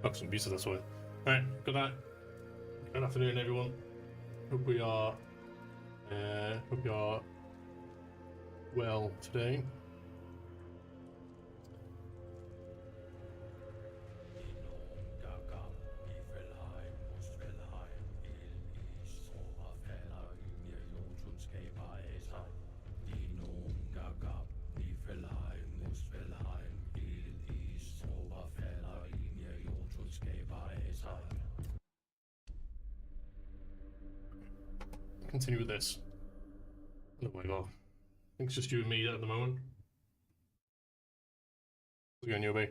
Got some pizza, that's why. Alright, good night. Good afternoon, everyone. Hope we are well today. Continue with this. Oh my god. I think it's just you and me at the moment. How's it going, Yobi?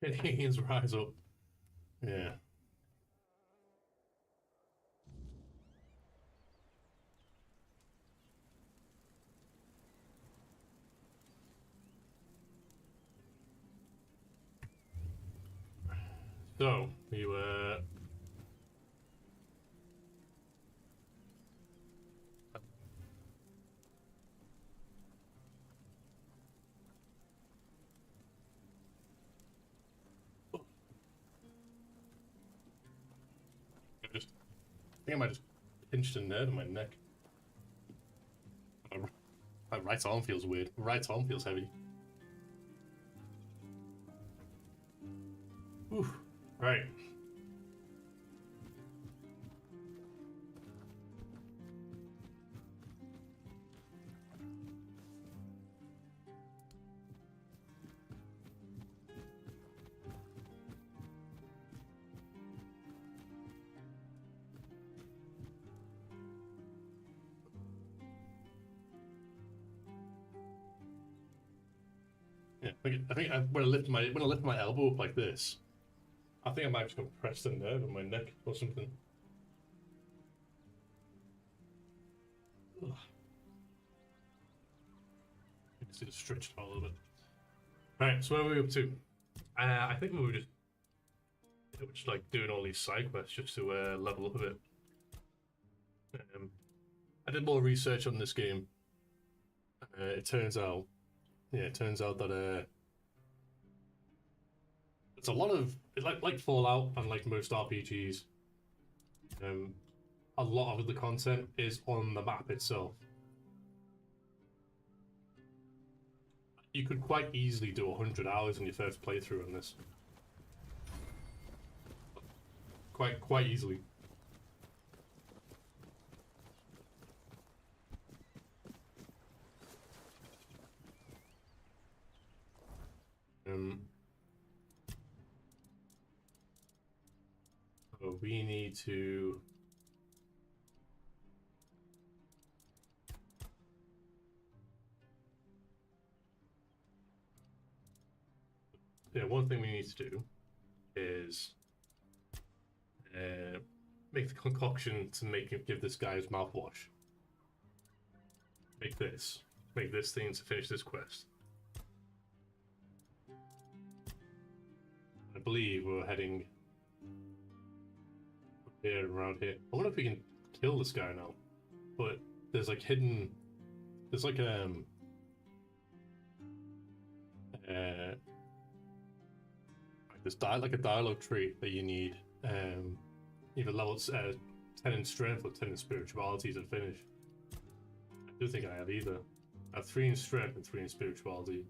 Canadians rise up. Yeah. So, you I think I might just pinched a nerve in my neck. My right arm feels weird. My right arm feels heavy. Whew. Right. Yeah, I think when I lift my elbow up like this, I think I might just compress the nerve in my neck or something. Ugh. I just need to stretch it out a little bit. Right, so where were we up to? I think we were just like doing all these side quests just to level up a bit. I did more research on this game. It turns out that it's a lot of like Fallout and like most RPGs. A lot of the content is on the map itself. You could quite easily do 100 hours in your first playthrough on this. Quite easily. So we need to. Yeah, one thing we need to do is make the concoction to give this guy his mouthwash. Make this thing to finish this quest. I believe we're heading here, around here. I wonder if we can kill this guy now. But there's like hidden. There's like like a dialogue tree that you need. Either level 10 in strength or 10 in spirituality to finish. I don't think I have either. I have 3 in strength and 3 in spirituality.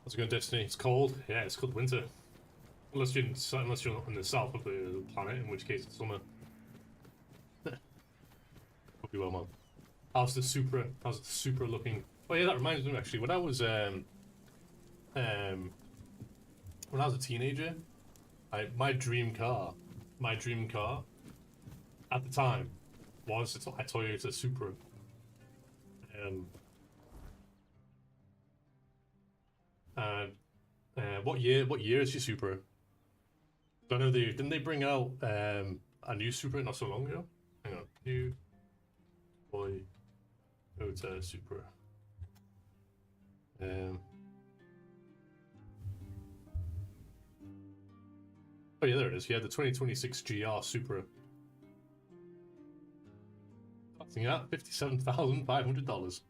How's it going, Destiny? It's cold. Yeah, it's cold winter. Unless you're in the south of the planet, in which case it's summer. Hope you well, man. How's the Supra? How's the Supra looking? Oh yeah, that reminds me actually. When I was a teenager, my dream car at the time was a Toyota Supra. And what year is your Supra? I know didn't they bring out a new Supra not so long ago? Hang on, new Toyota Supra. Oh yeah, there it is. Yeah, the 2026 GR Supra. Costing at $57,500.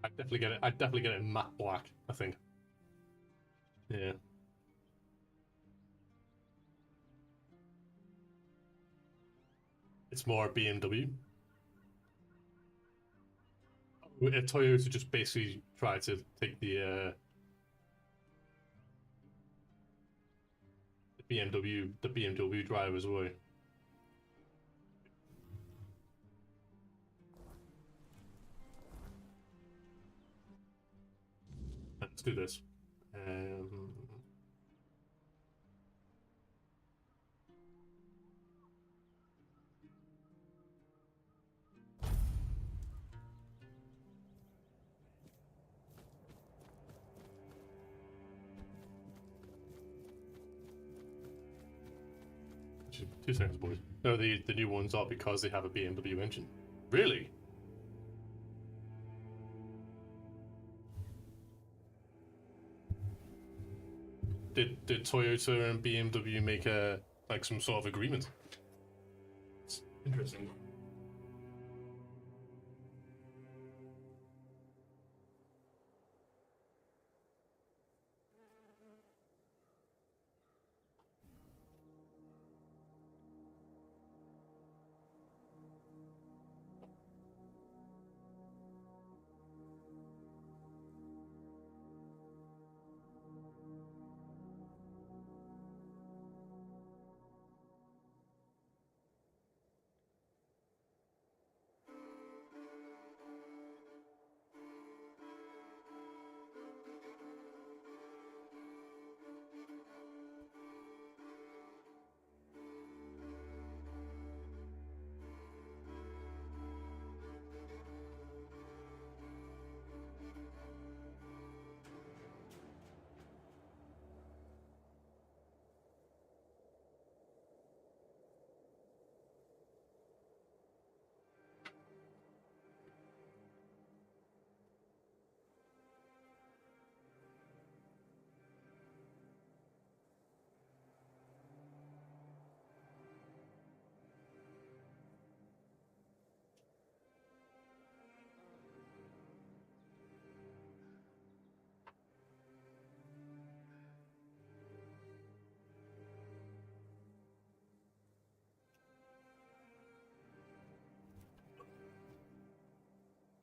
I'd definitely get it. I'd definitely get it in matte black, I think. Yeah. It's more BMW. Toyota just basically tried to take the BMW drivers away. Let's do this. Actually, 2 seconds, boys. No, the new ones are because they have a BMW engine. Really? Did Toyota and BMW make a like some sort of agreement? It's interesting.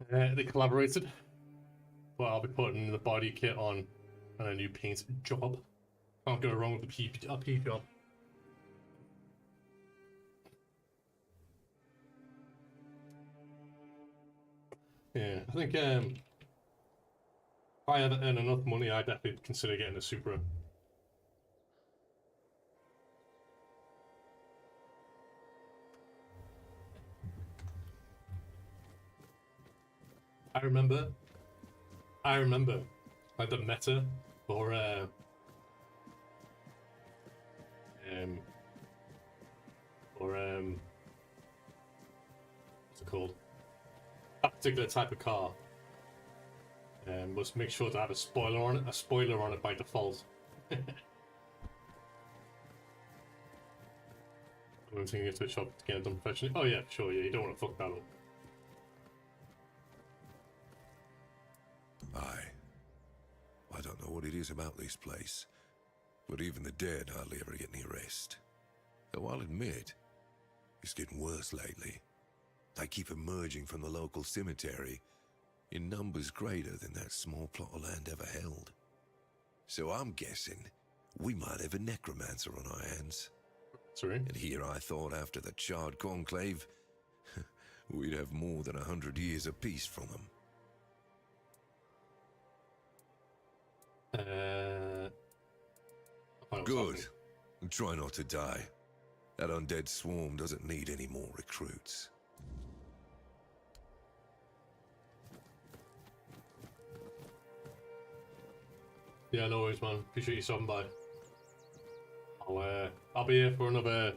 They collaborated, but I'll be putting the body kit on and a new paint job. Can't go wrong with the P job. Yeah, I think if I ever earn enough money, I'd definitely consider getting a Supra. I remember, like the meta for what's it called? That particular type of car was make sure to have a spoiler on it by default. I'm thinking of switch up to get it done professionally. Oh yeah, sure, yeah, you don't want to fuck that up. I don't know what it is about this place, but even the dead hardly ever get any rest. Though I'll admit, it's getting worse lately. They keep emerging from the local cemetery in numbers greater than that small plot of land ever held. So I'm guessing we might have a necromancer on our hands. Sorry? And here I thought after the charred conclave, we'd have more than 100 years of peace from them. what's Good. happening. And try not to die. That undead swarm doesn't need any more recruits. Yeah, no worries, man. Appreciate you stopping by. I'll be here for another.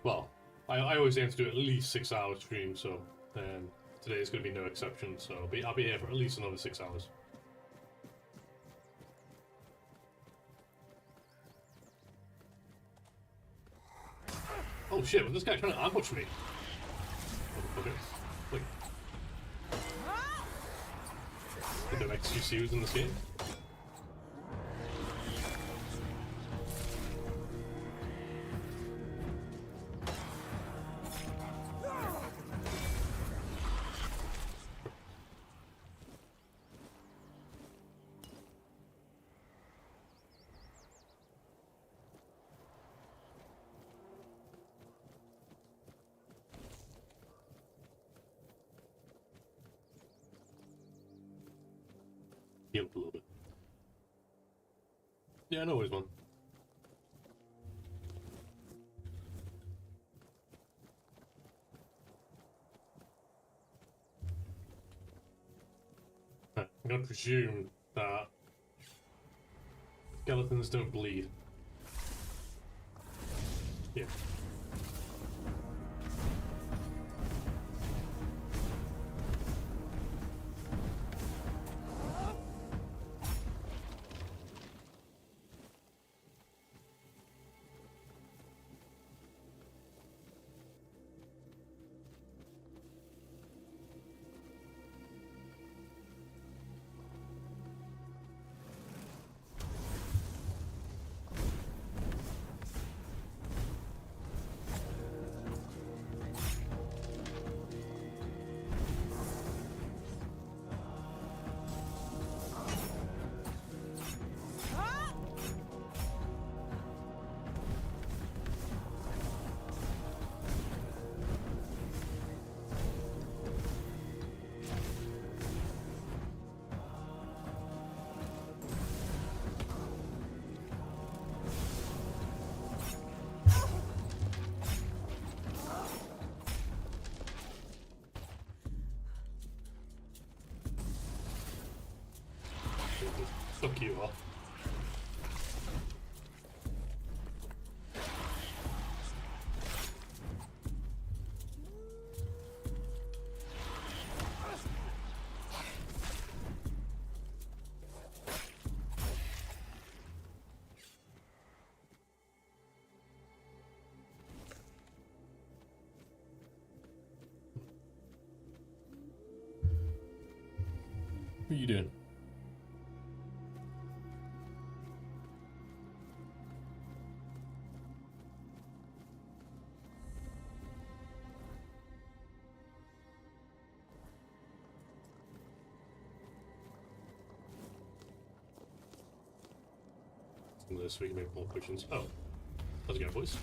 Well, I always aim to do at least 6 hours stream, so today is going to be no exception. So I'll be here for at least another 6 hours. Oh shit! Was this guy trying to ambush me? Okay. Wait. Did there XQCs in this game? Heal up a little bit. Yeah, no worries, man. I'm gonna presume that skeletons don't bleed. Yeah. Fuck you all. What are you doing? Some of this so we can make more potions. Oh, how's it going, boys?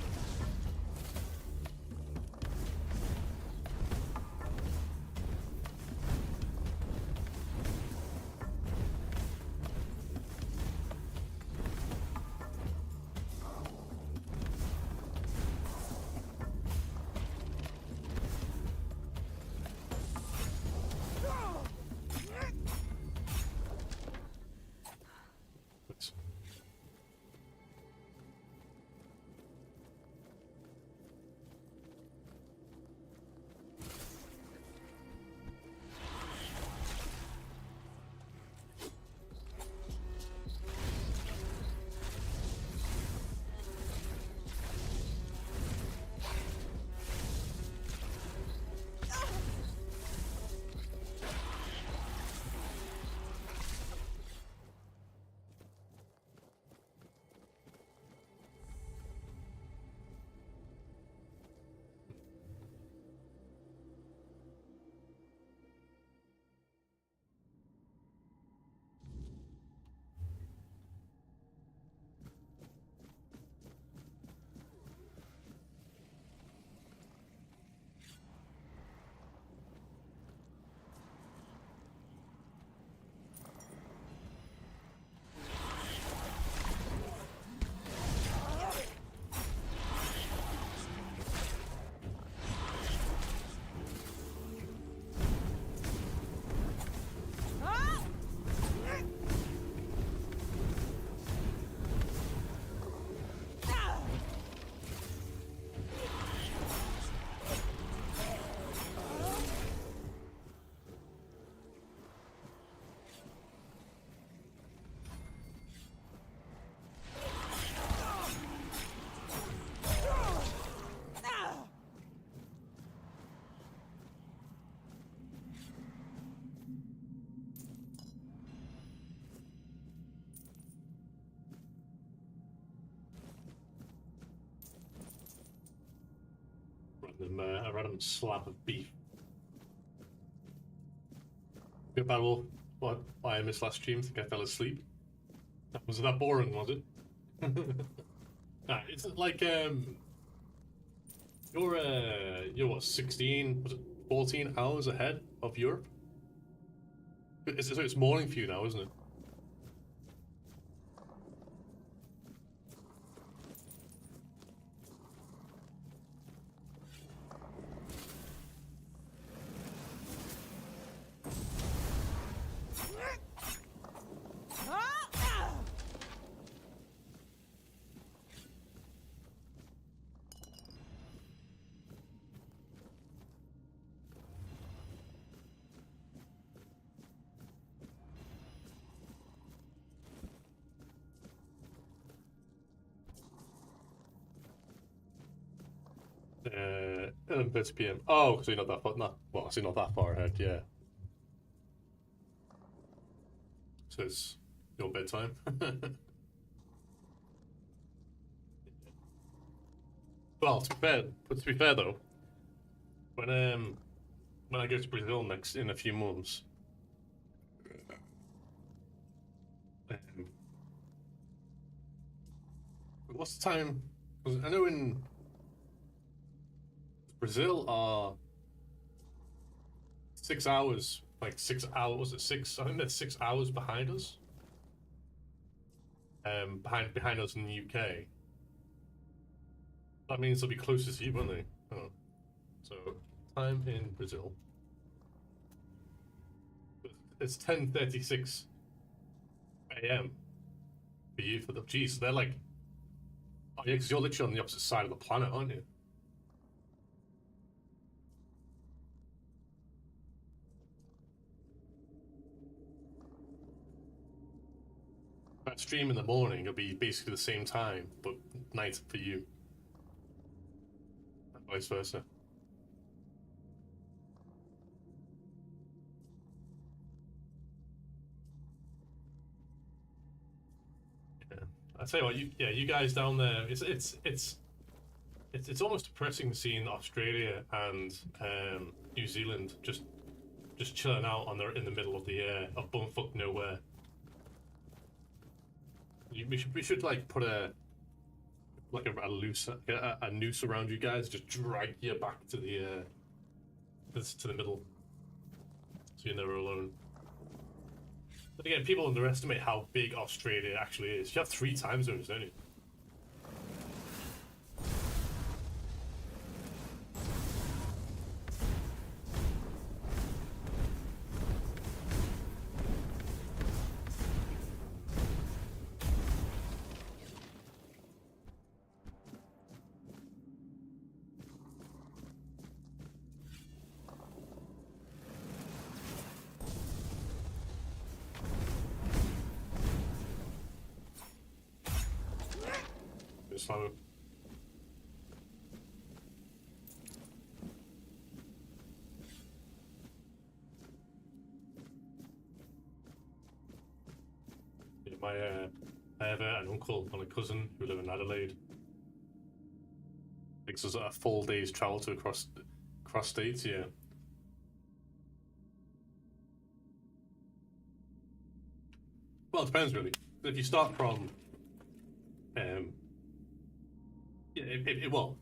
them a random slab of beef. Good battle. What I missed last stream. I think I fell asleep. Was it that boring? Was it? Nah, it's like you're what 16? Was it 14 hours ahead of Europe? So it's morning for you now, isn't it? Uh, 11:30 p.m. Oh, so you're not that far. No, well, so you're not that far ahead. Yeah. So it's your bedtime. Well, to be fair though, when I go to Brazil next in a few months, what's the time? 'Cause I know in Brazil are 6 hours, like 6 hours. Was it six? I think they're 6 hours behind us. Behind us in the UK. That means they'll be closer to you, won't they? Oh. So time in Brazil. It's 10:36 a.m. for you for the. Geez, they're like. Oh yeah, because you're literally on the opposite side of the planet, aren't you? If I stream in the morning, it'll be basically the same time, but night for you. And vice versa. Yeah. I tell you what, you guys down there, it's almost depressing seeing Australia and New Zealand just chilling out in the middle of the of bumfuck nowhere. We should like put a noose around you guys, just drag you back to the middle, so you're never alone. But again, people underestimate how big Australia actually is. You have 3 time zones, don't you? So yeah, I have an uncle and a cousin who live in Adelaide. Takes us a full day's travel to cross states. Yeah. Well, it depends really. If you start from yeah, well,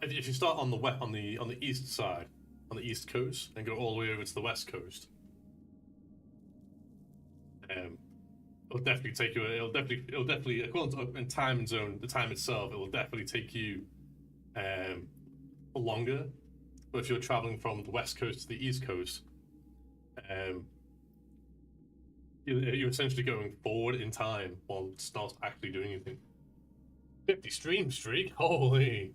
if you start on the east side, on the east coast, and go all the way over to the west coast, it'll definitely take you. It'll definitely according to in time zone, the time itself, it will definitely take you longer. But if you're traveling from the west coast to the east coast, you're essentially going forward in time while it's not actually doing anything. 50 stream streak? Holy.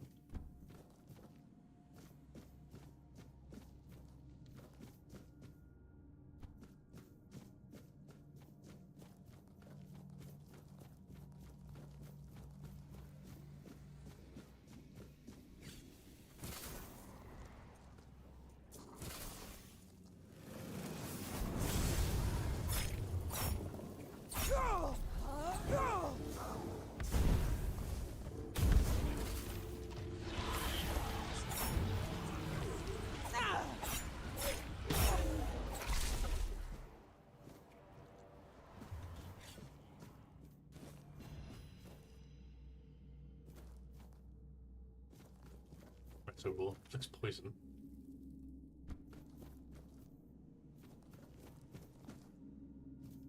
So well, looks poison.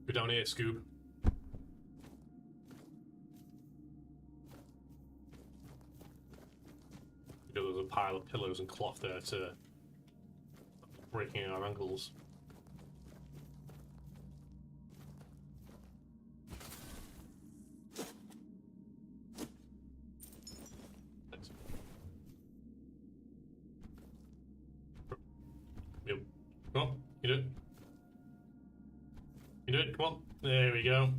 Go down here, Scoob. There's a pile of pillows and cloth there to breaking our ankles. Thanks. Yep. Come on, you do it. You do it, come on. There we go.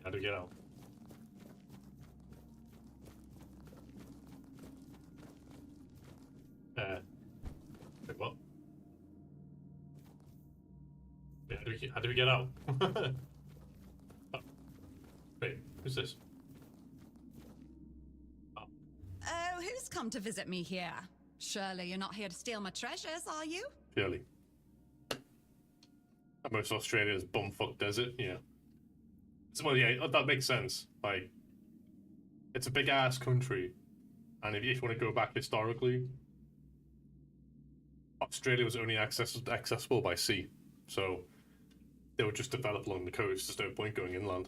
How to get out? Wait, what? Wait, how do we get out? Oh. Wait, who's this? Oh, who's come to visit me here? Surely you're not here to steal my treasures, are you? Purely. Most Australia's bumfuck desert, yeah. So, well, yeah, that makes sense. Like, it's a big ass country, and if you want to go back historically, Australia was only accessible by sea, so they would just develop along the coast. There's no point going inland.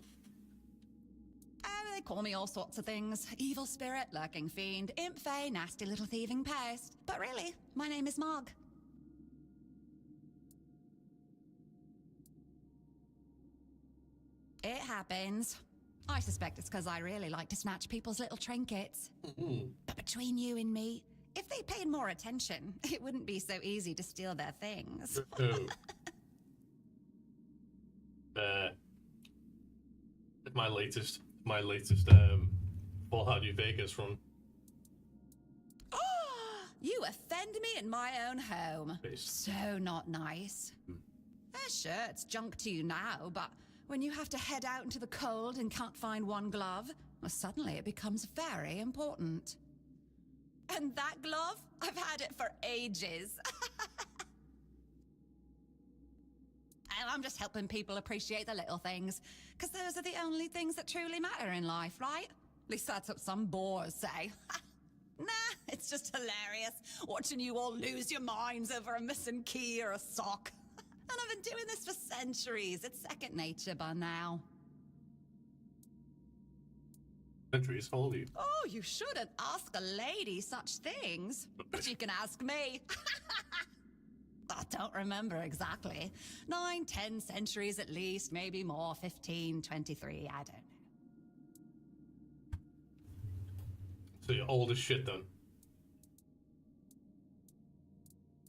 Oh, they call me all sorts of things. Evil spirit, lurking fiend, imp fae, nasty little thieving pest. But really, my name is Marg. It happens. I suspect it's because I really like to snatch people's little trinkets. But between you and me, if they paid more attention, it wouldn't be so easy to steal their things. My latest Fallout New Vegas run. You offend me in my own home. Based. So not nice. Sure, it's junk to you now, but when you have to head out into the cold and can't find one glove, well, suddenly it becomes very important. And that glove? I've had it for ages. I'm just helping people appreciate the little things, because those are the only things that truly matter in life, right? At least that's what some bores say. Nah, it's just hilarious, watching you all lose your minds over a missing key or a sock. And I've been doing this for centuries. It's second nature by now. Centuries? How old are you? Oh, you shouldn't ask a lady such things. But you can ask me. I don't remember exactly. 9, 10 centuries at least, maybe more, 15, 23, I don't know. So you're old as shit then.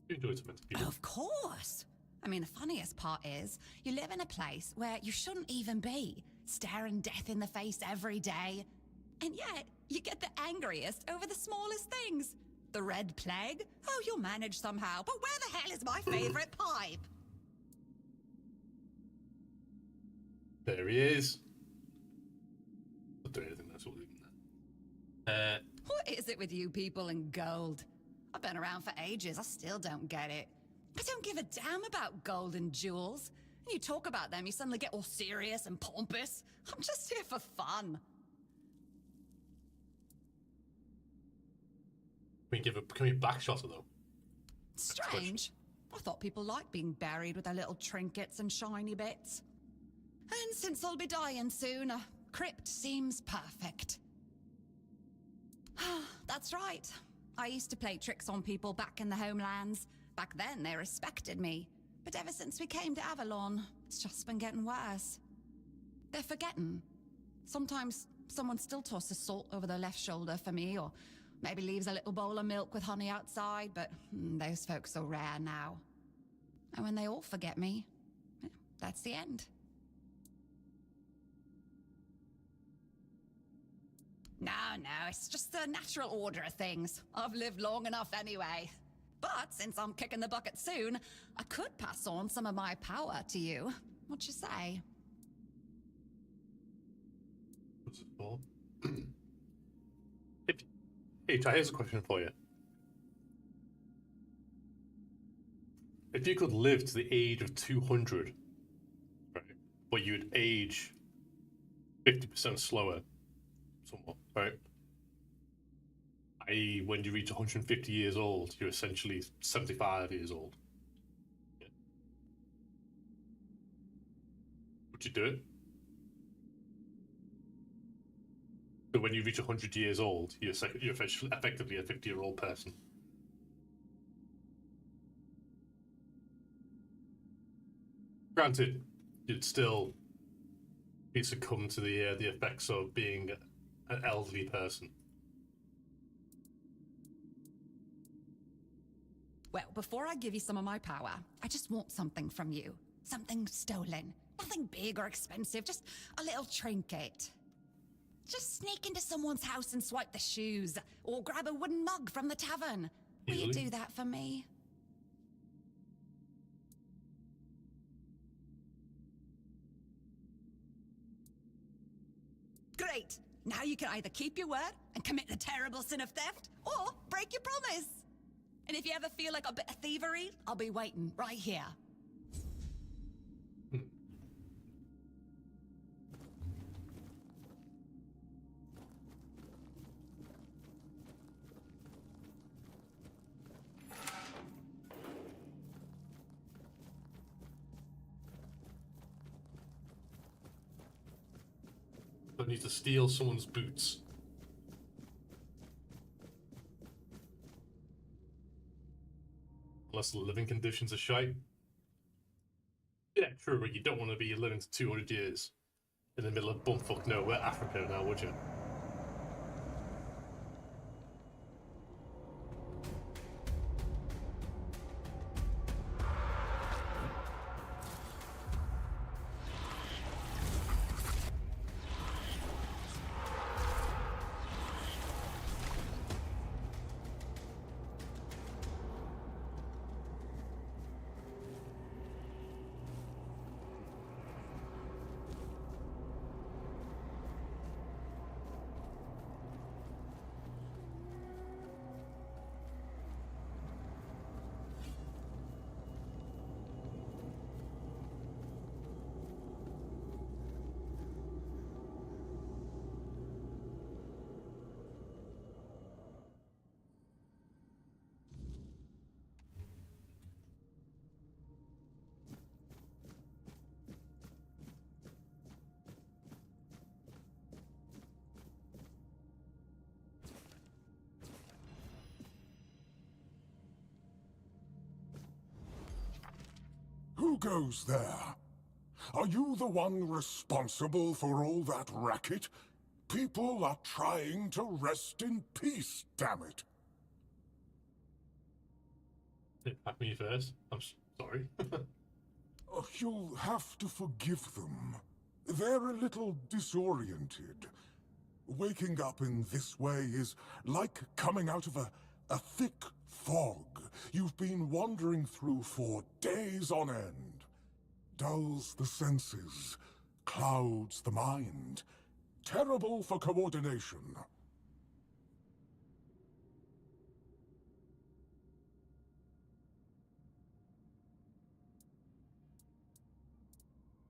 You do it to mental people. Of course. I mean, the funniest part is, you live in a place where you shouldn't even be, staring death in the face every day. And yet, you get the angriest over the smallest things. The Red Plague? Oh, you'll manage somehow, but where the hell is my favorite pipe? There he is. Not doing anything, that's all even that. What is it with you people in gold? I've been around for ages, I still don't get it. I don't give a damn about gold and jewels. When you talk about them, you suddenly get all serious and pompous. I'm just here for fun. Can we backshot her though? Strange. I thought people liked being buried with their little trinkets and shiny bits. And since I'll be dying soon, a crypt seems perfect. That's right. I used to play tricks on people back in the homelands. Back then, they respected me. But ever since we came to Avalon, it's just been getting worse. They're forgetting. Sometimes someone still tosses salt over their left shoulder for me, or maybe leaves a little bowl of milk with honey outside, but those folks are rare now. And when they all forget me, that's the end. No, it's just the natural order of things. I've lived long enough anyway. But since I'm kicking the bucket soon, I could pass on some of my power to you. What you say? What's it for? Hey, Ty, here's a question for you. If you could live to the age of 200, right, but you'd age 50% slower, somewhat, right? I.e., when you reach 150 years old, you're essentially 75 years old. Yeah. Would you do it? But when you reach 100 years old, you're effectively a 50-year-old person. Granted, you'd still be succumb to the effects of being an elderly person. Well, before I give you some of my power, I just want something from you. Something stolen. Nothing big or expensive, just a little trinket. Just sneak into someone's house and swipe the shoes, or grab a wooden mug from the tavern. Will you do that for me? Great! Now you can either keep your word and commit the terrible sin of theft, or break your promise. And if you ever feel like a bit of thievery, I'll be waiting right here. I need to steal someone's boots. Unless the living conditions are shite. Yeah, true, but you don't want to be living to 200 years in the middle of bumfuck nowhere, Africa now, would you? Who goes there? Are you the one responsible for all that racket? People are trying to rest in peace, damn it. Attack me first. I'm sorry. You'll have to forgive them. They're a little disoriented. Waking up in this way is like coming out of a thick fog you've been wandering through for days on end. Dulls the senses, clouds the mind. Terrible for coordination.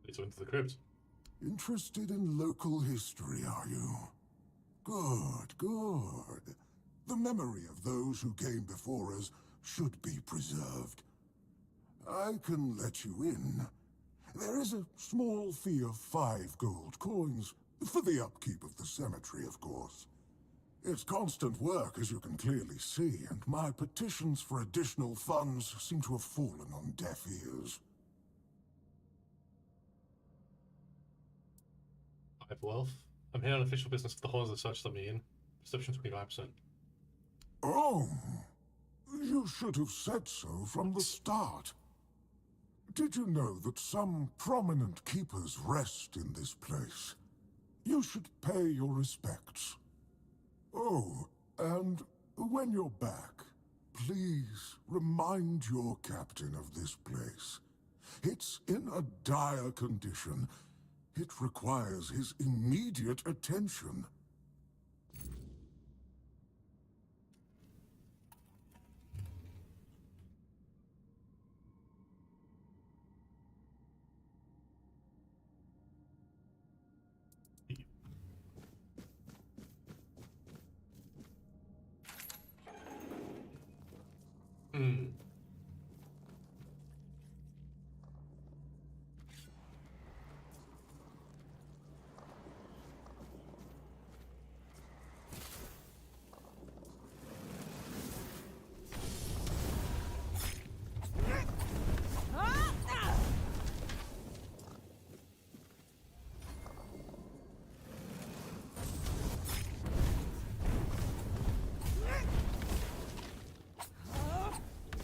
It's into the crypt. Interested in local history, are you? Good, good. The memory of those who came before us should be preserved. I can let you in. There is a small fee of 5 gold coins, for the upkeep of the cemetery, of course. It's constant work, as you can clearly see, and my petitions for additional funds seem to have fallen on deaf ears. 5 wealth. I'm here on official business for the horns of such let me in. Perception 25%. Oh, you should have said so from the start. Did you know that some prominent keepers rest in this place? You should pay your respects. Oh, and when you're back, please remind your captain of this place. It's in a dire condition. It requires his immediate attention. Hmm.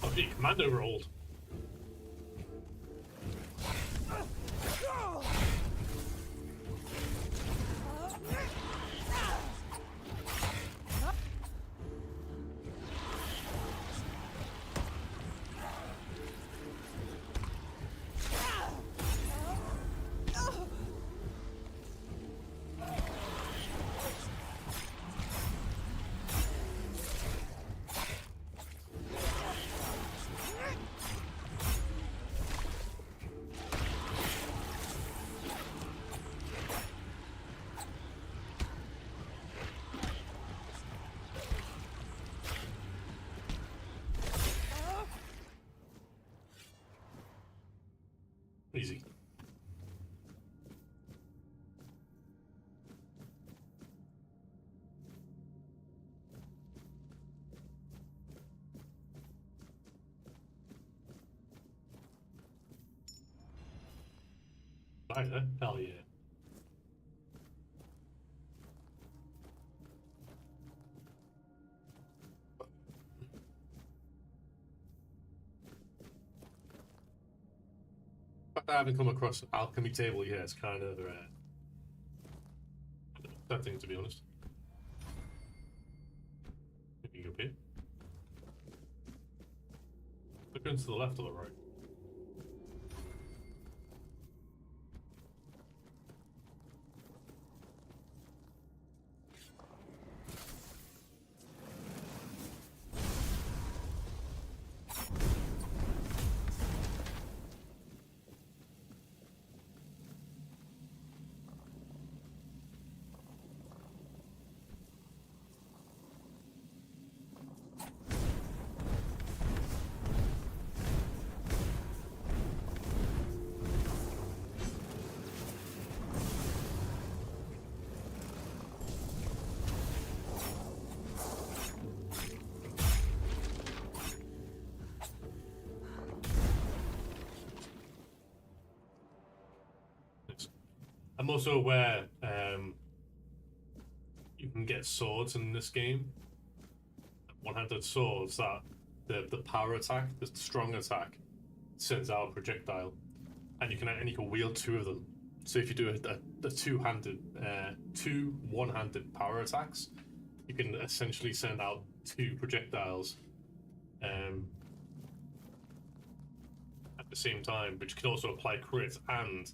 Oh, gee, commando rolled. Easy. Right, hell yeah. I haven't come across an alchemy table yet. It's kind of that thing, to be honest. Maybe up here. Looking to the left or the right? I'm also aware you can get swords in this game. One-handed swords that the power attack, the strong attack, sends out a projectile, and you can wield two of them. So if you do a two one-handed power attacks, you can essentially send out two projectiles at the same time, which can also apply crit and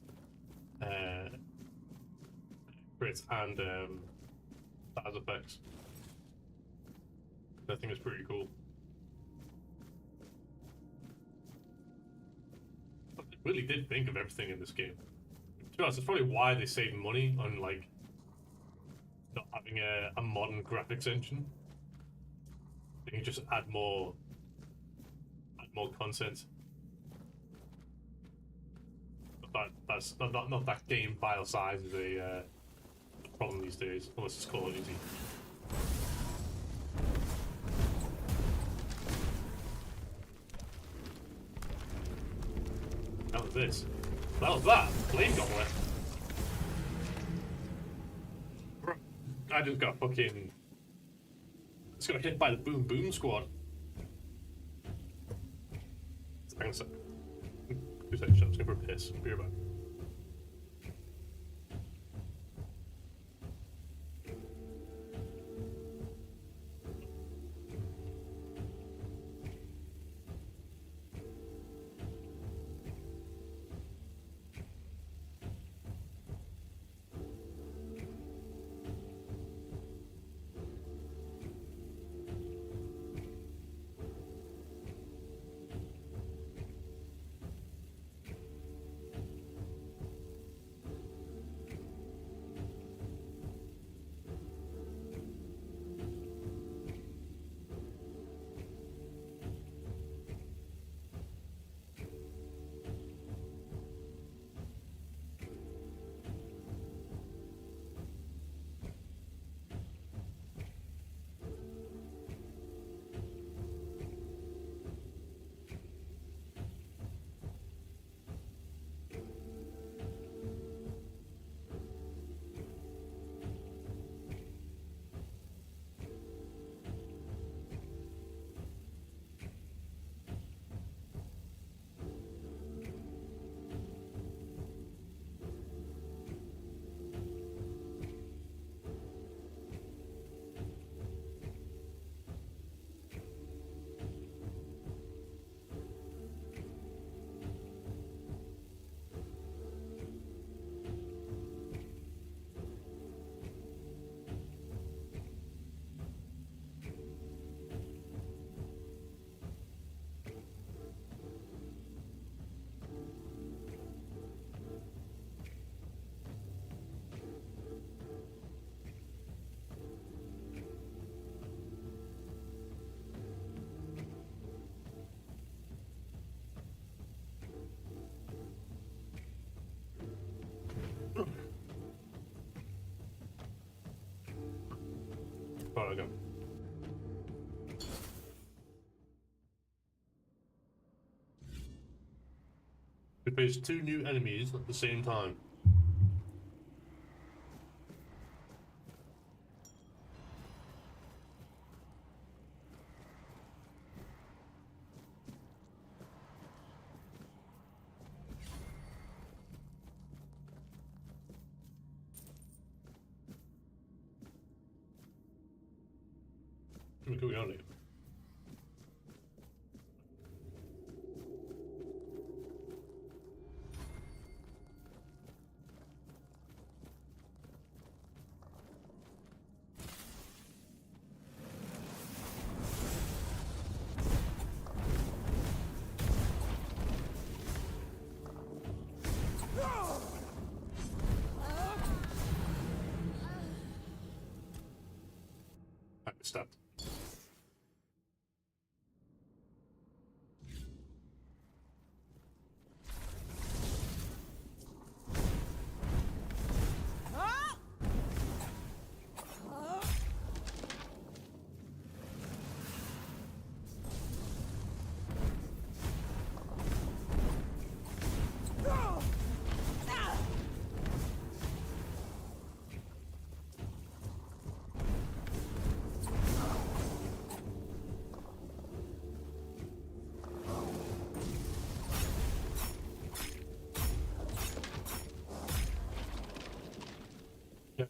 status effects. I think it's pretty cool. But they really did think of everything in this game. To be honest, that's probably why they save money on like not having a modern graphics engine. They can just add more content. But that's not that game file size is a problem these days, unless it's Call of Duty. That was this. That was that. Blade got wet. Bro, I just got fucking. Just got hit by the Boom Boom Squad. Hang on a sec. 2 seconds, I'm just going for a piss. Be right back. We face 2 new enemies at the same time. What's going on here? I stopped. Yep.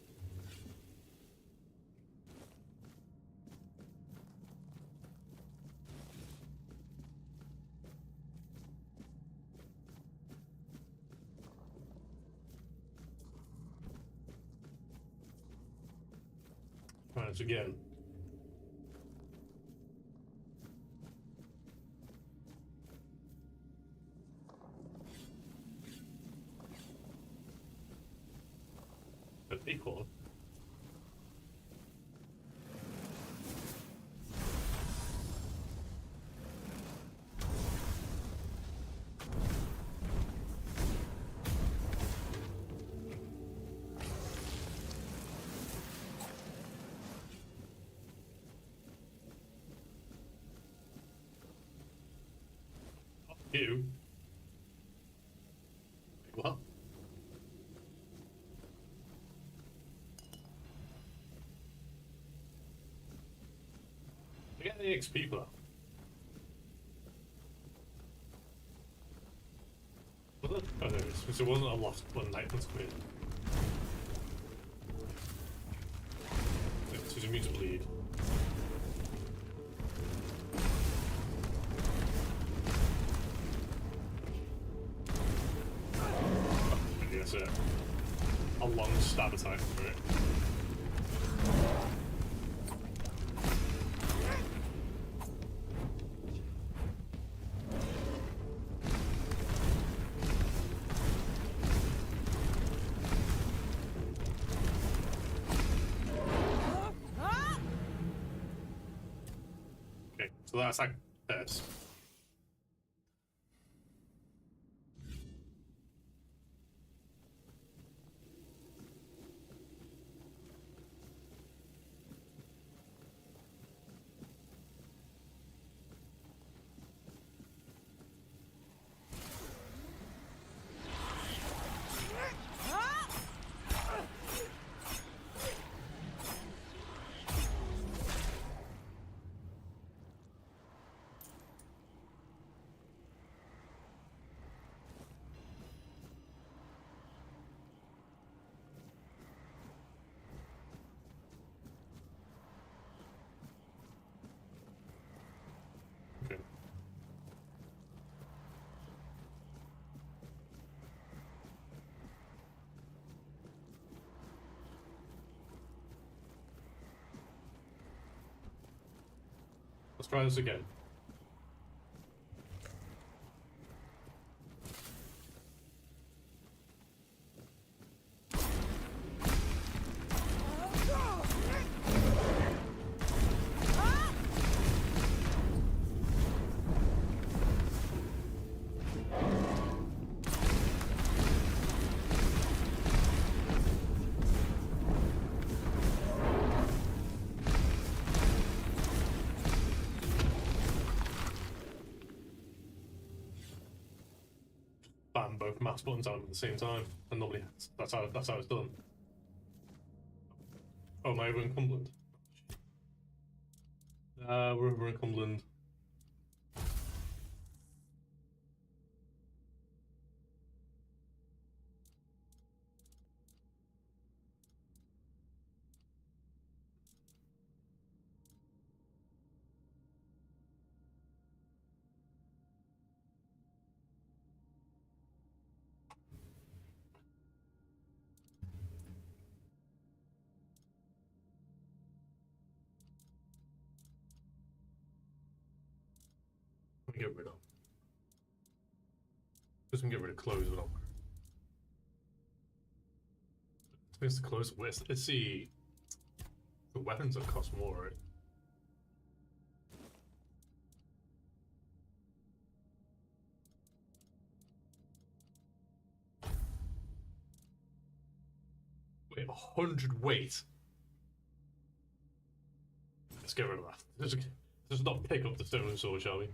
Try this again. An acorn. You. What? I get the XP for that. Was it? Oh, there it is. Because it wasn't a lot when Nightman's come in. It's his immune to bleed. That's it. A long stab attack for it. Okay, so that's like this. Okay. Let's try this again. both mouse buttons on at the same time, and normally that's how it's done. Oh, am I over in Cumberland? We're over in Cumberland. Let me get rid of. Just get rid of clothes, but it's the clothes. Let's see. The weapons that cost more, right? Wait, 100 weight. Let's get rid of that. Let's not pick up the stone sword, shall we?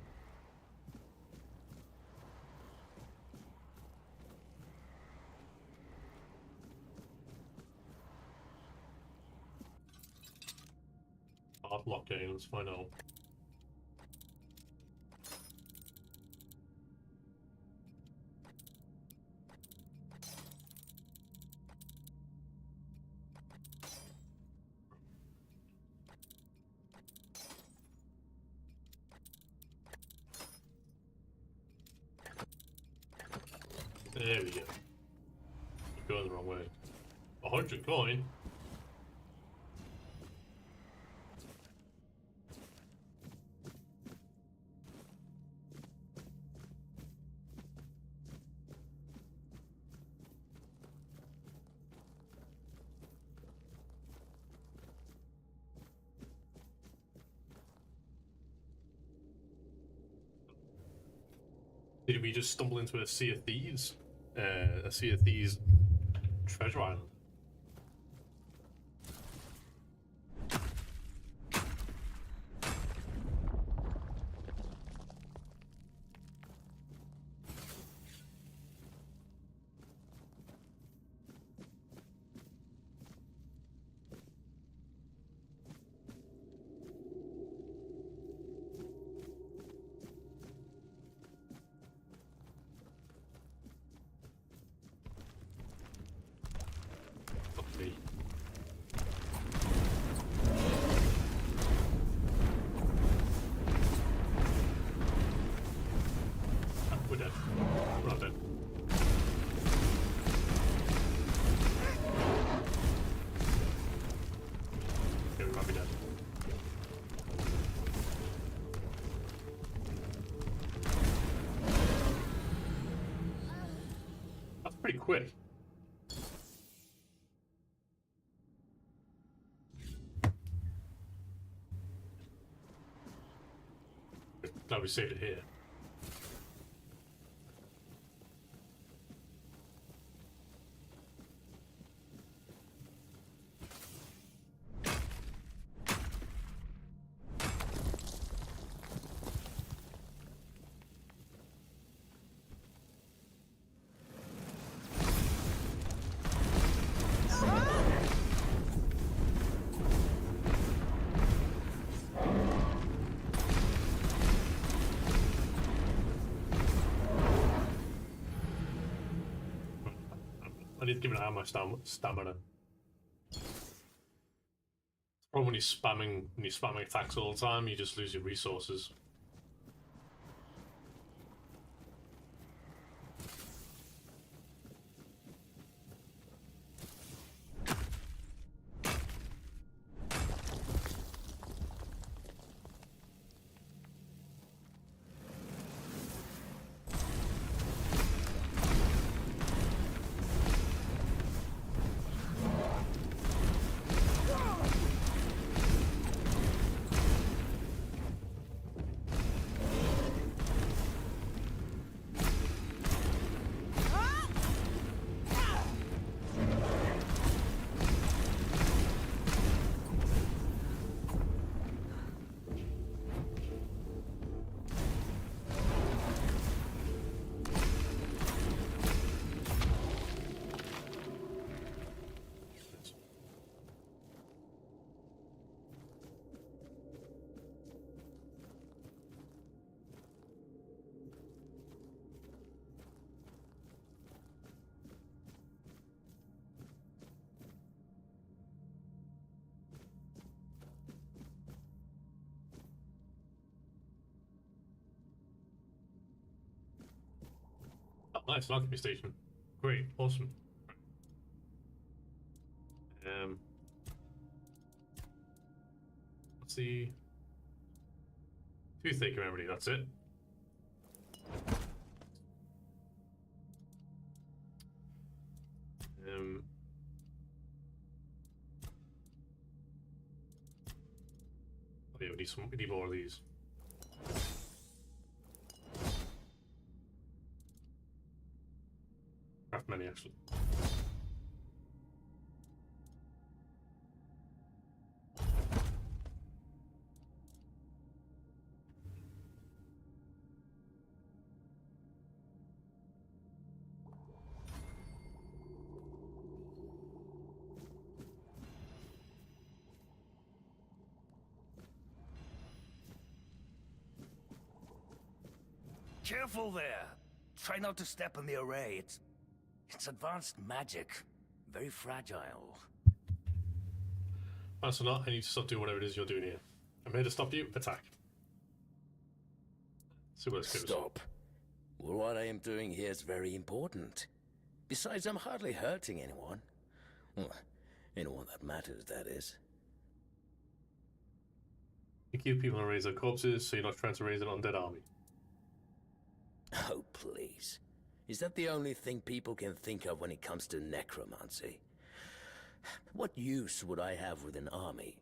Hard lock game, let's find out. There we go. We're going the wrong way. 100 coin. Did we just stumble into a Sea of Thieves? A Sea of Thieves treasure island? We're dead. We're not dead. Okay, we might be dead. That's pretty quick. Glad we saved it here. I need to give it out my stamina. Probably when you're spamming attacks all the time, you just lose your resources. Nice, an alchemy station. Great, awesome. Let's see. Toothache remedy, that's it. Oh yeah, we need more of these. Craft many actually. Careful there. Try not to step on the array. It's advanced magic. Very fragile. That's not. I need to stop doing whatever it is you're doing here. I'm here to stop you. Attack. See where this goes. Stop. Well, what I am doing here is very important. Besides, I'm hardly hurting anyone. Well, anyone that matters, that is. You keep people and raise their corpses, so you're not trying to raise an undead army. Oh, please. Is that the only thing people can think of when it comes to necromancy? What use would I have with an army?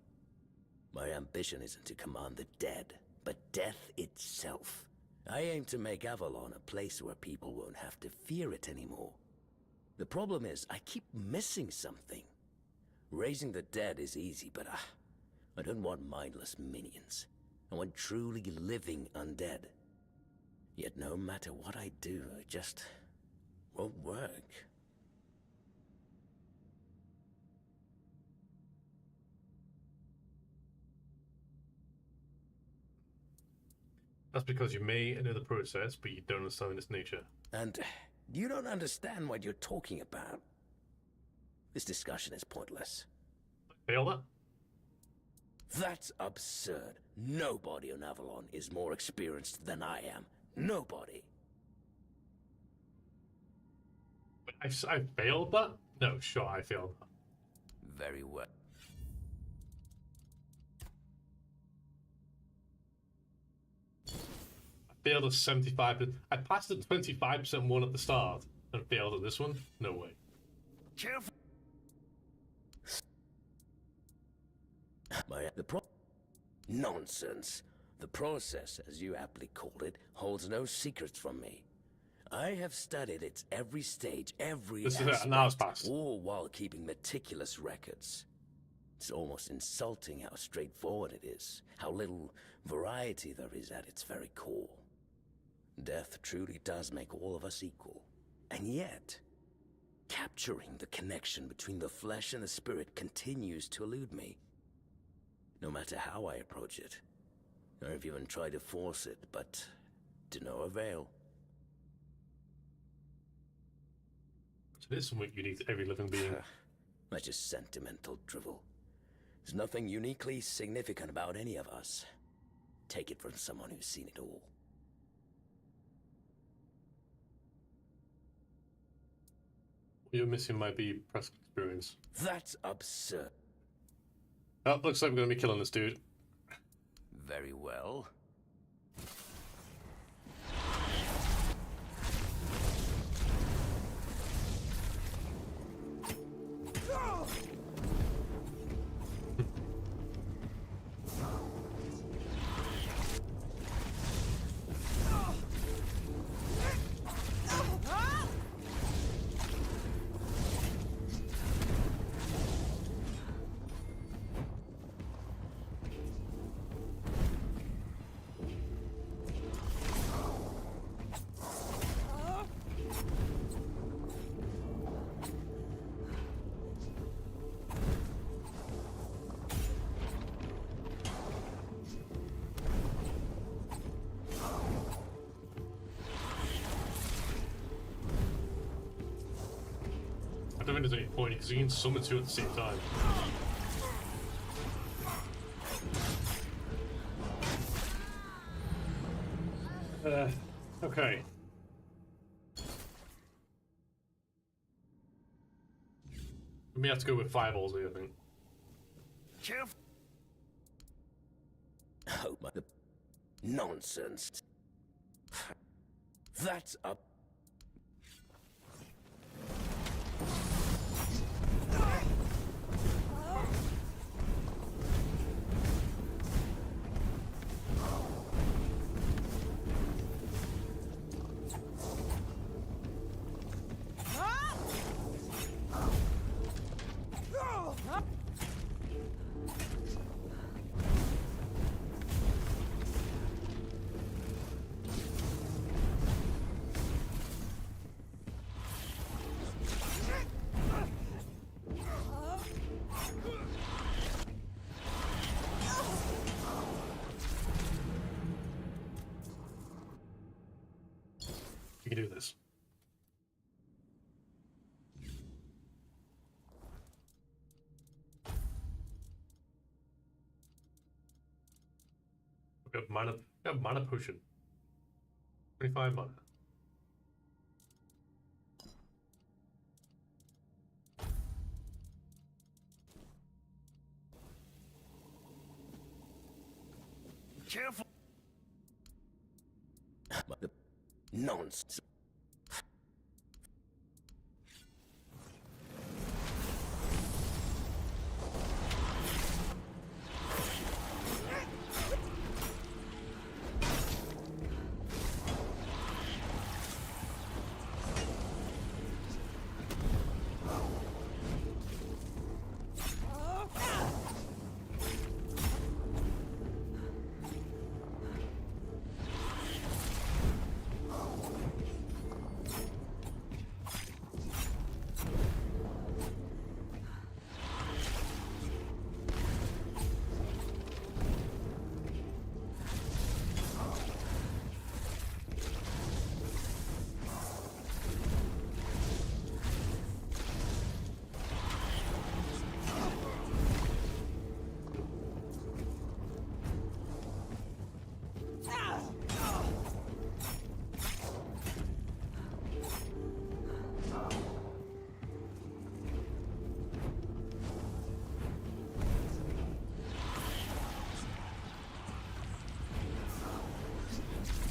My ambition isn't to command the dead, but death itself. I aim to make Avalon a place where people won't have to fear it anymore. The problem is, I keep missing something. Raising the dead is easy, but I don't want mindless minions. I want truly living undead. Yet no matter what I do, it just won't work. That's because you may know the process, but you don't understand its nature. And you don't understand what you're talking about. This discussion is pointless. Fail that? That's absurd. Nobody on Avalon is more experienced than I am. Nobody. I failed that? No, sure, I failed that. Very well. I failed at 75%. I passed at 25% one at the start and failed at this one? No way. Careful. Nonsense. The process, as you aptly called it, holds no secrets from me. I have studied its every stage, every This aspect, is it, and now it's passed. all while keeping meticulous records. It's almost insulting how straightforward it is, how little variety there is at its very core. Death truly does make all of us equal. And yet, capturing the connection between the flesh and the spirit continues to elude me. No matter how I approach it. I've even tried to force it, but to no avail. It is something unique to every living being. That's just sentimental drivel. There's nothing uniquely significant about any of us. Take it from someone who's seen it all. What you're missing might be press experience. That's absurd. Oh, looks like we're going to be killing this dude. Very well. I don't think there's any point because you can summon two at the same time. Okay. We may have to go with fireballs here, I think. Careful. Oh my... Nonsense. That's up. We can do this. We have mana potion. 25 mana. Careful. Nonsense.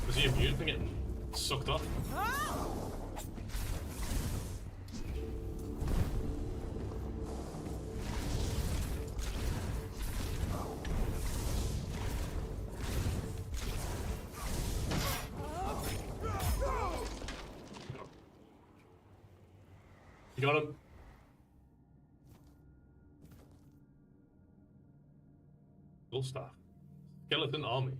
Was he immune from getting sucked off? You got him. Full staff. Skeleton army.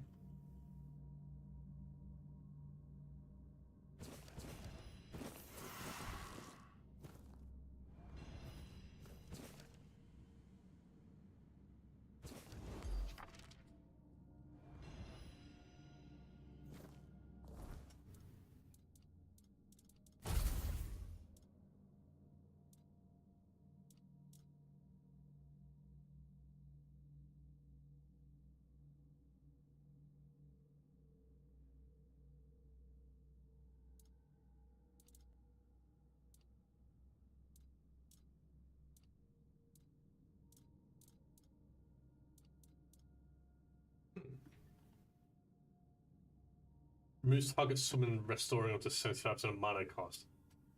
Removes target summon, restoring up to 75% of mana cost.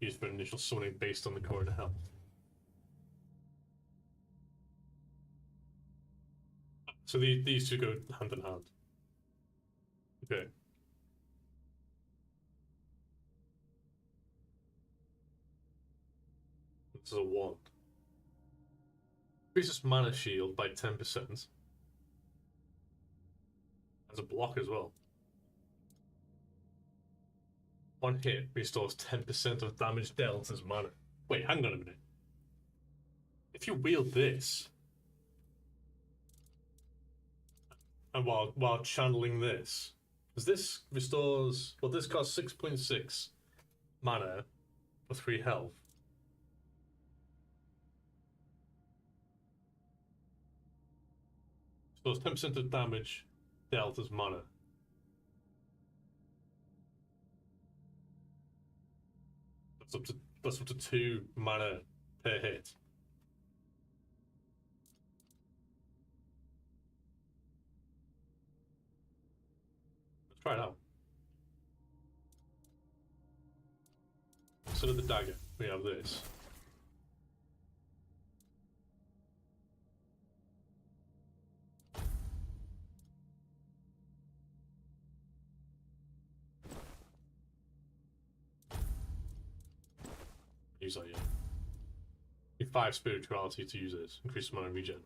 Used for initial summoning based on the current health. So these two go hand in hand. Okay. This is a wand. Increases mana shield by 10%. As a block as well. One hit restores 10% of damage dealt as mana. Wait, hang on a minute. If you wield this, and while channeling this, because this restores, well, this costs 6.6 mana for 3 health. Restores 10% of damage dealt as mana. That's up to 2 mana per hit. Try it out. Instead of the dagger, we have this. Use that, yeah. Need 5 spirituality to use this. Increase the amount of regen.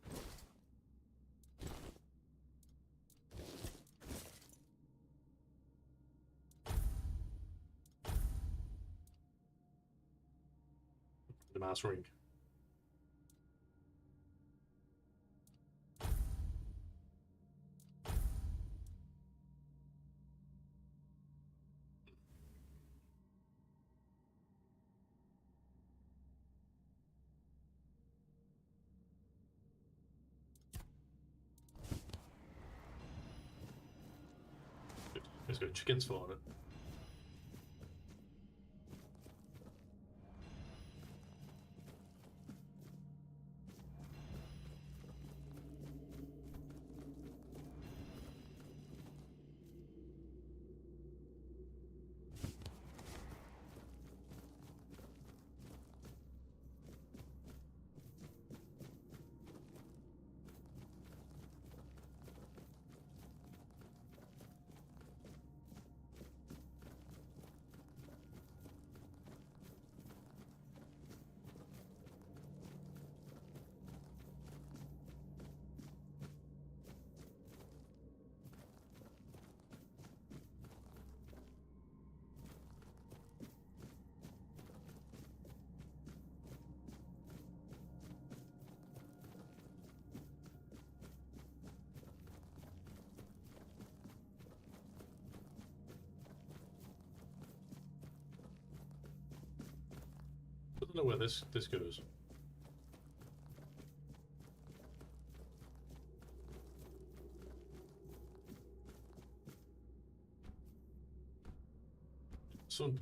The mass ring. Good. Let's go chickens for it. I don't know where this goes. So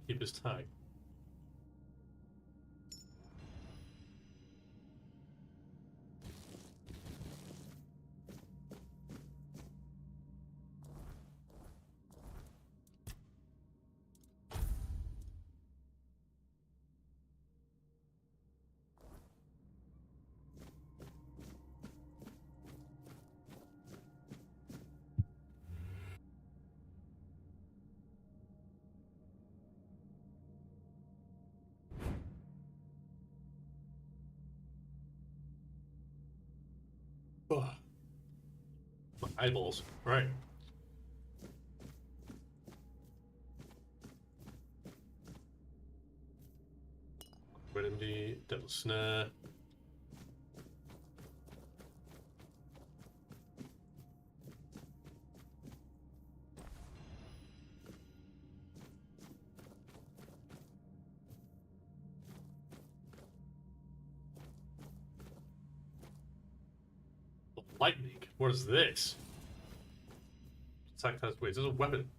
keep his tag. Ugh. My eyeballs. Right. Remedy, Devil Snare. Lightning. What is this? Attack has wait, is this a weapon?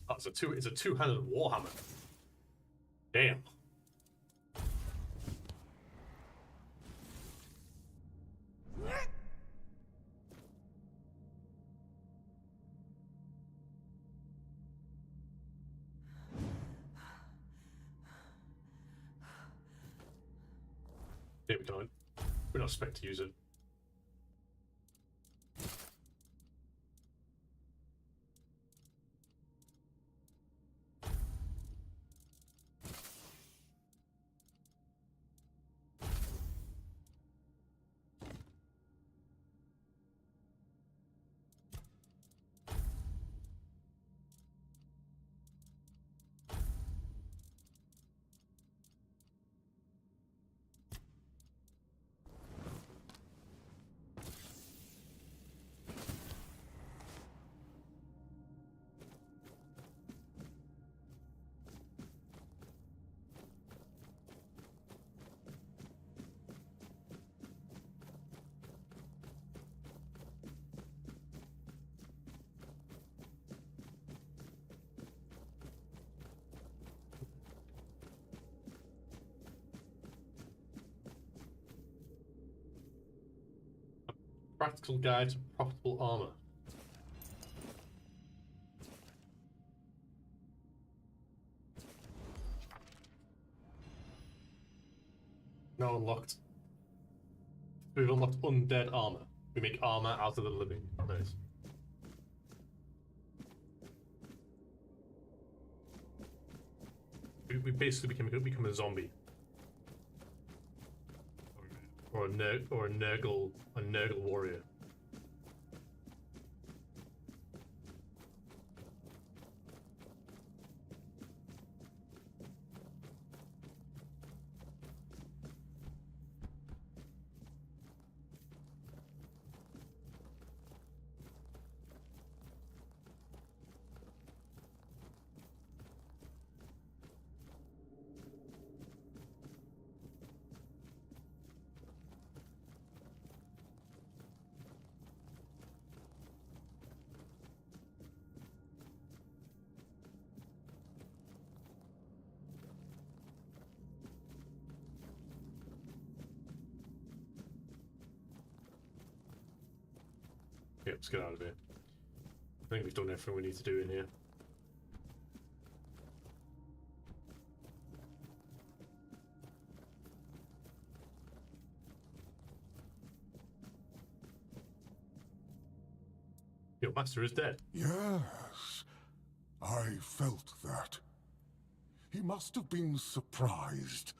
Oh, it's a two-handed warhammer. Damn. Yeah, we don't expect to use it. Practical guide to profitable armor. Now unlocked. We've unlocked undead armor. We make armor out of the living. Nice. We basically become a zombie. Or a Nurgle warrior. Yeah, let's get out of here. I think we've done everything we need to do in here. Your master is dead. Yes, I felt that. He must have been surprised.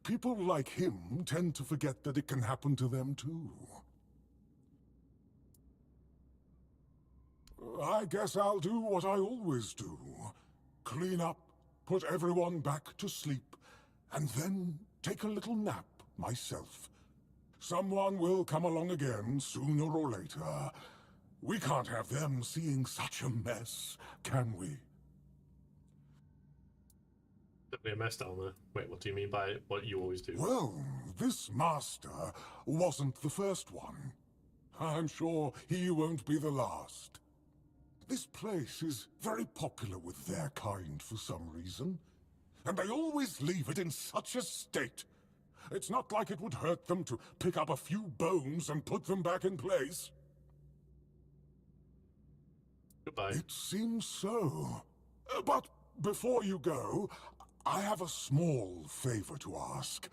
People like him tend to forget that it can happen to them too. I guess I'll do what I always do. Clean up, put everyone back to sleep, and then take a little nap myself. Someone will come along again sooner or later. We can't have them seeing such a mess, can we? Definitely a mess down there. Wait, what do you mean by what you always do? Well, this master wasn't the first one. I'm sure he won't be the last. This place is very popular with their kind for some reason. And they always leave it in such a state. It's not like it would hurt them to pick up a few bones and put them back in place. Goodbye. It seems so. But before you go, I have a small favor to ask.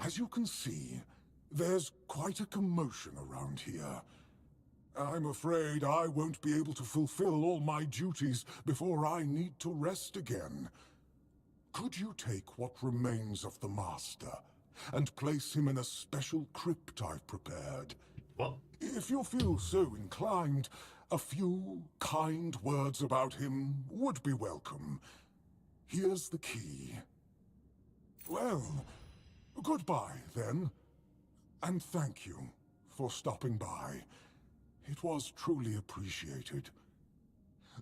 As you can see, there's quite a commotion around here. I'm afraid I won't be able to fulfill all my duties before I need to rest again. Could you take what remains of the Master and place him in a special crypt I've prepared? What? If you feel so inclined, a few kind words about him would be welcome. Here's the key. Well, goodbye then. And thank you for stopping by. It was truly appreciated.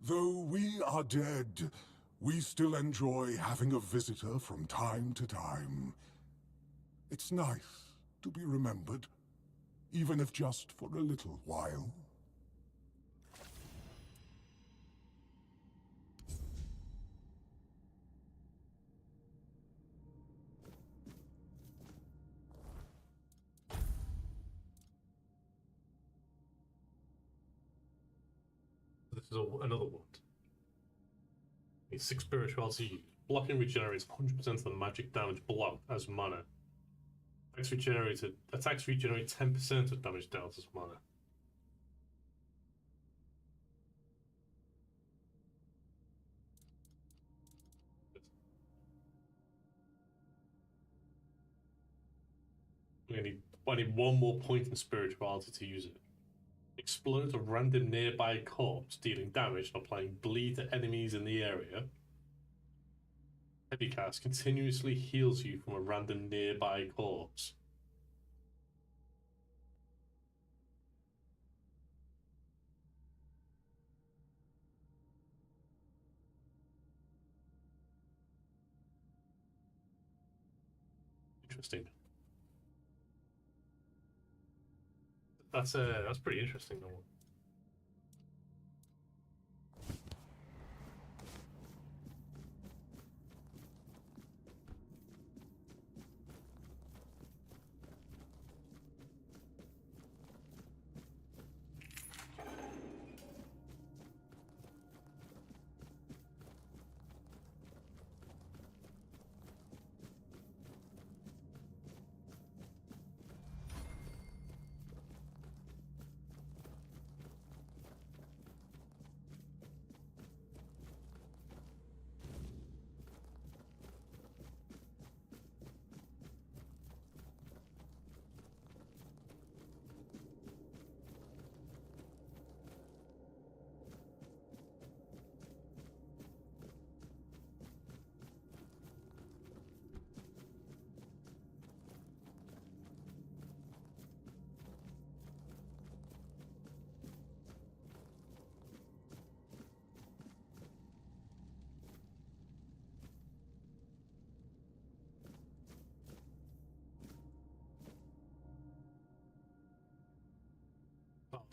Though we are dead, we still enjoy having a visitor from time to time. It's nice to be remembered, even if just for a little while. This is another one. It's 6 spirituality. Blocking regenerates 100% of the magic damage blocked as mana. Attacks regenerate 10% of damage dealt as mana. I need one more point in spirituality to use it. Explode a random nearby corpse, dealing damage and applying bleed to enemies in the area. Heavy cast continuously heals you from a random nearby corpse. Interesting. That's pretty interesting though.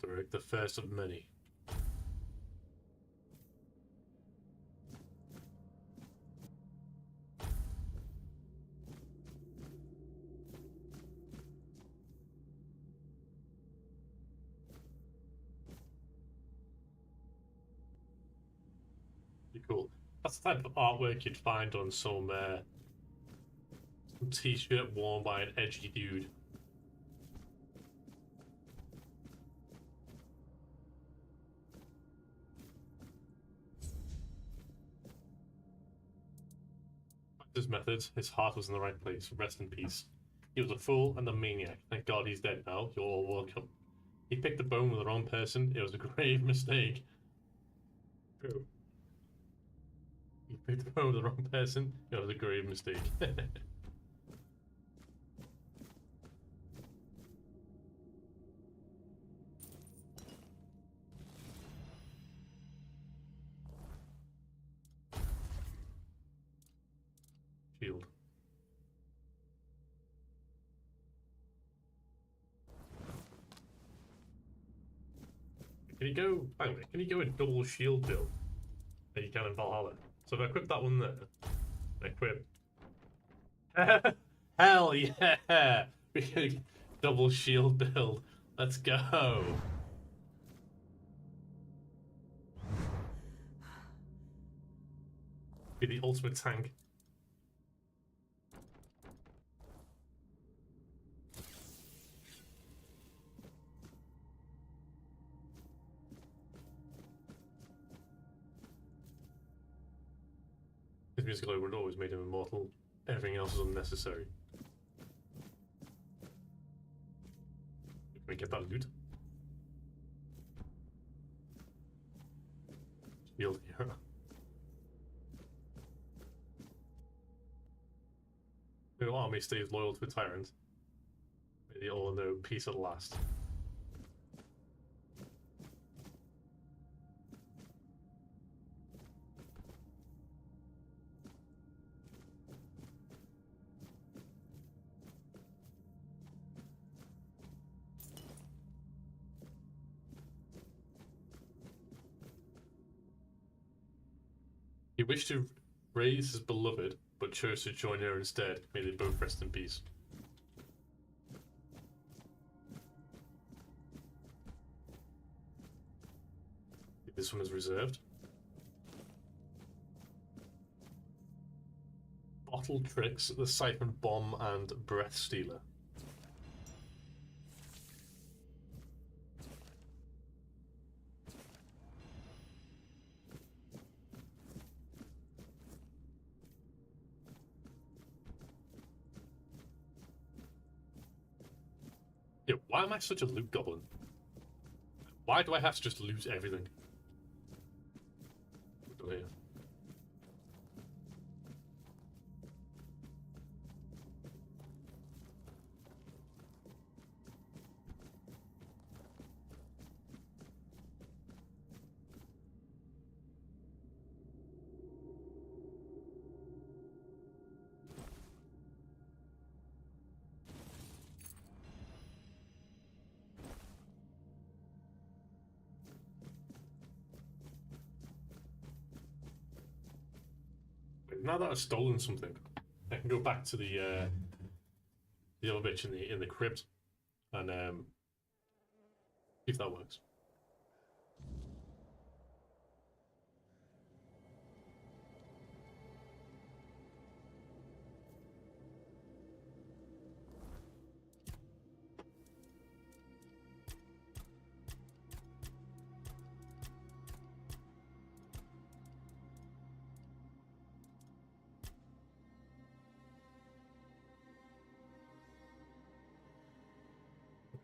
Doctor, the first of many. Pretty cool. That's the type of artwork you'd find on some t-shirt worn by an edgy dude. His methods, his heart was in the right place. Rest in peace. He was a fool and a maniac. Thank God he's dead now. You're all welcome. He picked the bone with the wrong person. It was a grave mistake. True. He picked the bone with the wrong person. It was a grave mistake. Shield. Can you go? Hang on a minute, can you go a double shield build? That you can in Valhalla. So if I equip that one there, equip. Hell yeah! We can double shield build. Let's go. Be the ultimate tank. His musical overload always made him immortal. Everything else is unnecessary. Can we get that loot? Shield here. No army stays loyal to a tyrant. May they all know peace at last. He wished to raise his beloved, but chose to join her instead. May they both rest in peace. This one is reserved. Bottle Tricks, the Siphon Bomb, and Breath Stealer. Yeah, why am I such a loot goblin? Why do I have to just loot everything? Oh, yeah. Now that I've stolen something, I can go back to the other bitch in the crypt and see if that works.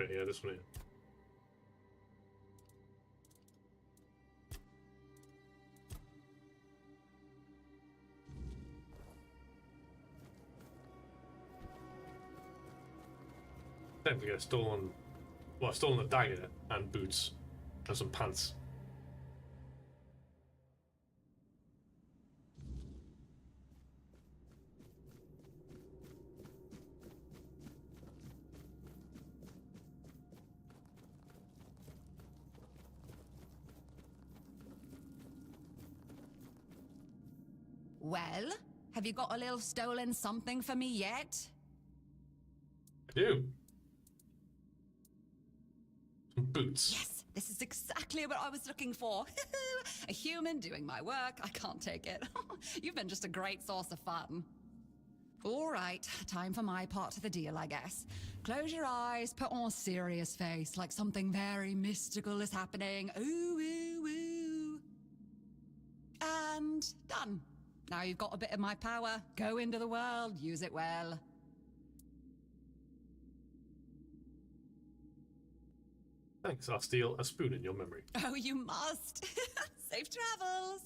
Okay, yeah, this one here. Technically, I've stolen a dagger and boots and some pants. Well, have you got a little stolen something for me yet? I do. Some boots. Yes, this is exactly what I was looking for. A human doing my work. I can't take it. You've been just a great source of fun. All right, time for my part of the deal, I guess. Close your eyes, put on a serious face, like something very mystical is happening. Ooh, ooh, ooh. And done. Now you've got a bit of my power. Go into the world, use it well. Thanks, I'll steal a spoon in your memory. Oh, you must. Safe travels.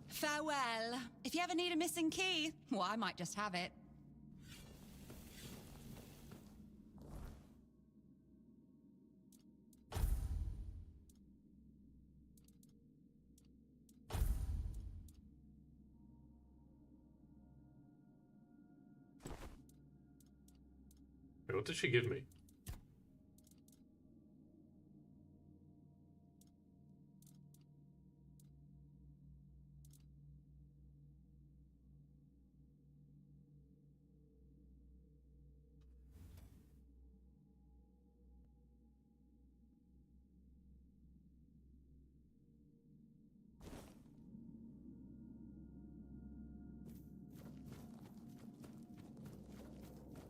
Farewell. If you ever need a missing key, well, I might just have it. Wait, what did she give me?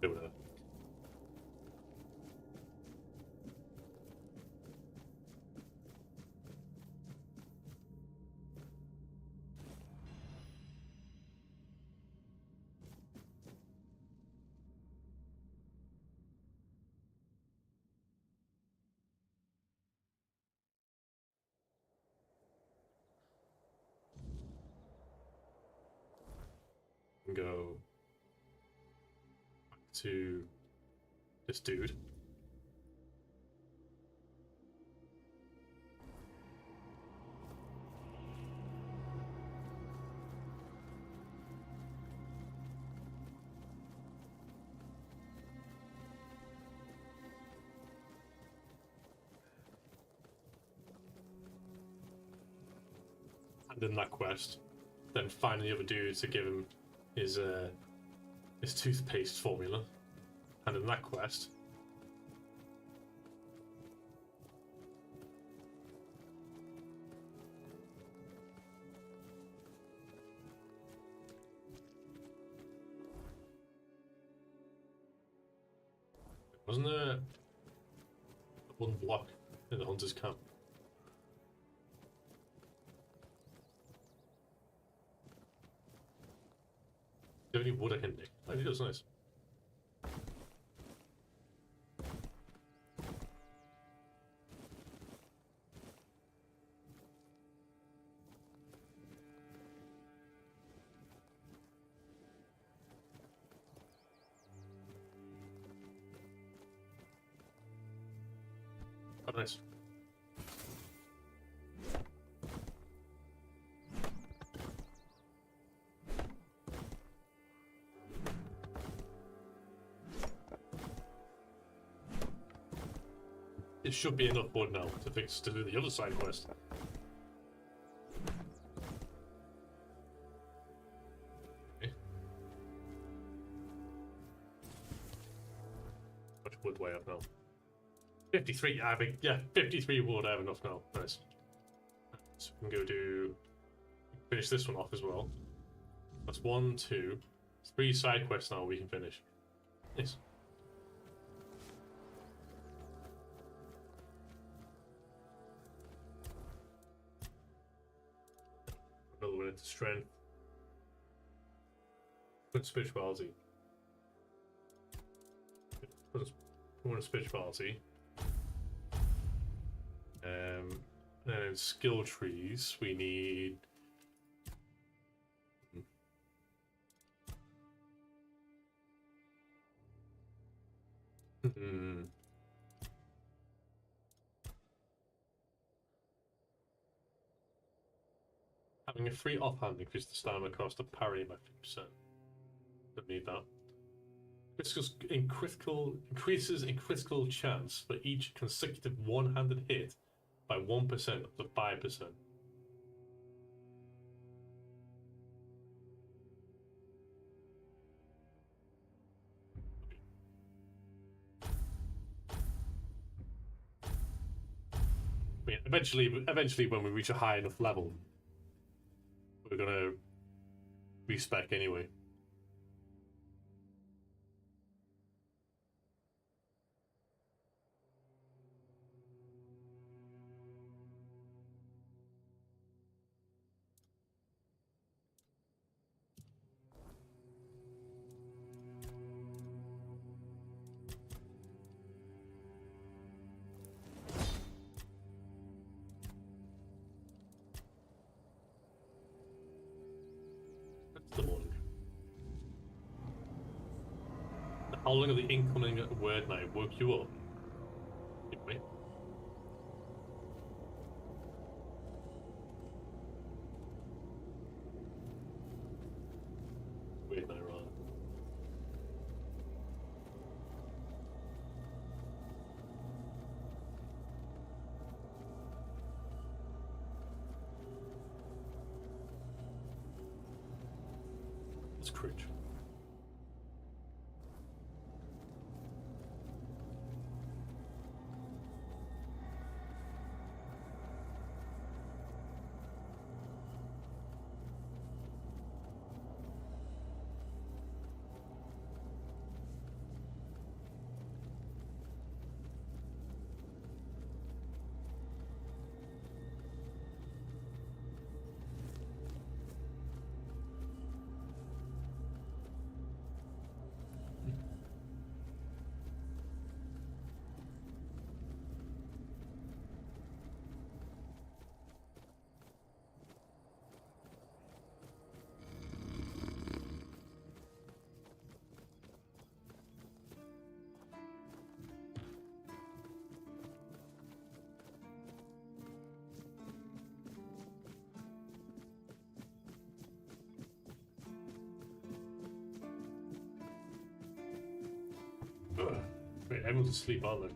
Over there. And go back to this dude. And in that quest, then find the other dude to give him his toothpaste formula. And in that quest, wasn't there one block in the hunter's camp? Do you have any wood I can dig? Oh, he does, nice. Oh, nice. It should be enough wood now to do the other side quest. Okay. Much wood do I have now? 53. I think, yeah, 53 wood. I have enough now. Nice. So we can go finish this one off as well. That's 1, 2, 3 side quests now we can finish. Nice. Another one into strength. Put spirituality. Put one in spirituality. And in skill trees, we need. Having a free offhand increases the stamina cost of parry by 50%. Don't need that. Increases in critical chance for each consecutive one-handed hit by 1% up to 5%. I mean, eventually, when we reach a high enough level, we're gonna respec anyway. How long of the incoming word now woke you up? Wait. Wait, no, right. That's cringe. Wait, everyone's asleep, aren't they?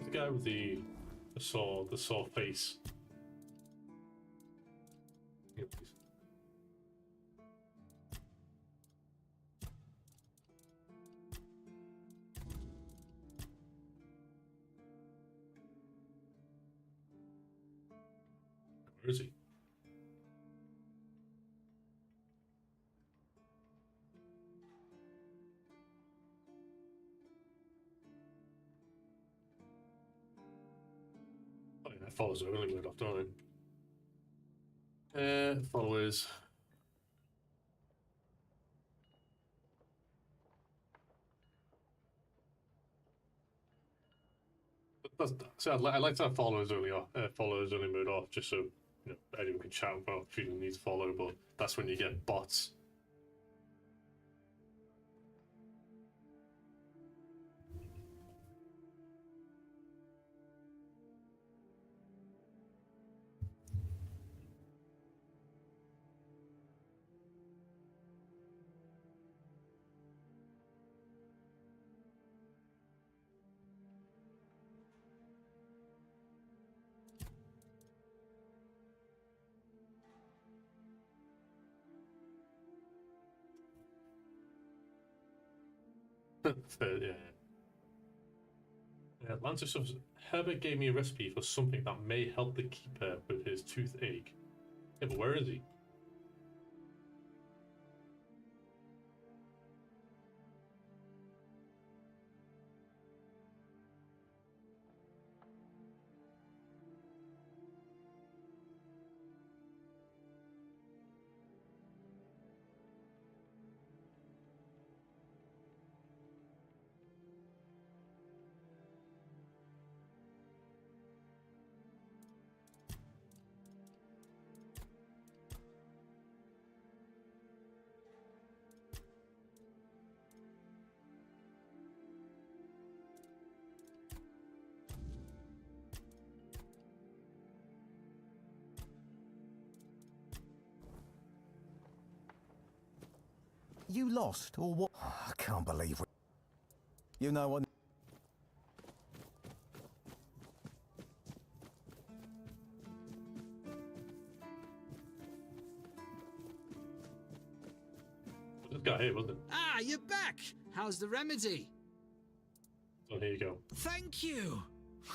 The guy with the saw face. Yeah, please. Where is he? Oh, yeah, followers are really weird off, don't they? Followers. So I'd like to have followers only mode off, just so anyone can chat without feeling the need to follow. But that's when you get bots. Yeah. Lancer says Herbert gave me a recipe for something that may help the keeper with his toothache. Yeah, but where is he? You lost, or what? I can't believe it. You know what? This guy here, wasn't it? Ah, you're back! How's the remedy? So here you go. Thank you!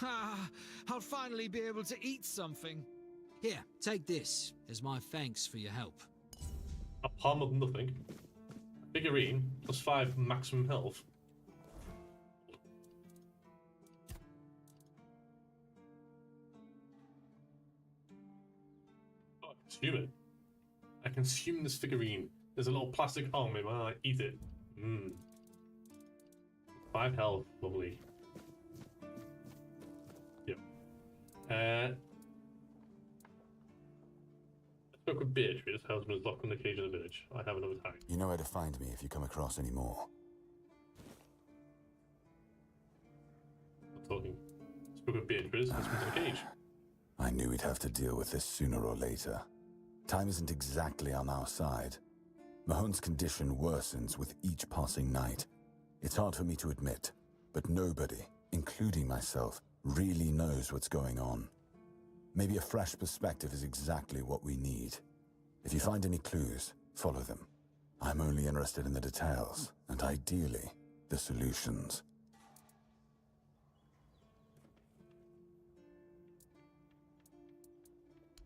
Ah, I'll finally be able to eat something. Here, take this as my thanks for your help. A palm of nothing. Figurine plus 5 maximum health. Oh, I consume it. I consume this figurine. There's a little plastic arm in when I eat it. Mmm. 5 health, lovely. Yep. I spoke with Beatrice. Her husband is locked in the cage in the village. I have another target. You know where to find me if you come across any more. I'm talking. Spoke with Beatrice. Husband's in the cage. I knew we'd have to deal with this sooner or later. Time isn't exactly on our side. Mahon's condition worsens with each passing night. It's hard for me to admit, but nobody, including myself, really knows what's going on. Maybe a fresh perspective is exactly what we need. If you find any clues, follow them. I'm only interested in the details, and ideally, the solutions.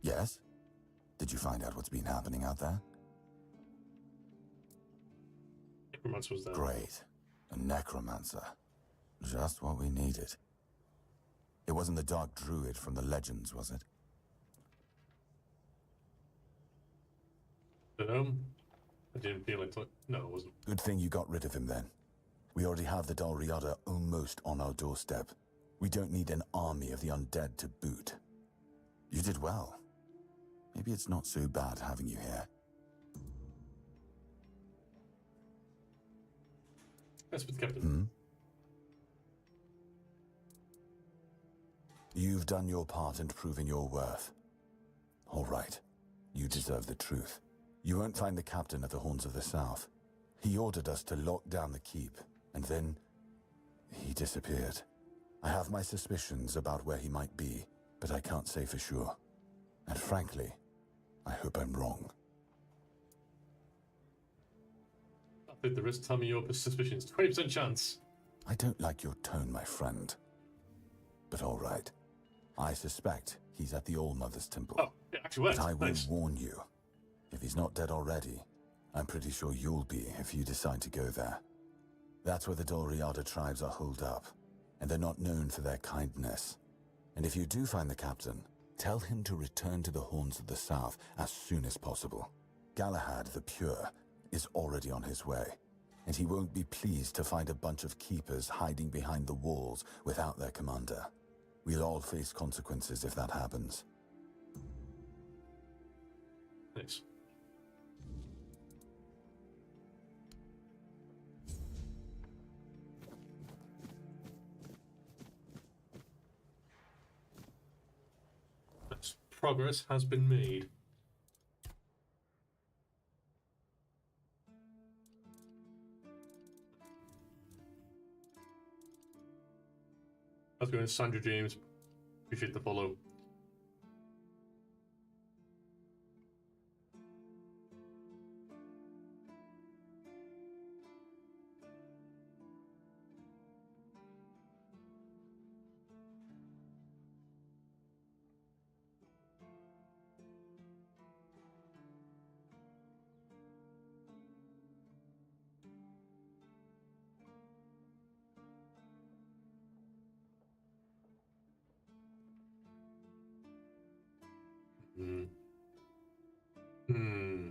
Yes? Did you find out what's been happening out there? Necromancer was there. Great. A necromancer. Just what we needed. It wasn't the Dark Druid from the legends, was it? I didn't feel like... No, it wasn't. Good thing you got rid of him then. We already have the Dalriada almost on our doorstep. We don't need an army of the undead to boot. You did well. Maybe it's not so bad having you here. That's with the captain. You've done your part in proving your worth. All right. You deserve the truth. You won't find the captain at the Horns of the South. He ordered us to lock down the keep, and then he disappeared. I have my suspicions about where he might be, but I can't say for sure. And frankly, I hope I'm wrong. I think the risk. Tell me your suspicions. 20% chance. I don't like your tone, my friend. But all right. I suspect he's at the All-Mother's Temple. Oh, it actually worked. But I will Nice. warn you. If he's not dead already, I'm pretty sure you'll be if you decide to go there. That's where the Dalriada tribes are holed up, and they're not known for their kindness. And if you do find the captain, tell him to return to the Horns of the South as soon as possible. Galahad the Pure is already on his way, and he won't be pleased to find a bunch of keepers hiding behind the walls without their commander. We'll all face consequences if that happens. Nice. Nice. Progress has been made. How's it going, Sandra James? Appreciate the follow. Hmm. Hmm.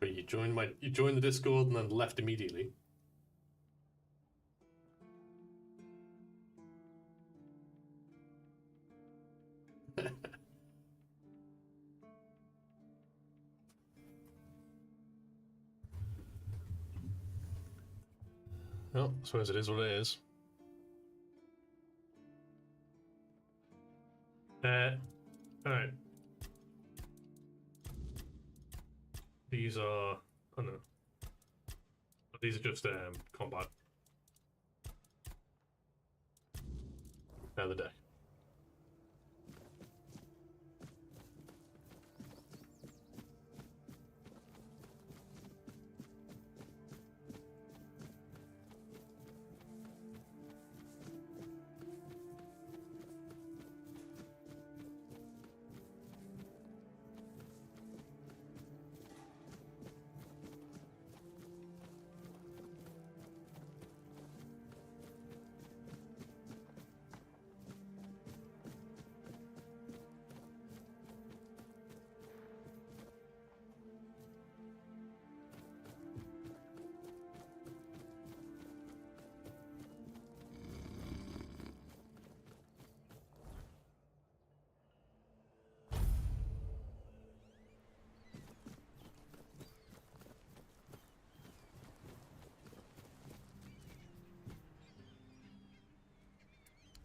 Wait, you joined the Discord and then left immediately. Well, I suppose it is what it is. Alright. These are... Oh no. These are just combat. Now the deck.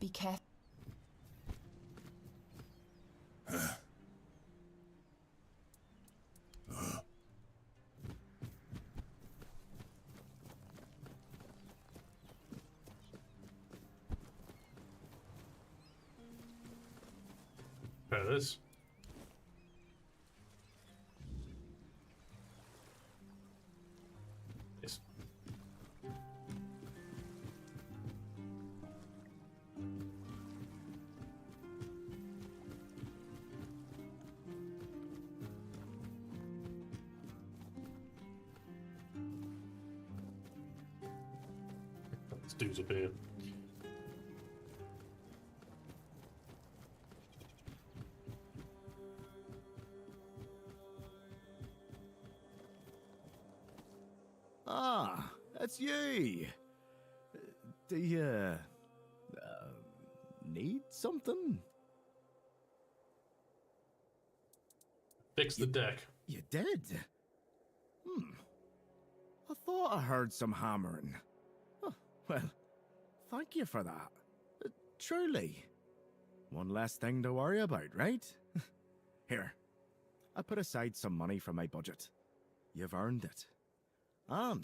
Be careful. There it is. Yes. This dude's up here. Ah, that's you. Do you need something? Fix the deck. You did? I thought I heard some hammering. Oh, well, thank you for that. Truly. One less thing to worry about, right? Here, I put aside some money from my budget. You've earned it. And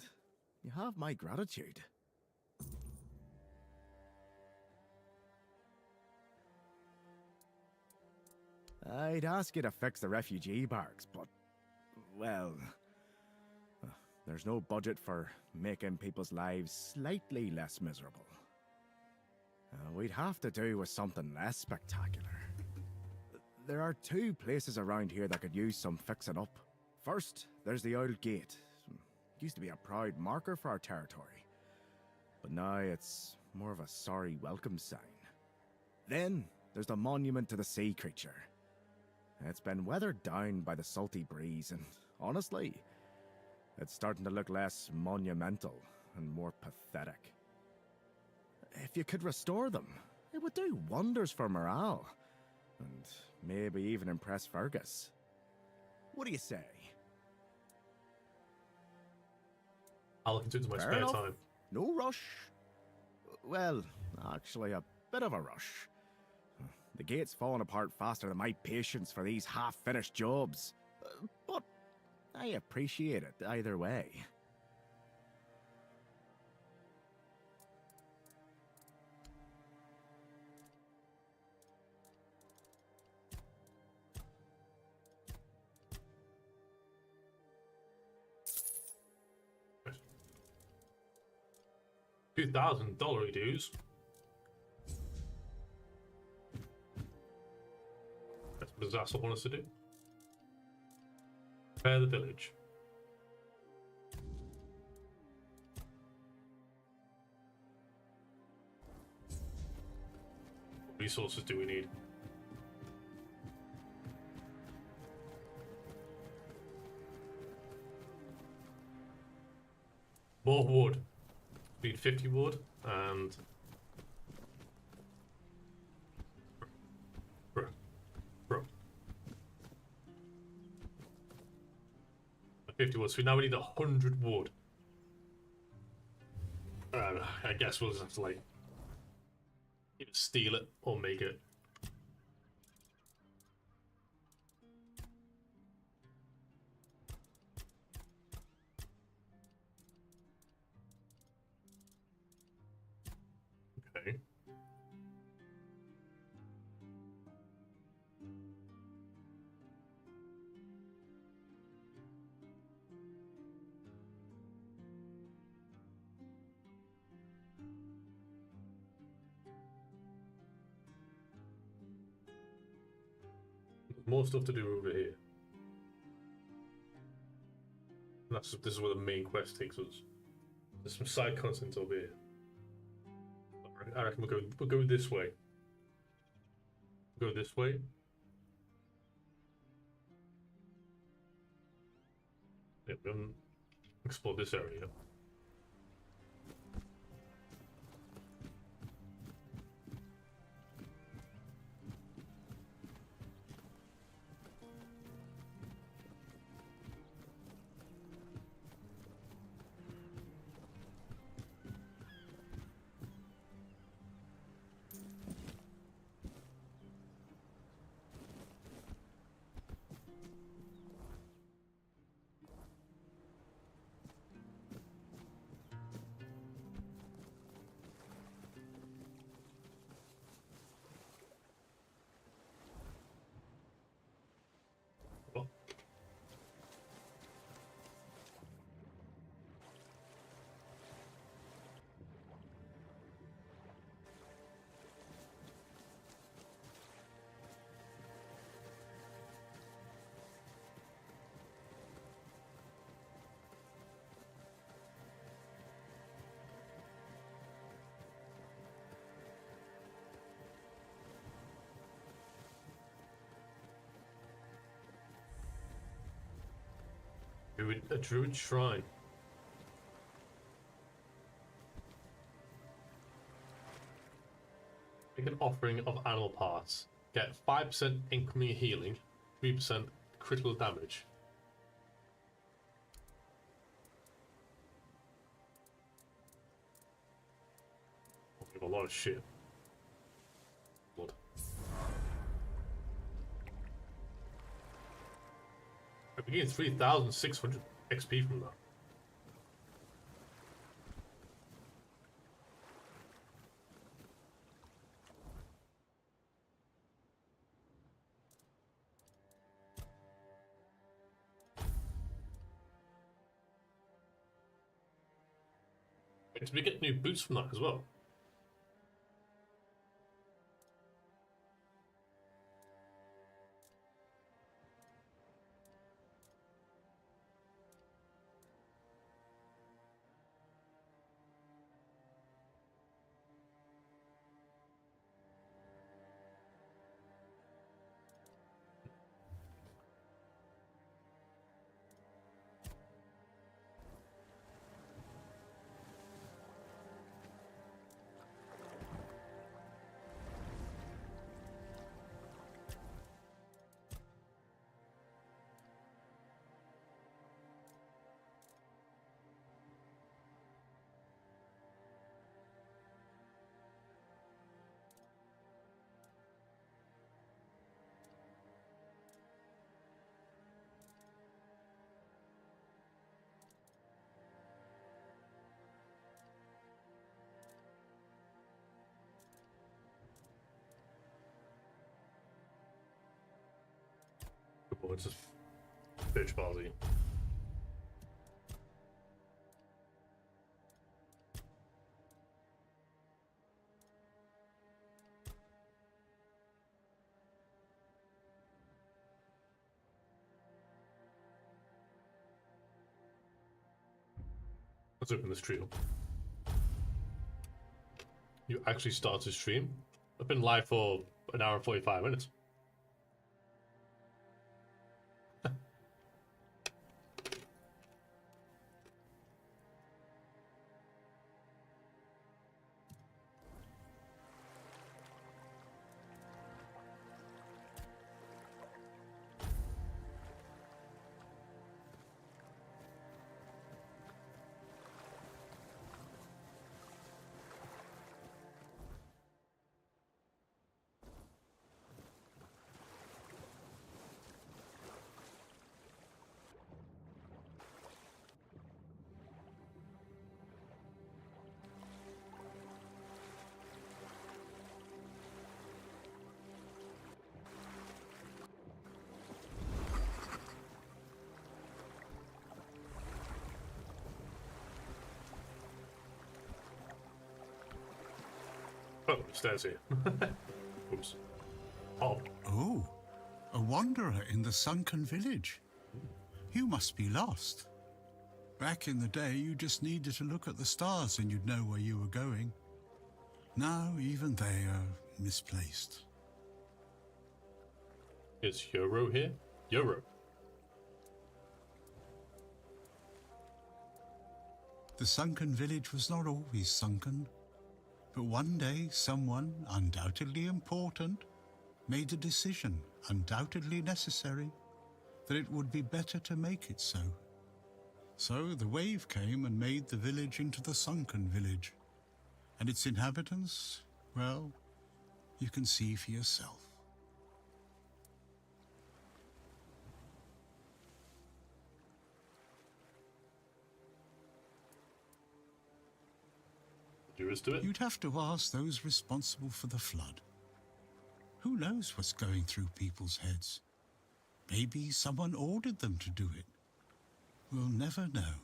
you have my gratitude. I'd ask you to fix the refugee barracks, but, well, there's no budget for making people's lives slightly less miserable. We'd have to do with something less spectacular. There are two places around here that could use some fixing up. First, there's the old gate. It used to be a proud marker for our territory, but now it's more of a sorry welcome sign. Then, there's the monument to the sea creature. It's been weathered down by the salty breeze, and honestly, it's starting to look less monumental and more pathetic. If you could restore them, it would do wonders for morale, and maybe even impress Fergus. What do you say? I'll look into it in my Fair spare enough. time. No rush. Well, actually, a bit of a rush. The gate's falling apart faster than my patience for these half-finished jobs. But I appreciate it either way. $2,000 dues. That's what Zassel want us to do. Repair the village. What resources do we need? More wood. We need 50 wood and... Bro. 50 wood, so now we need 100 wood. I guess we'll just have to like either steal it or make it. Okay. More stuff to do over here. This is where the main quest takes us. There's some side content over here. I reckon we'll go this way. Go this way. Yeah, we haven't explored this area. Well, a druid shrine. Make an offering of animal parts. Get 5% incoming healing, 3% critical damage. We have a lot of shit. Blood. We gained 3,600 XP from that. Did we get new boots from that as well? Oh, it's just bitch ballsy. Let's open this tree up. You actually started stream? I've been live for an hour and 45 minutes. Oh, stairs here. Oops. Oh, Oh, a wanderer in the sunken village. You must be lost. Back in the day, you just needed to look at the stars and you'd know where you were going. Now, even they are misplaced. is Euro here? Euro. The sunken village was not always sunken, but one day someone, undoubtedly important, made a decision, undoubtedly necessary, that it would be better to make it so. So the wave came and made the village into the sunken village. And its inhabitants, well, you can see for yourself. There is to it. You'd have to ask those responsible for the flood. Who knows what's going through people's heads? Maybe someone ordered them to do it. We'll never know.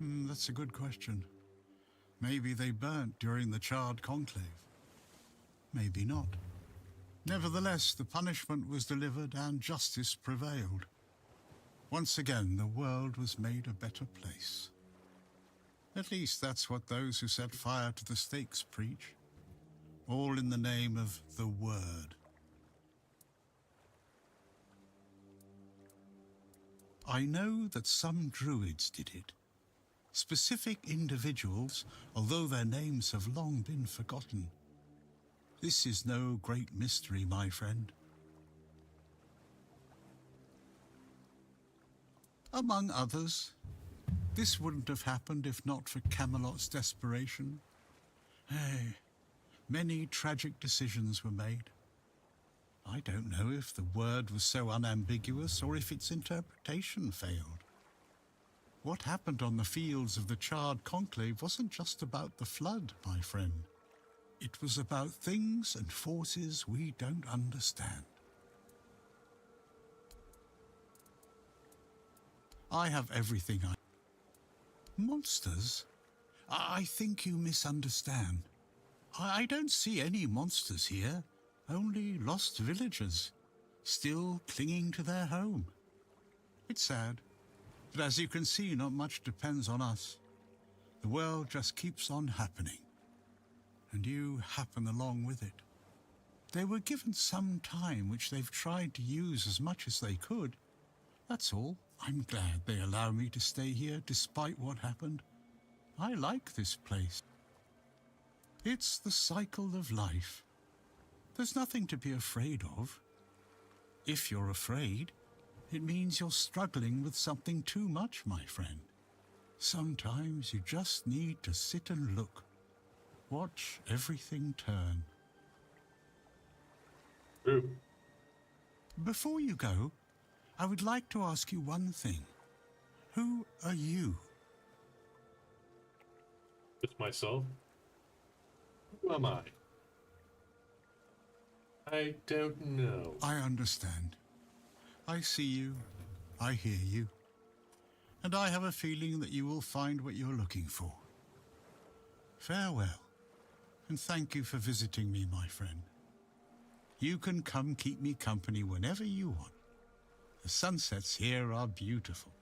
That's a good question. Maybe they burnt during the charred conclave. Maybe not. Nevertheless, the punishment was delivered and justice prevailed. Once again, the world was made a better place. At least that's what those who set fire to the stakes preach. All in the name of the Word. I know that some druids did it. Specific individuals, although their names have long been forgotten. This is no great mystery, my friend. Among others, this wouldn't have happened if not for Camelot's desperation. Hey, many tragic decisions were made. I don't know if the word was so unambiguous or if its interpretation failed. What happened on the fields of the charred conclave wasn't just about the flood, my friend. It was about things and forces we don't understand. I have everything I... Monsters? I think you misunderstand. I don't see any monsters here, only lost villagers, still clinging to their home. It's sad, but as you can see, not much depends on us. The world just keeps on happening, and you happen along with it. They were given some time which they've tried to use as much as they could. That's all. I'm glad they allow me to stay here despite what happened. I like this place. It's the cycle of life. There's nothing to be afraid of. If you're afraid, it means you're struggling with something too much, my friend. Sometimes you just need to sit and look. Watch everything turn. True. Before you go, I would like to ask you one thing. Who are you? It's myself. Who am I? I don't know. I understand. I see you. I hear you. And I have a feeling that you will find what you're looking for. Farewell, and thank you for visiting me, my friend. You can come keep me company whenever you want. The sunsets here are beautiful.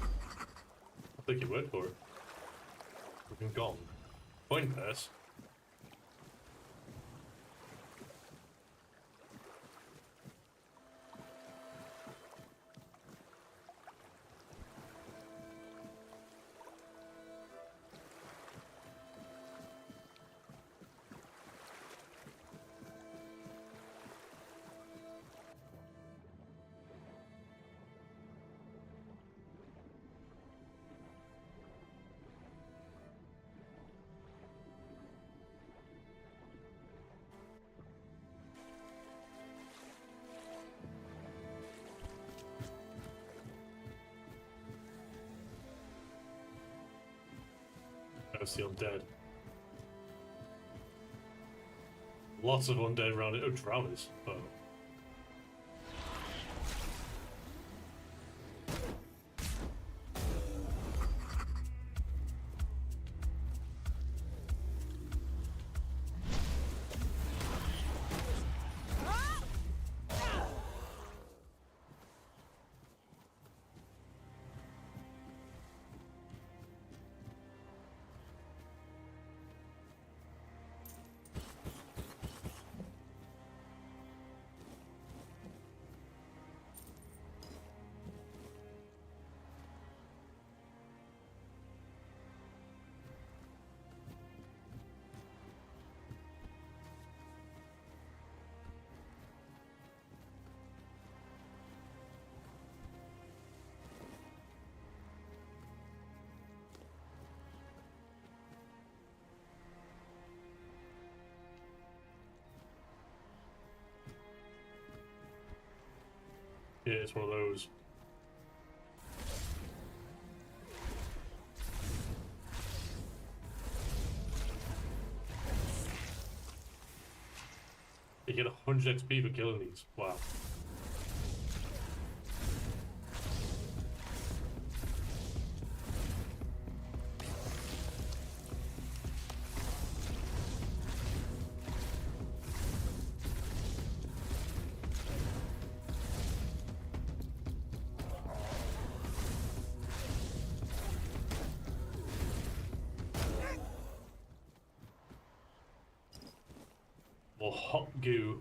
I'll take your word for it. We've been gone. Point pass. That's the undead. Lots of undead around it. Oh, drowners. Oh. Yeah, it's one of those. You get 100 XP for killing these. Wow. More hot goo.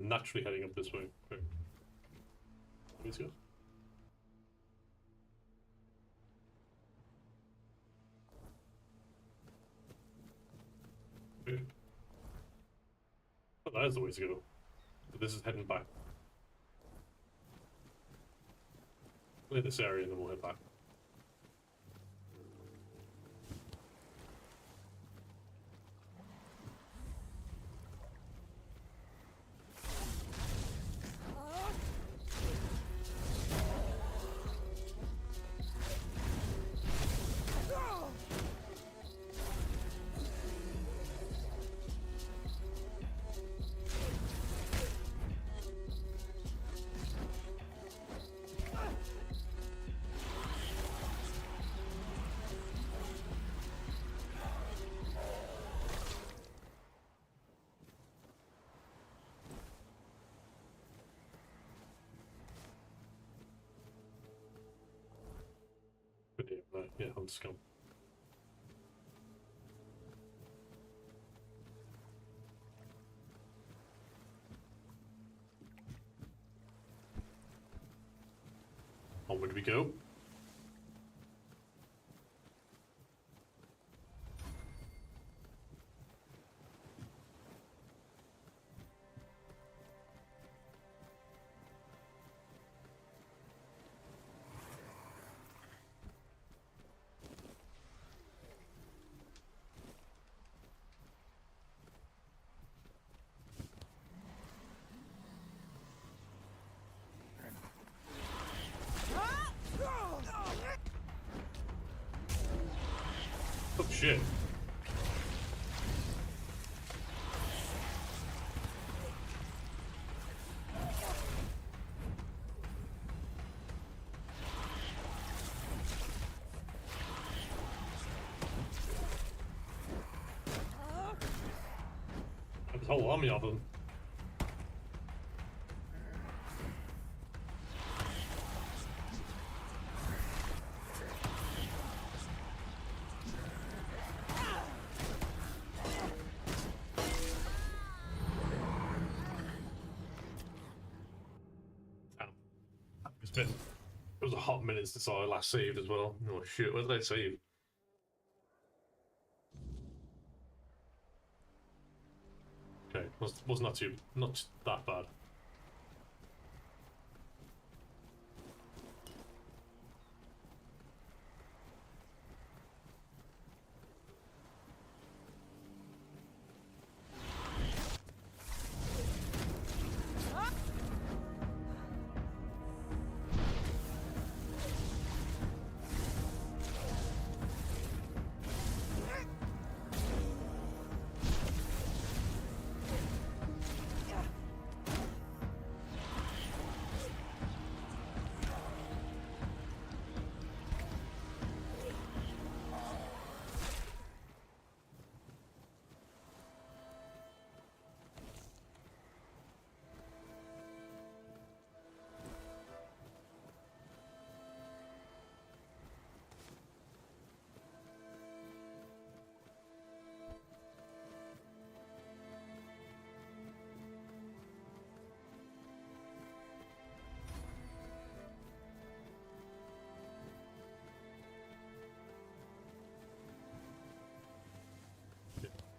Naturally heading up this way. Quick. Let's go. Quick. Oh, that is the way to go. But this is heading back. Clear this area and then we'll head back. Yeah, hunt scum. Onward we go. Oh shit. There's a whole army of them. It was a hot minute since I last saved as well. Oh shit, where did I save? Okay, was not that bad.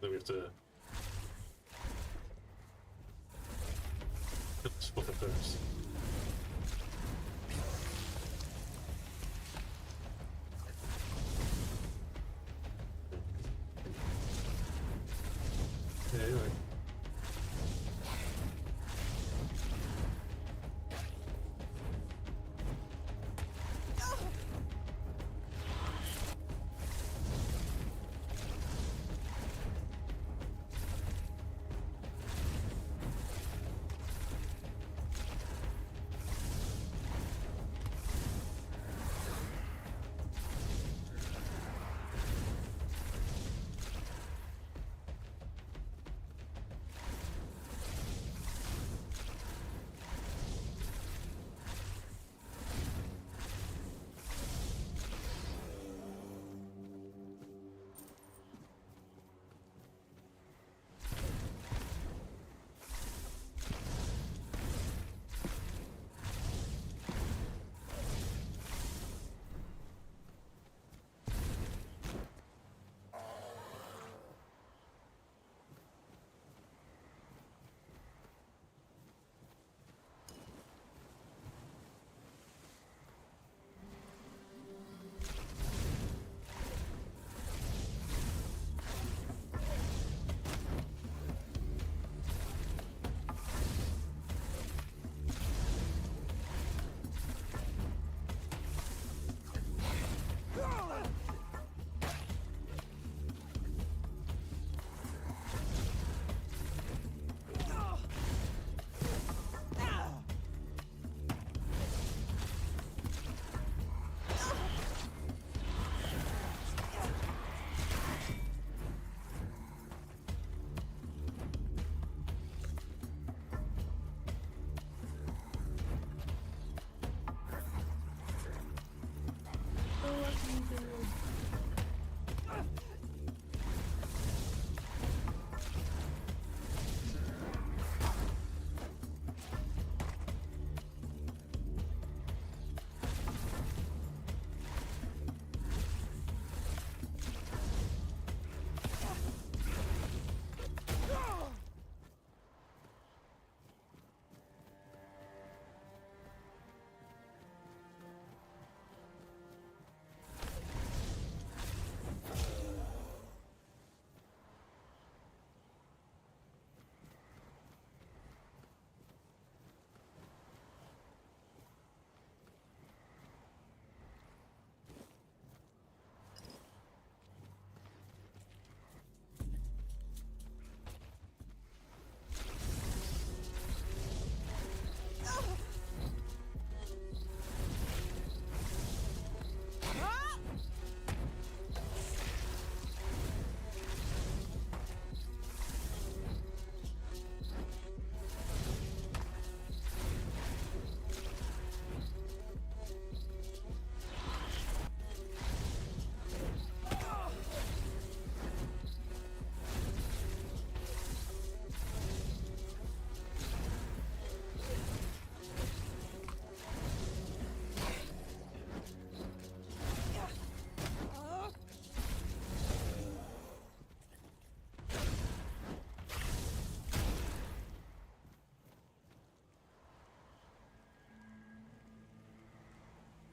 Then we have to get this fucker first. Yeah, you're right.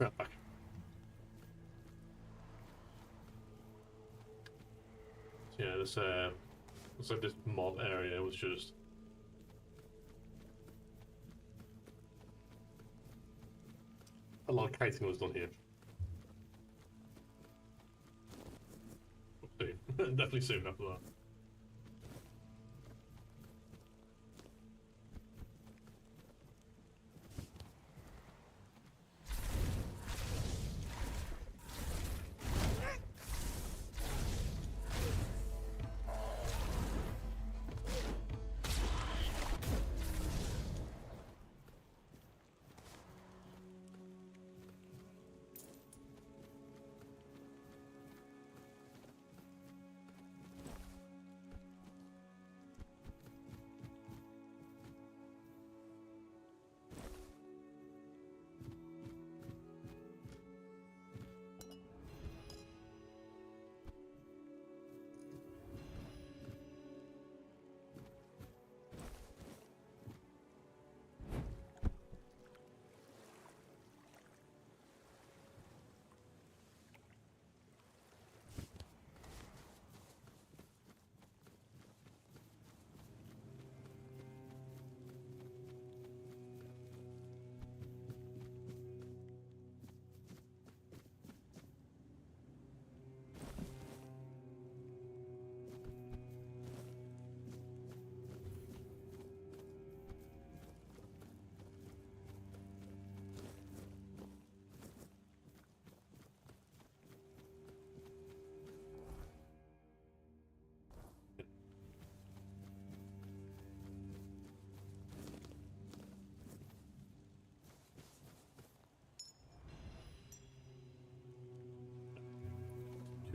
Right back. So yeah, this looks like this mob area was just a lot of kiting was done here. Okay. Definitely saved after that.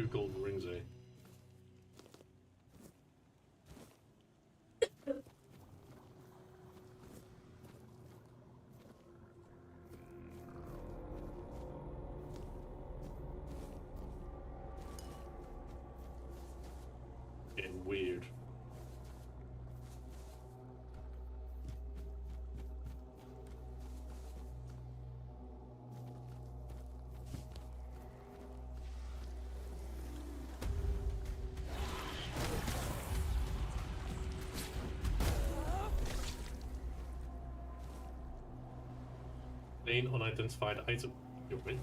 2 golden rings, eh? Getting weird. Main unidentified item. You win.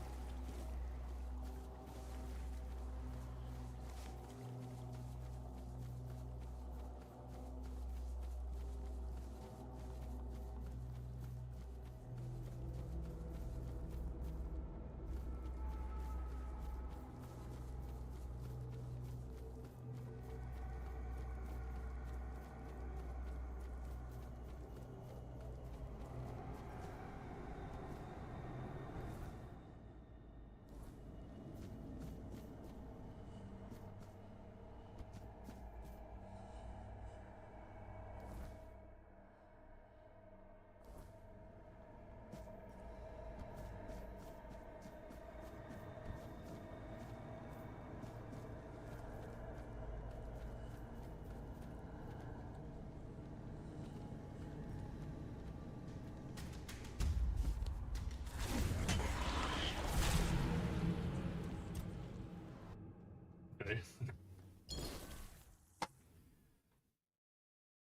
Okay.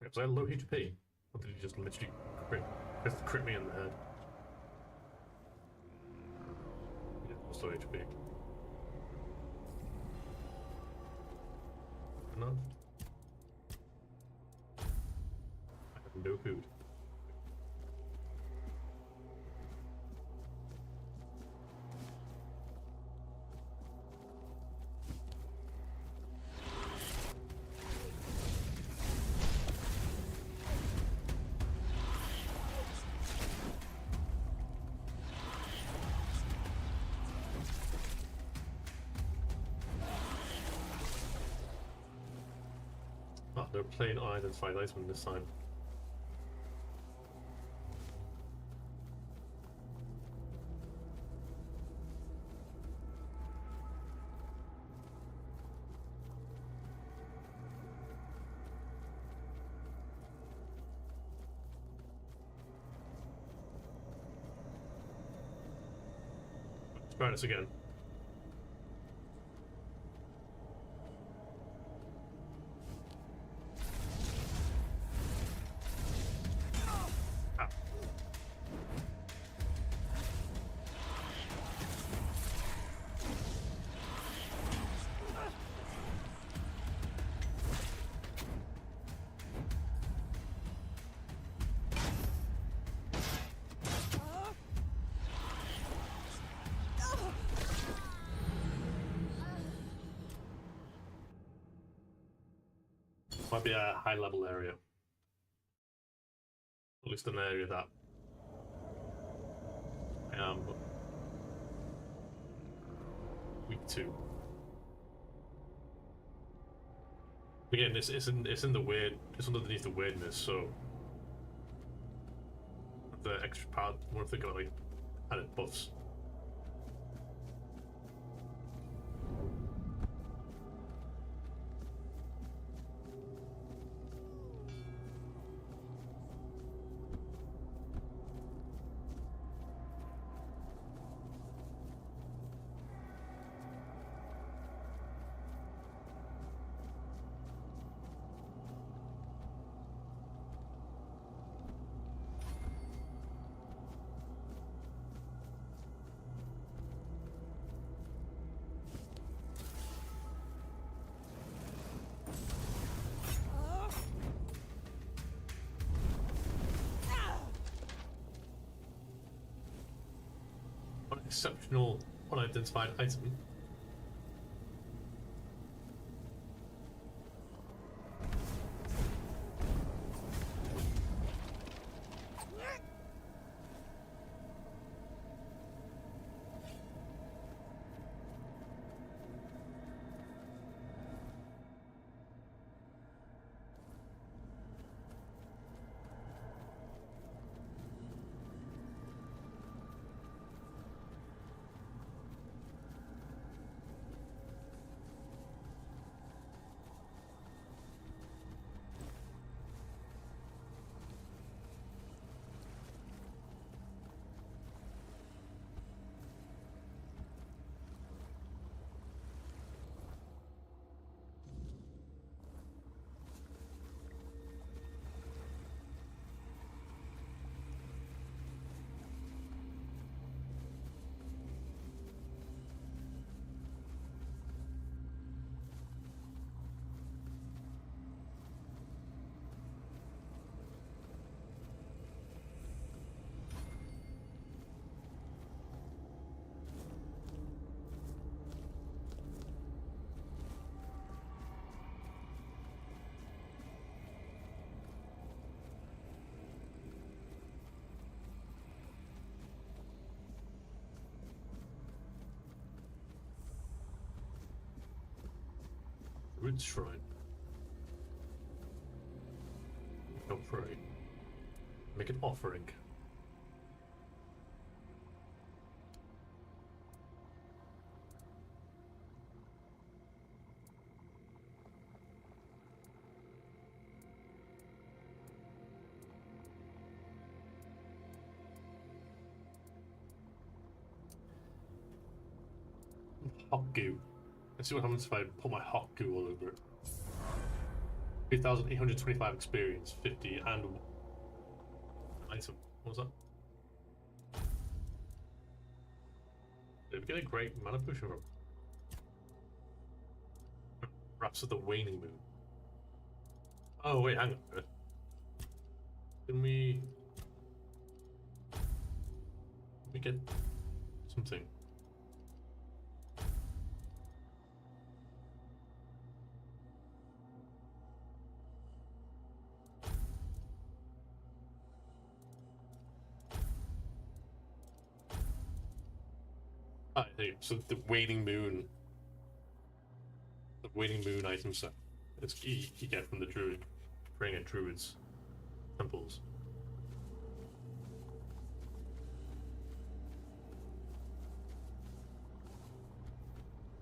Was I low HP? Or did he just literally crit me in the head? Yeah, lost low HP. Enough? I have no food. Oh, they're playing unidentified item this time. Let's try this again. Might be a high level area. At least an area that I am weak to. Again, it's in the weird, it's underneath the weirdness, so the extra part, what if they got like added buffs? Exceptional unidentified item. Root Shrine. Go pray. Make an offering. Hot goo. Let's see what happens if I put my hot goo all over it. 3,825 experience, 50 and item. What was that? Did we get a great mana potion from? Wraps of the Waning Moon. Oh wait, hang on a minute. Can we get something? Ah, hey, so the Waning Moon item set. It's you get from the druid, praying at druids' temples.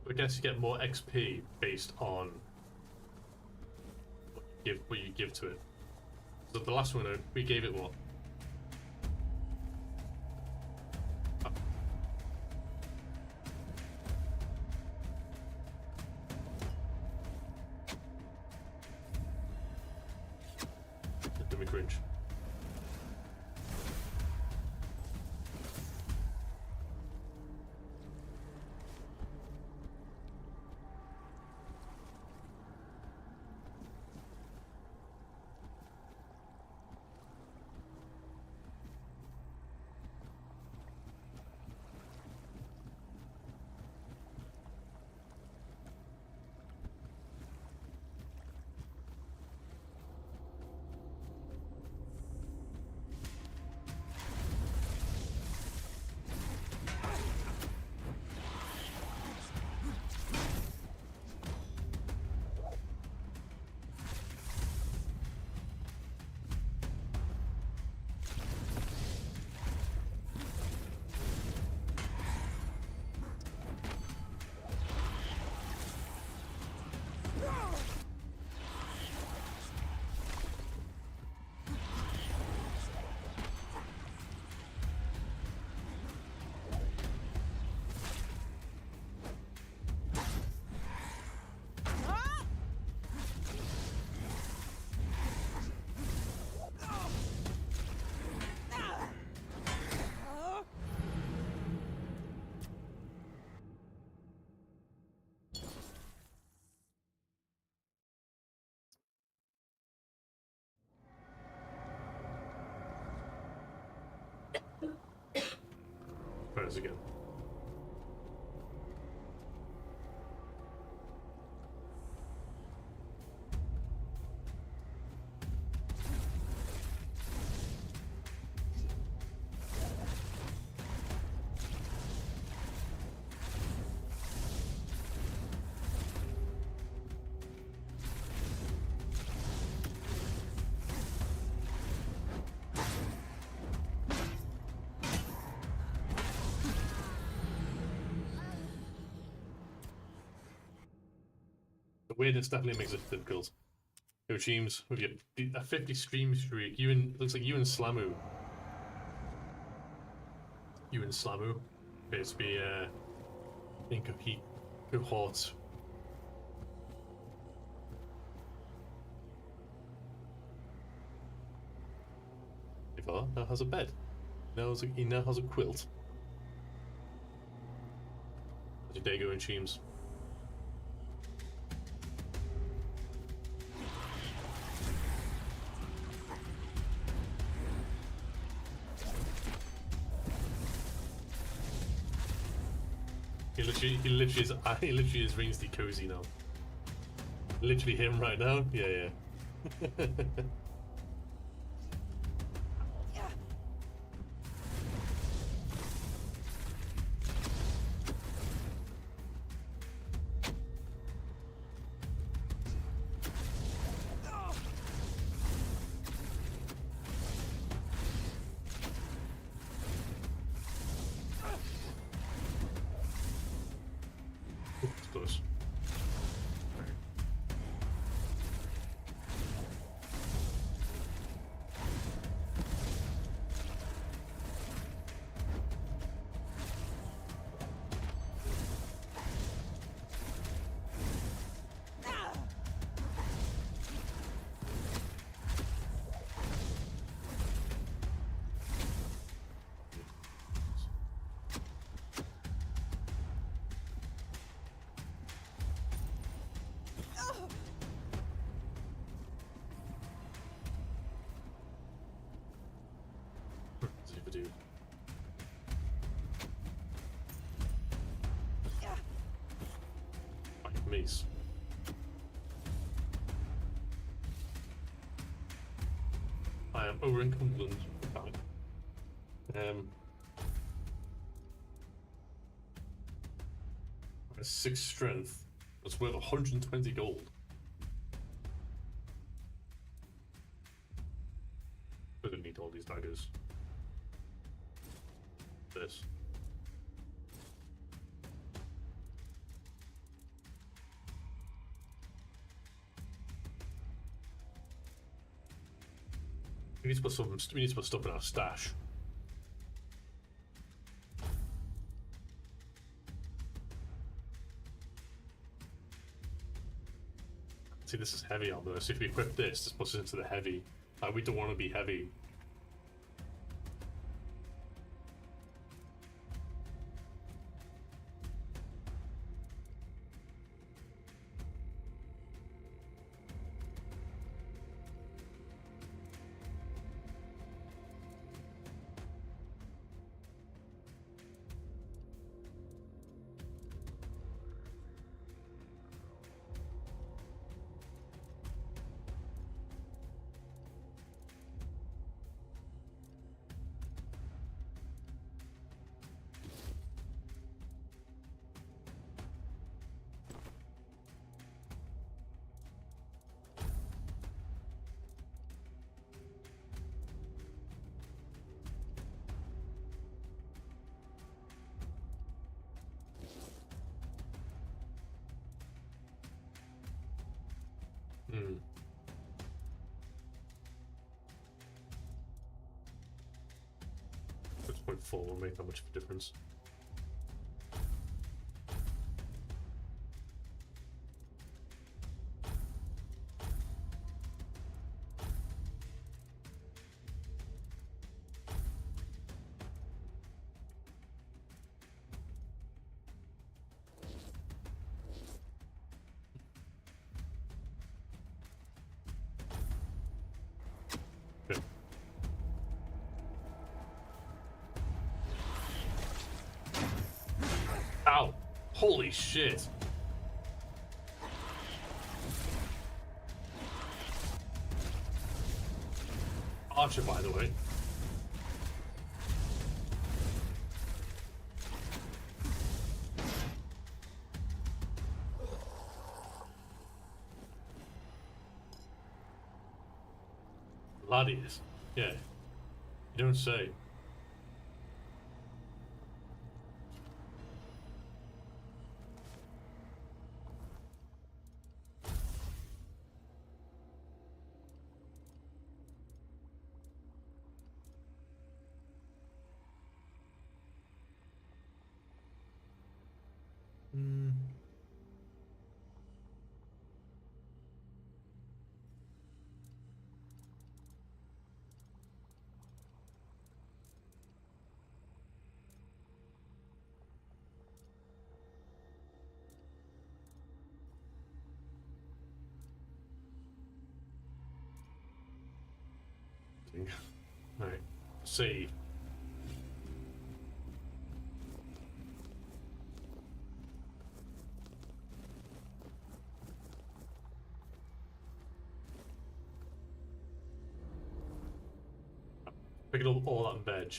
I guess you get more XP based on what you give to it. So the last one we gave it what? Cringe. Prayers again. The weirdness definitely makes it difficult. Yo, James, with your a 50 stream streak, looks like you and Slamu. You and Slamu appears to be in cohorts. Ivar now has a bed. He now has a quilt. How's your day going, James? He literally is Ringsty cozy now. Literally him right now? Yeah. base. I am over-encumbered. I have 6 strength. That's worth 120 gold. I don't need all these daggers. This. We need to put some. We need to put stuff in our stash. See, this is heavy armor. So if we equip this puts us into the heavy. We don't want to be heavy. Hmm. That's 0.4 will make that much of a difference. Ow! Holy shit! Archer, by the way. Gladius. Yeah. You don't say. Alright. Save. Pick it up all that veg.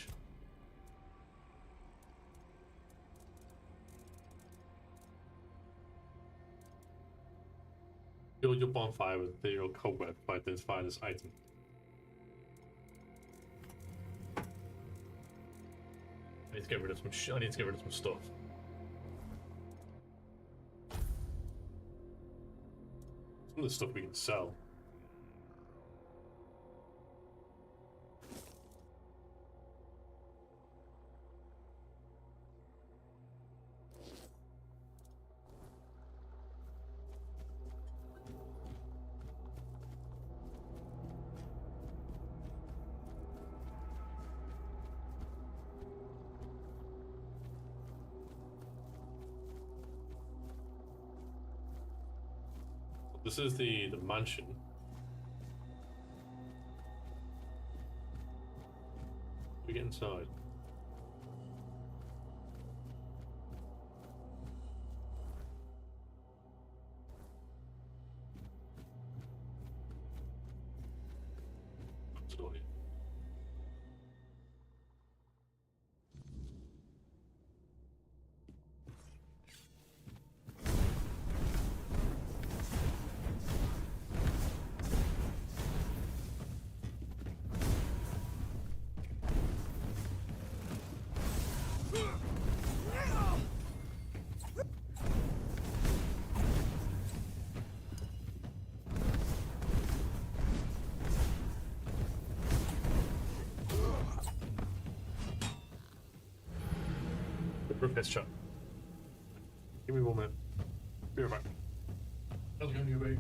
Build your bonfire with your cobweb by identifying this item. I need to get rid of some. I need to get rid of some stuff. Some of the stuff we can sell. This is the mansion. We get inside. story. Roof shot. Give me 1 minute. Be right back. I'll be on your way.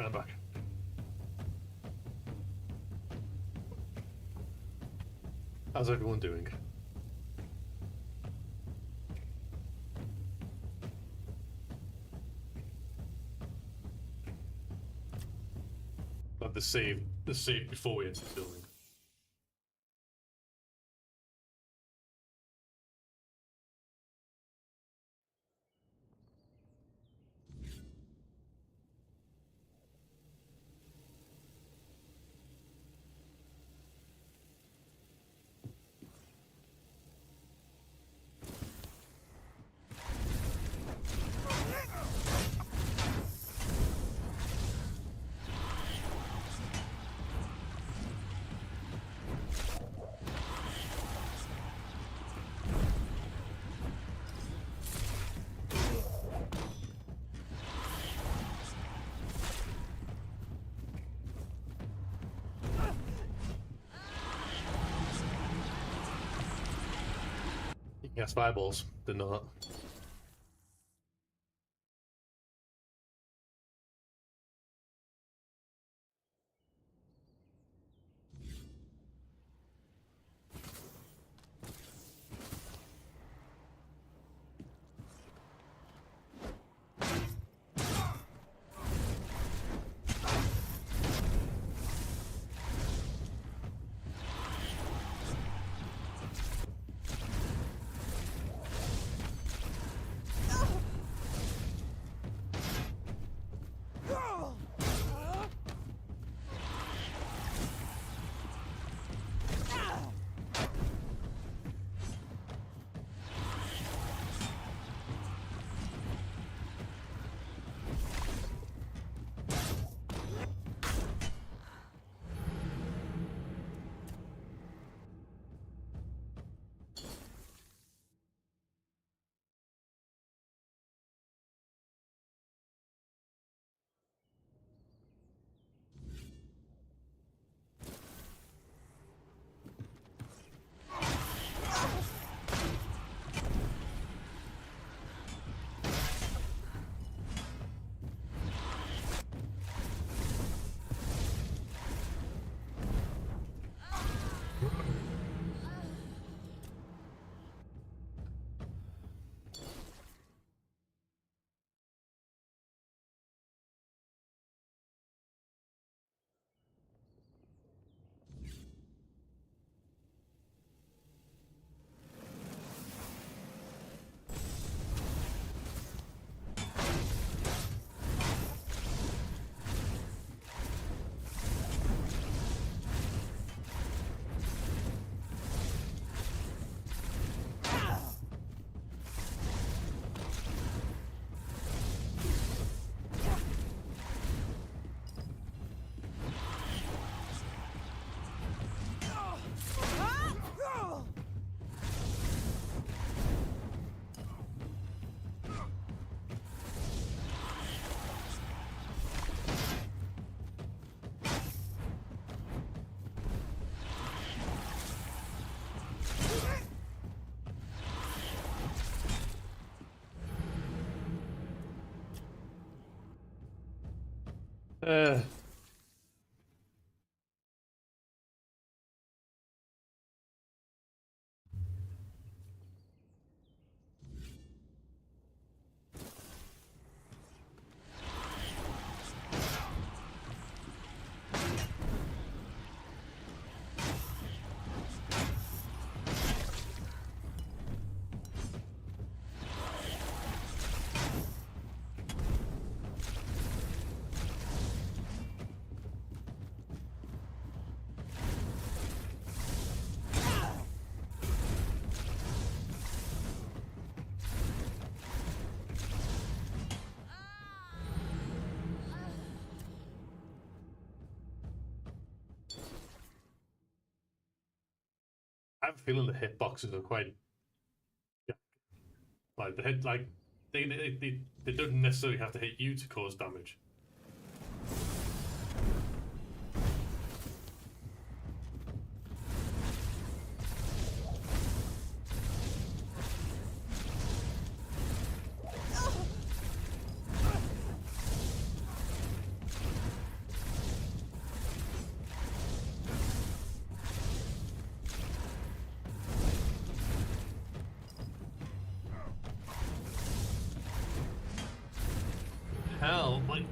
I'm back. How's everyone doing? Like the save before we enter the building. Yes, fireballs. Did not. Uh, I have a feeling the hitboxes are quite, yeah, like the hit, like they don't necessarily have to hit you to cause damage. Hell, like.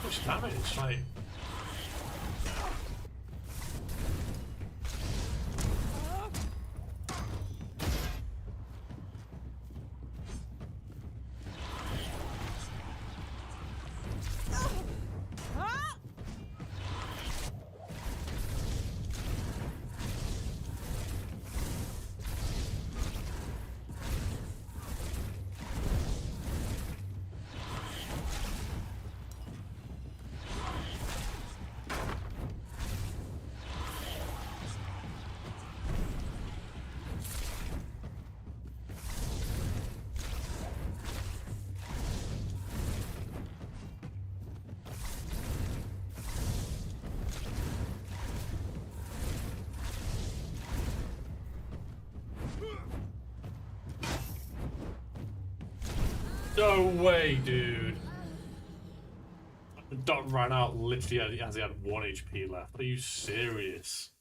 Much damage, like. No way, dude. The dot ran out literally as he had 1 HP left. Are you serious?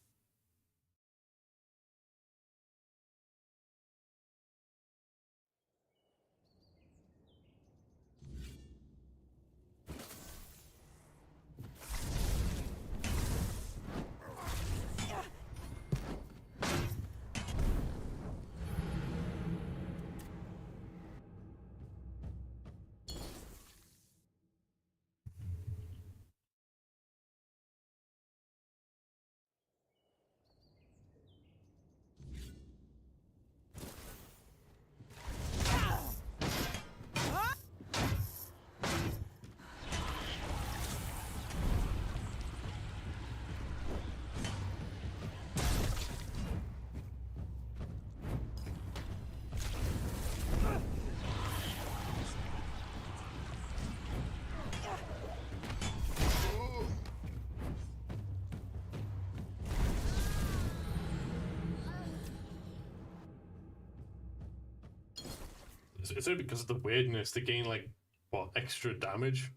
It's only because of the weirdness they gain like what extra damage,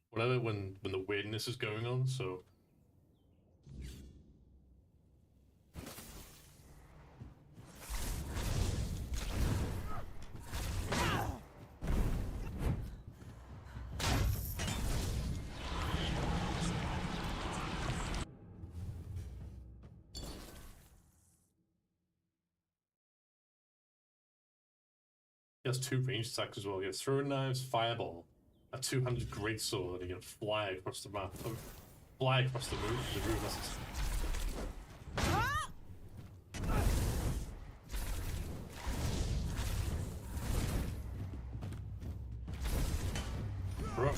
whatever when the weirdness is going on. So he has 2 ranged attacks as well. He has throwing knives, fireball, a 200 greatsword, and he can fly across the map. Oh, fly across the room. That's Bro.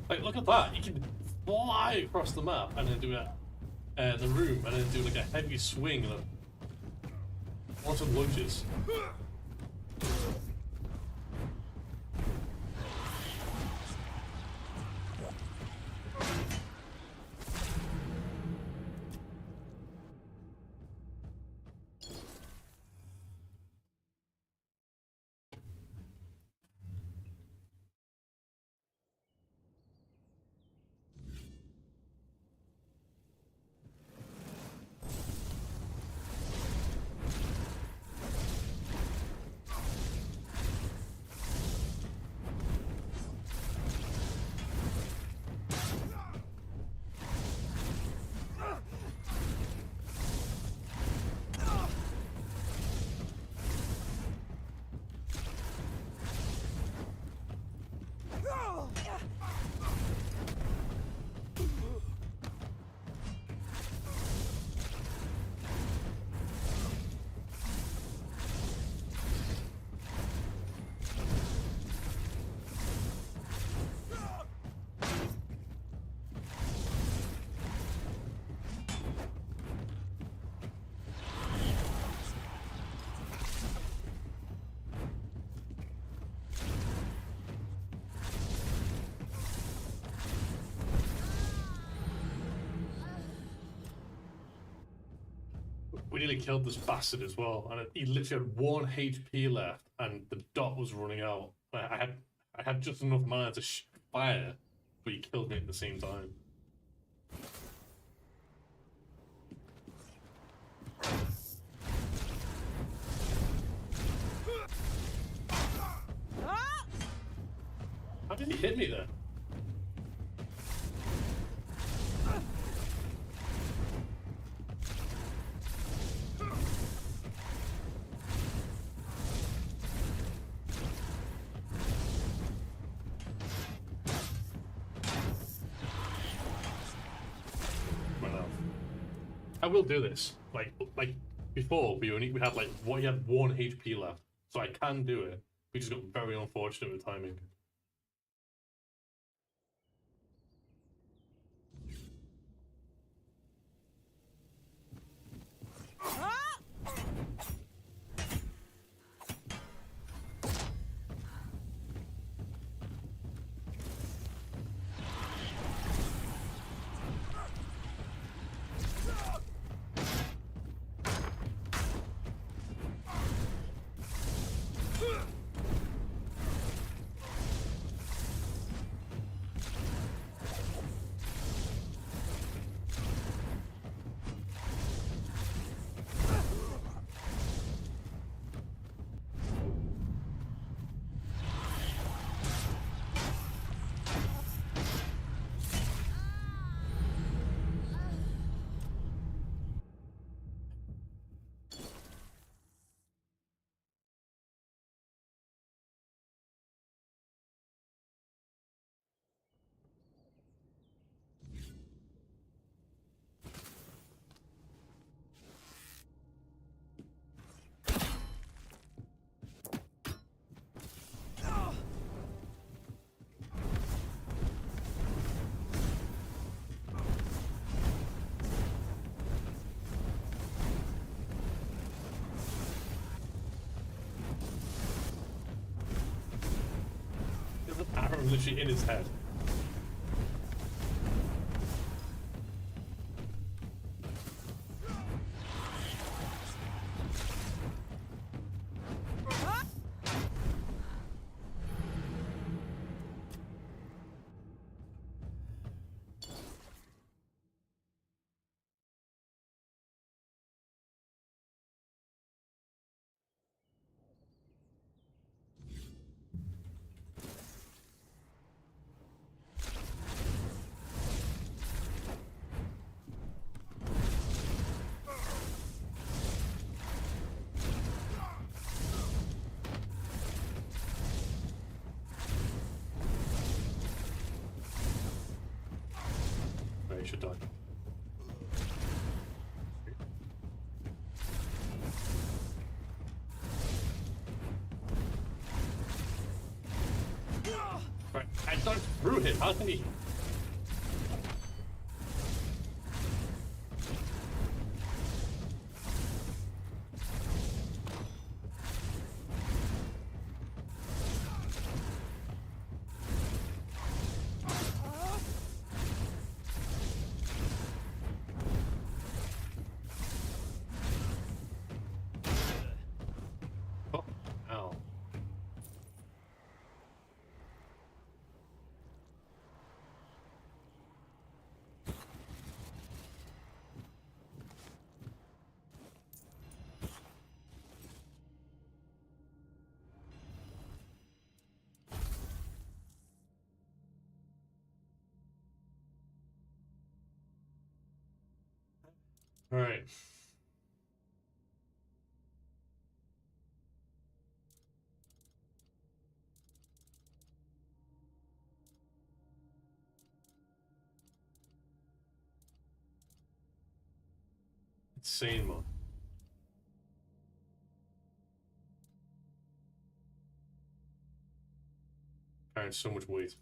Like, look at that. You can fly across the map and then do the room and then do like a heavy swing and lots of lunges. We nearly killed this bastard as well, and he literally had 1 HP left, and the dot was running out. I had just enough mana to fire, but he killed me at the same time. How did he hit me there? I will do this. Like before, we had like he had 1 HP left, so I can do it. We just got very unfortunate with timing. Arrow literally in his head. Should die. Right, I don't through him. How can he? Oh, ow. All right. Insane mode. Carrying so much weight.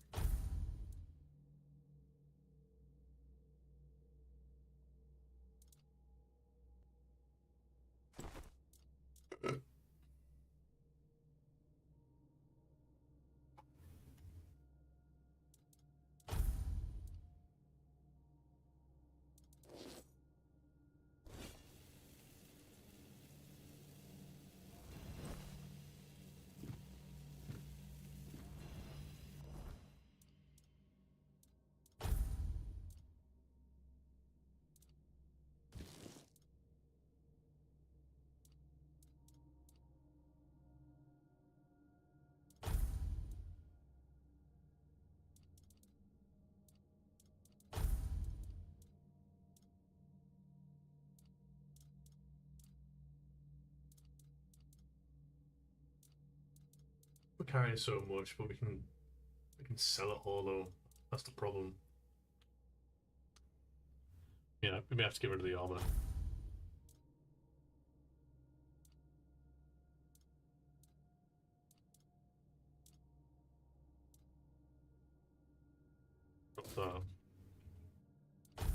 We're carrying so much, but we can sell it all though. That's the problem. Yeah, we may have to get rid of the armor. Drop that.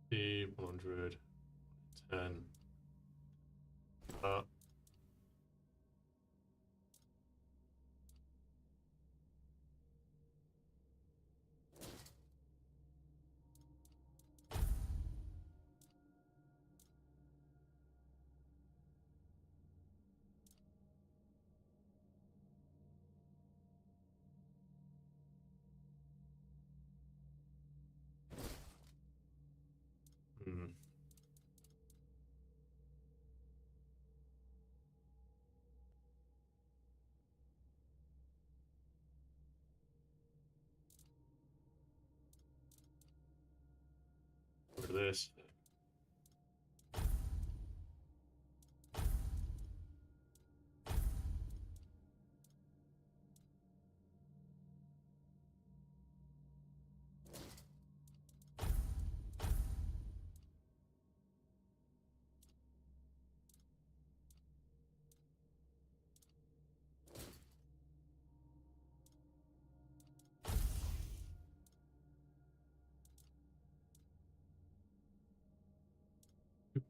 The 100, 10. That. Hmm. Rid of this.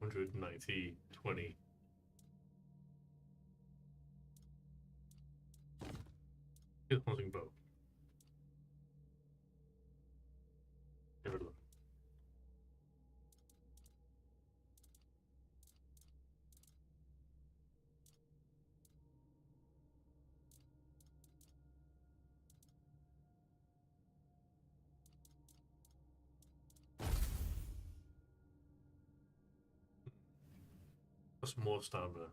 $290, 20. Get the hunting bow. Get rid of them. That's more stamina.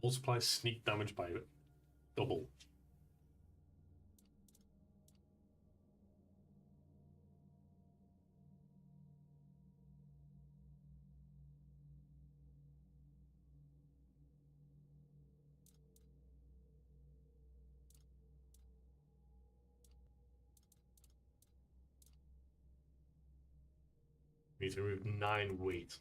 Multiply sneak damage by double. We need to remove 9 weight.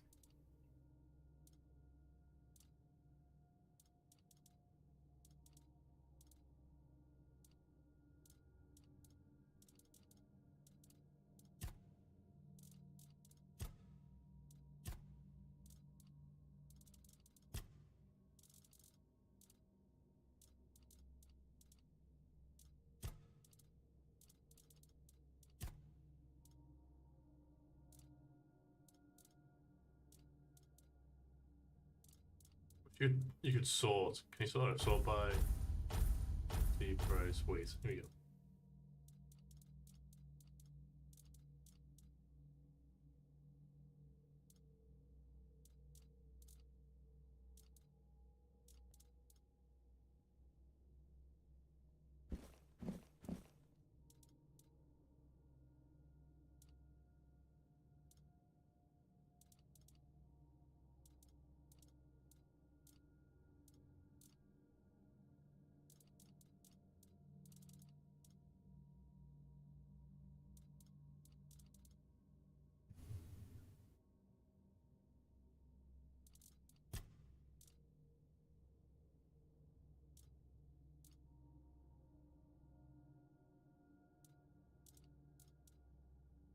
You could sort. Can you sort it? Sort by the price weight. Here we go.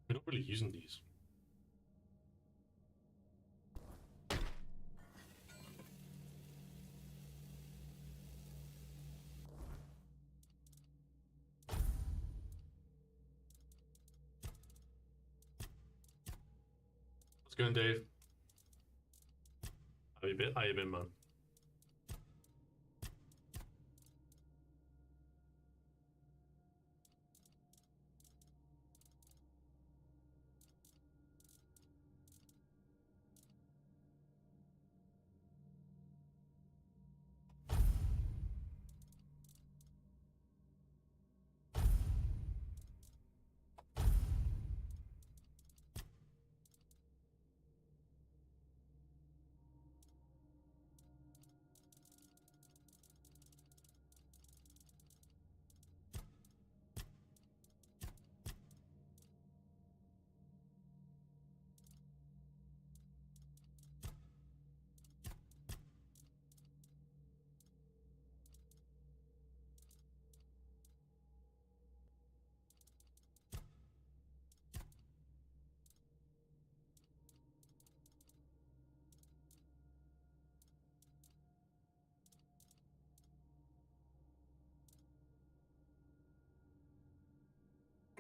We're not really using these. How's it going, Dave? How you been, man?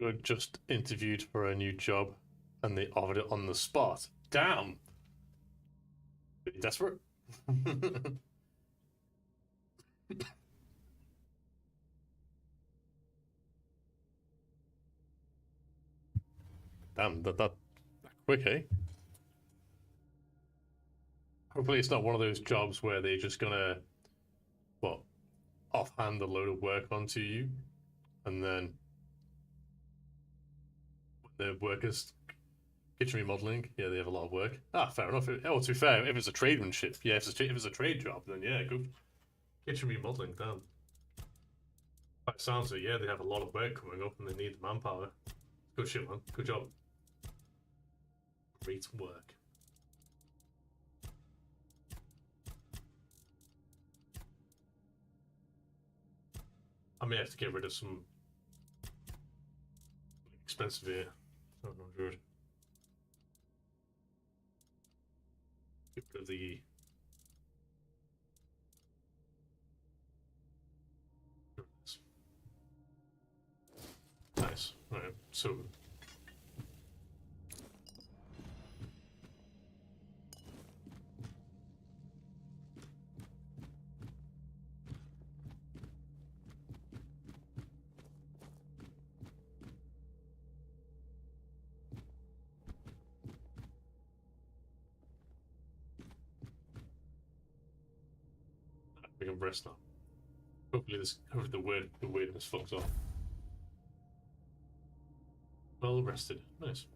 I just interviewed for a new job and they offered it on the spot. Damn! Pretty desperate. Damn, that quick, eh? Hopefully it's not one of those jobs where they're just gonna, what, offhand a load of work onto you, and then when the workers kitchen remodeling, yeah, they have a lot of work. Ah, fair enough. Oh, to be fair, if it's a tradesmanship, yeah, if it's a trade job, then yeah, go kitchen remodeling. Damn. By the sounds of it, yeah, they have a lot of work coming up, and they need the manpower. Good shit, man. Good job. Great work. I may have to get rid of some expensive here. 700. Get rid of the. Nice. Alright, so. We can rest now. Hopefully the weirdness fucks off. Well rested. Nice.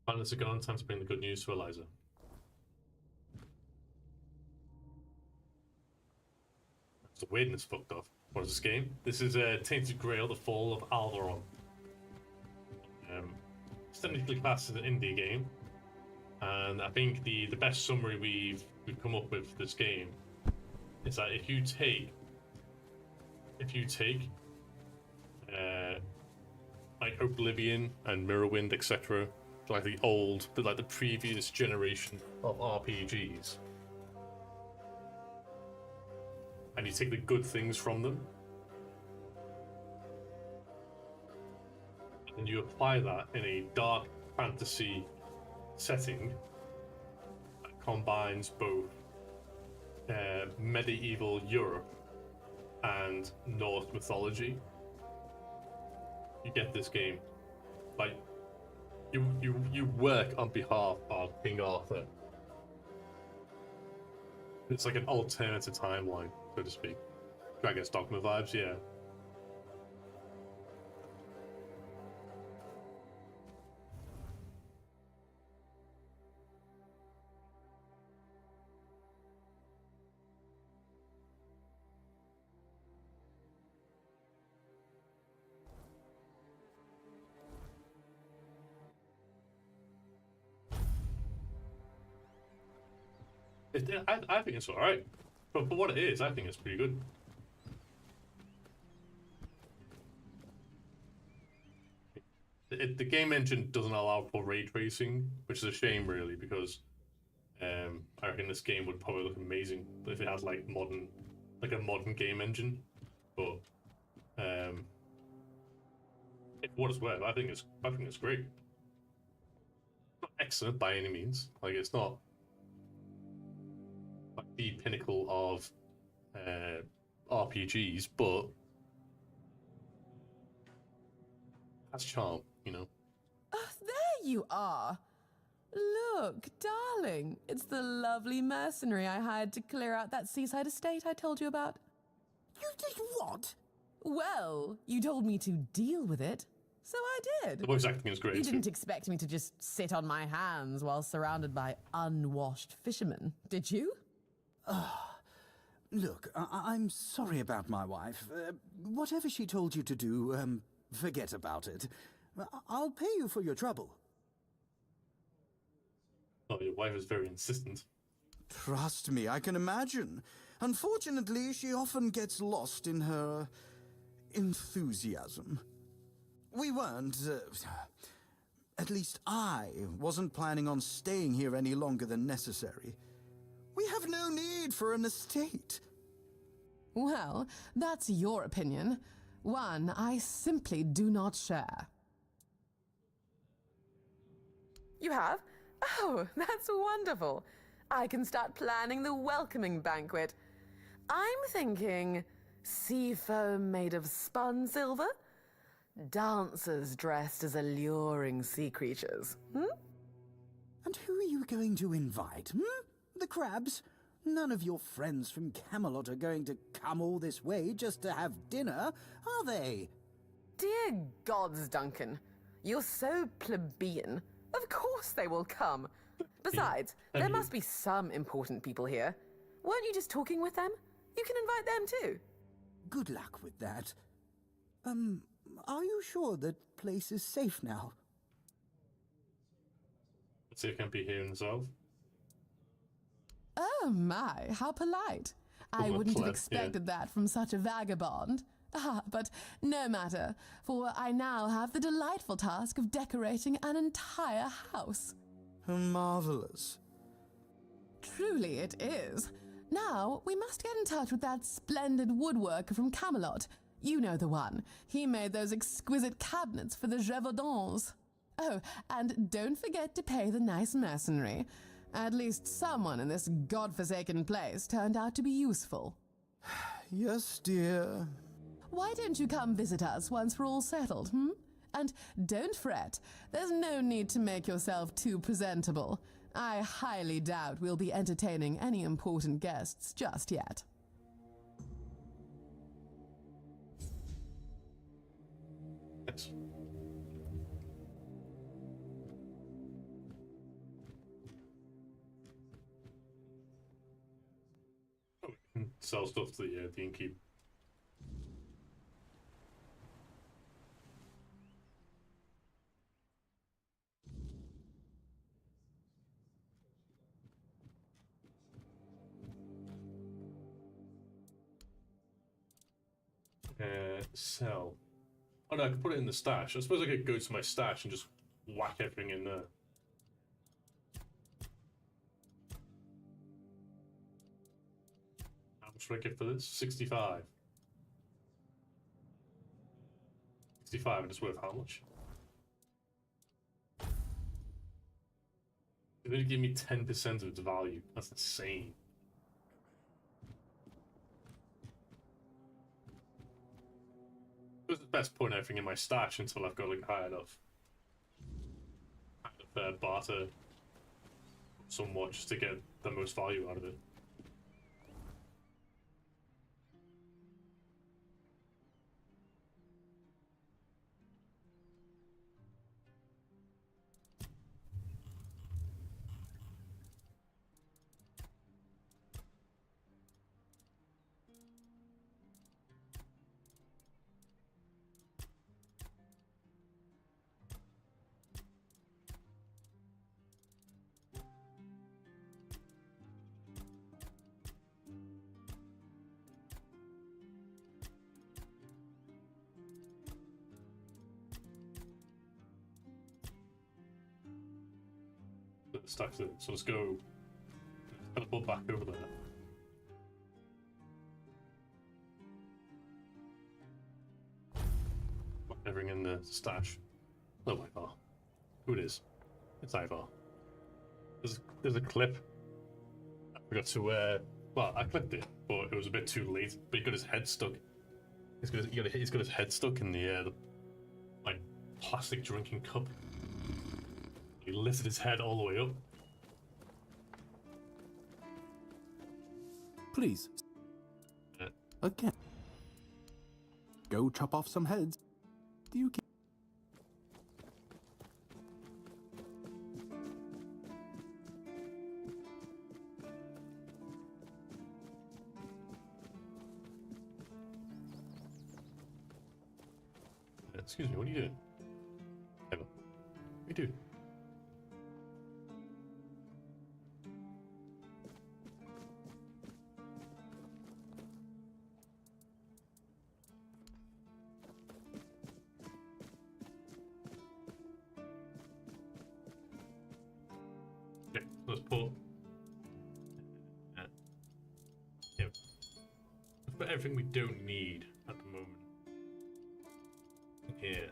Pilots are gone. Time to bring the good news to Eliza. weirdness fucked off. What is this game? This is Tainted Grail: The Fall of Alvaron. It's technically classed as an indie game, and I think the best summary we've come up with for this game is that if you take like Oblivion and Mirrorwind, etc., like the previous generation of RPGs, and you take the good things from them, and you apply that in a dark fantasy setting that combines both medieval Europe and Norse mythology, you get this game. Like, you work on behalf of King Arthur. It's like an alternative timeline, so to speak. Dragon's Dogma vibes, yeah. I think it's alright. But for what it is, I think it's pretty good. The game engine doesn't allow for ray tracing, which is a shame, really, because I reckon this game would probably look amazing if it had like a modern game engine. But for what it's worth, I think it's great. It's not excellent by any means. Like, it's not like the pinnacle of RPGs, but has charm, you know. Oh, there you are. Look, darling, it's the lovely mercenary I hired to clear out that seaside estate I told you about. You did what? Well, you told me to deal with it, so I did. The voice acting is great. You didn't too. expect me to just sit on my hands while surrounded by unwashed fishermen, did you? Look, I'm sorry about my wife. Whatever she told you to do, forget about it. I'll pay you for your trouble. Oh, your wife is very insistent. Trust me, I can imagine. Unfortunately, she often gets lost in her enthusiasm. We weren't, at least I wasn't planning on staying here any longer than necessary. We have no need for an estate. Well, that's your opinion. One I simply do not share. You have? Oh, that's wonderful. I can start planning the welcoming banquet. I'm thinking sea foam made of spun silver, dancers dressed as alluring sea creatures. And who are you going to invite, The crabs? None of your friends from Camelot are going to come all this way just to have dinner, are they? Dear gods, Duncan, you're so plebeian. Of course they will come. Besides, there must be some important people here. Weren't you just talking with them? You can invite them too. Good luck with that. Are you sure that place is safe now? Let's see if it can be here in the south. Oh my, how polite. I wouldn't have expected that from such a vagabond. But no matter, for I now have the delightful task of decorating an entire house. Marvelous. Truly it is. Now, we must get in touch with that splendid woodworker from Camelot. You know the one. He made those exquisite cabinets for the Gévaudan. Oh, and don't forget to pay the nice mercenary. At least someone in this godforsaken place turned out to be useful. Yes, dear. Why don't you come visit us once we're all settled, And don't fret. There's no need to make yourself too presentable. I highly doubt we'll be entertaining any important guests just yet. Yes. sell stuff to the innkeep. Sell. Oh no, I could put it in the stash. I suppose I could go to my stash and just whack everything in there. How much should I get for this? 65. 65, and it's worth how much? They're gonna give me 10% of its value. That's insane. It's best putting everything in my stash until I've got like high enough barter somewhat just to get the most value out of it. Stacks it. So let's go. Teleport back over there. Put everything in the stash. Oh my god. Who it is? It's Ivar. There's a clip. I forgot to well, I clipped it, but it was a bit too late. But he got his head stuck. He's got his head stuck in the like plastic drinking cup. He lifted his head all the way up. Please. Again. Go chop off some heads. You can. Excuse me, what are you doing? Evan, what are you doing? Okay, let's put let's put everything we don't need at the moment here.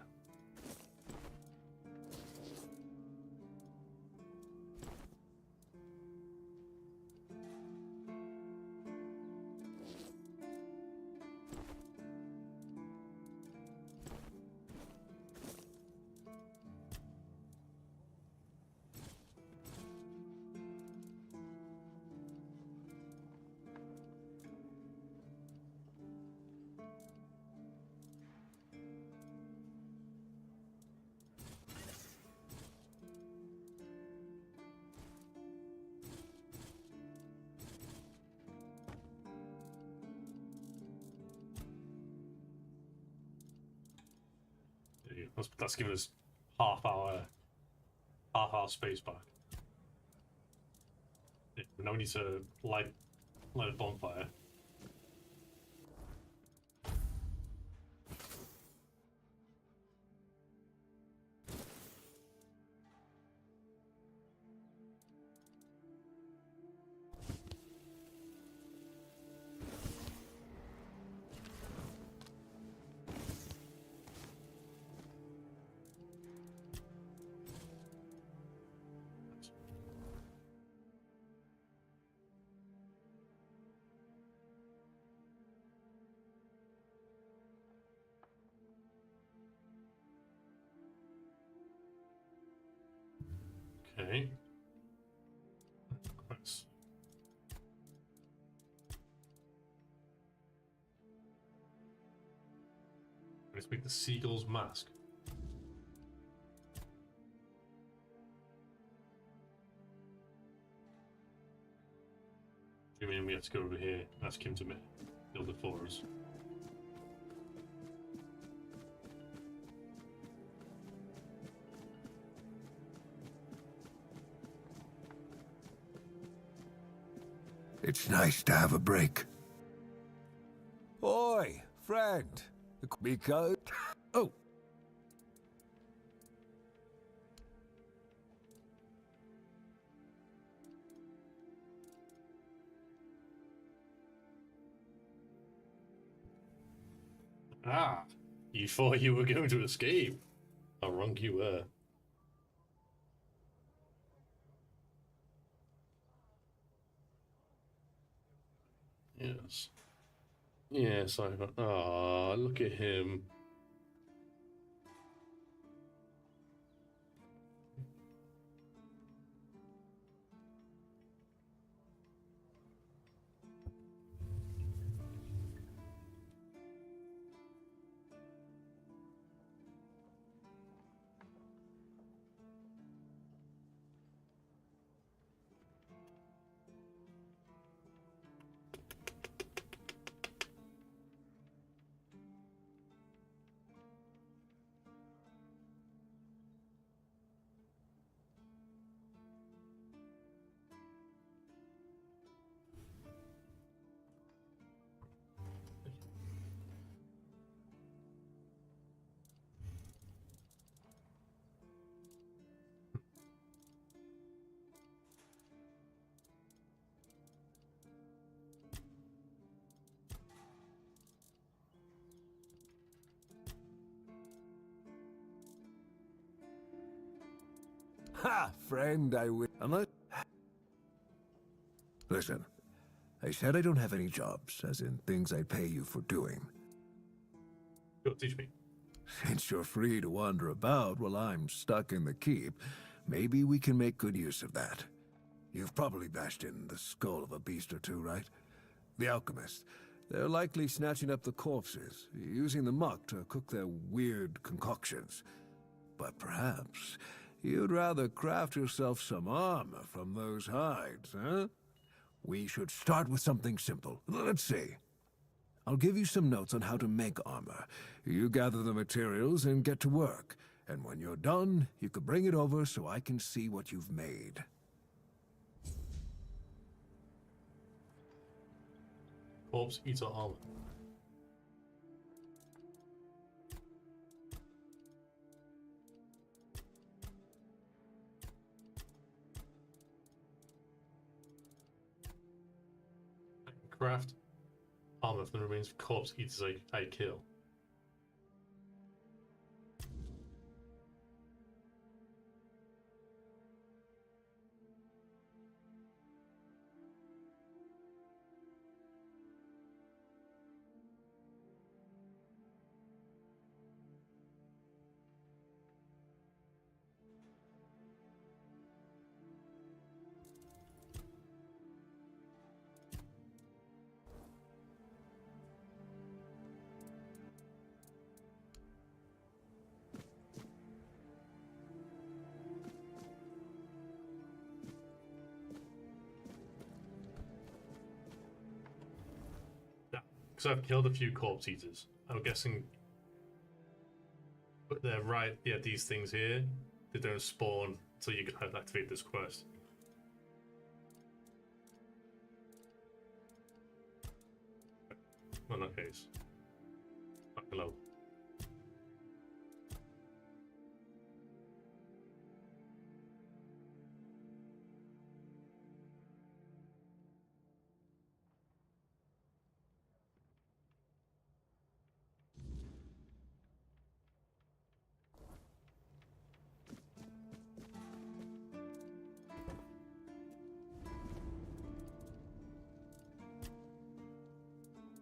That's giving us half our space back. Yeah, now we need to light a bonfire. Okay. Nice. Let's make the seagull's mask. Zoom in then we have to go over here, ask him to build it for us. It's nice to have a break. Oi, friend. Because... Oh. Ah, you thought you were going to escape. How wrong you were. Yes. Yes, I... Ah, look at him. Ha, friend, I will. Unless... Listen, I said I don't have any jobs, as in things I'd pay you for doing. Go teach me. Since you're free to wander about while I'm stuck in the keep, maybe we can make good use of that. You've probably bashed in the skull of a beast or two, right? The alchemists. They're likely snatching up the corpses, using the muck to cook their weird concoctions. But perhaps you'd rather craft yourself some armor from those hides, huh? We should start with something simple. Let's see. I'll give you some notes on how to make armor. You gather the materials and get to work. And when you're done, you could bring it over so I can see what you've made. Corpse eater armor. Craft armor from the remains of corpse eaters I kill. Because I've killed a few corpse eaters. I'm guessing, but they're right. Yeah, these things here, they don't spawn until you can activate this quest. Well, in that case, hello.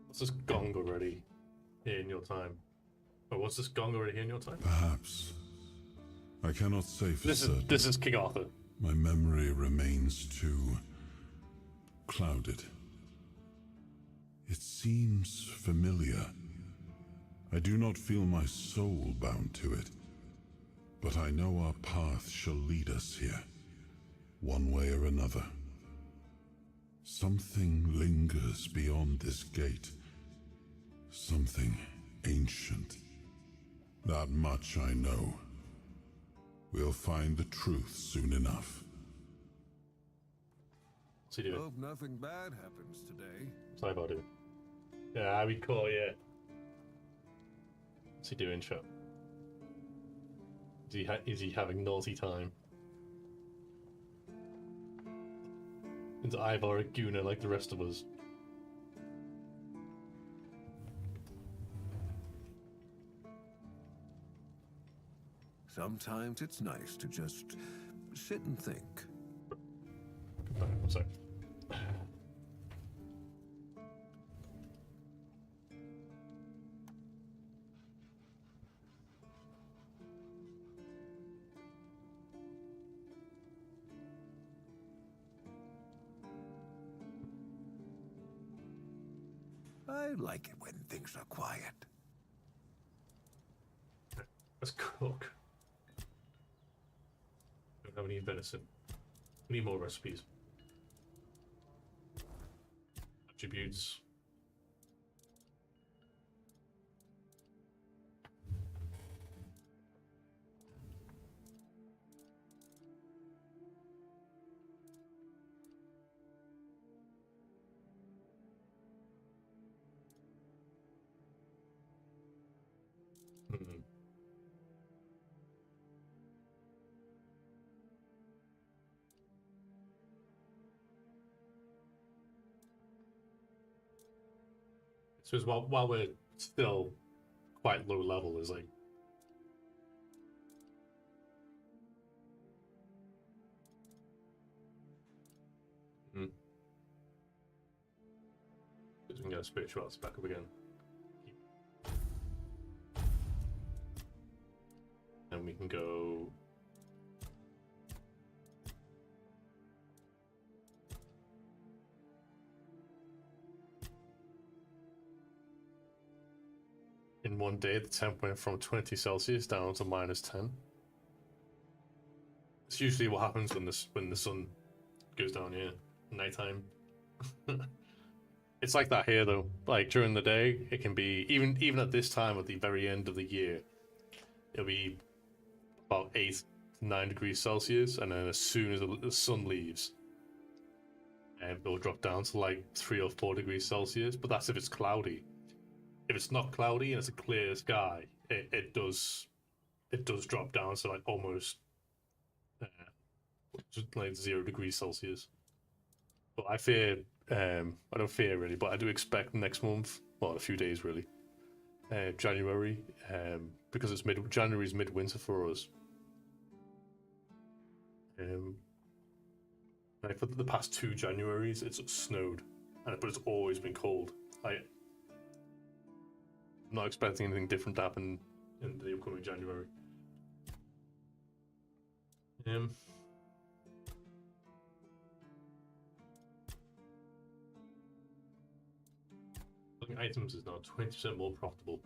What's this gong already here in your time? Oh, what's this gong already here in your time? Perhaps. I cannot say for certain. This is King Arthur. My memory remains too clouded. It seems familiar. I do not feel my soul bound to it, but I know our path shall lead us here, one way or another. Something lingers beyond this gate. Something ancient. That much I know. We'll find the truth soon enough. What's he doing? Hope nothing bad happens today. Sorry about it. Yeah, we call yeah. What's he doing, chat? Is he having naughty time? Is Ivar a gooner like the rest of us? Sometimes it's nice to just sit and think. I'm sorry. I like it when things are quiet. Let's cook. Don't have any venison. We need more recipes. Attributes. Hmm. So as while we're still quite low level, is like we can get a spirituality back up again. And we can go in one day. The temp went from 20 Celsius down to -10. It's usually what happens when the sun goes down here, nighttime. It's like that here though. Like during the day, it can be even at this time at the very end of the year, it'll be about 8 to 9 degrees Celsius, and then as soon as the sun leaves, it'll drop down to like 3 or 4 degrees Celsius. But that's if it's cloudy. If it's not cloudy and it's a clear sky, it does drop down to like almost just like 0 degrees Celsius. But I fear, I don't fear really, but I do expect next month, well, a few days really, January, because it's January's midwinter for us. Like for the past 2 Januaries, it's snowed, but it's always been cold. I'm not expecting anything different to happen in the upcoming January. Items is now 20% more profitable.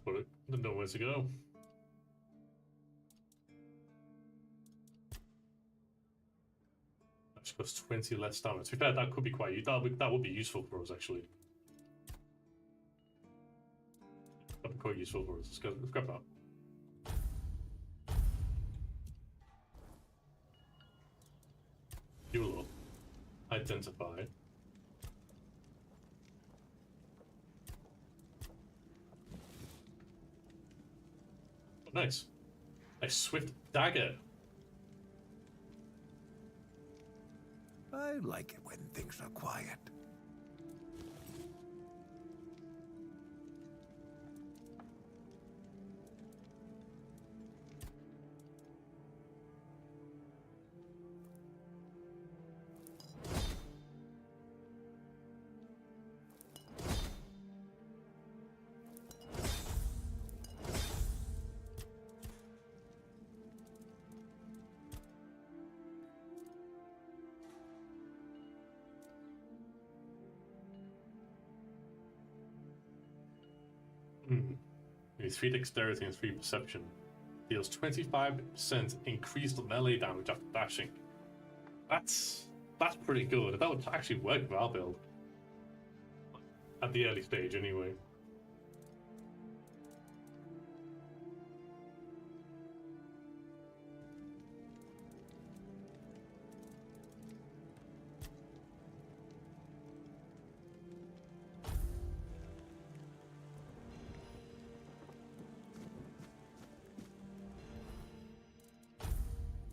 Put it. Don't know where to go. That just costs 20 less stamina. To be fair, that could be quite. That would be useful for us actually. That'd be quite useful for us. Let's grab that. Fuel up. Identify. Nice. A swift dagger. I I like it when things are quiet. Maybe 3 dexterity and 3 perception. Deals 25% increased melee damage after dashing. That's pretty good. That would actually work with our build. At the early stage, anyway.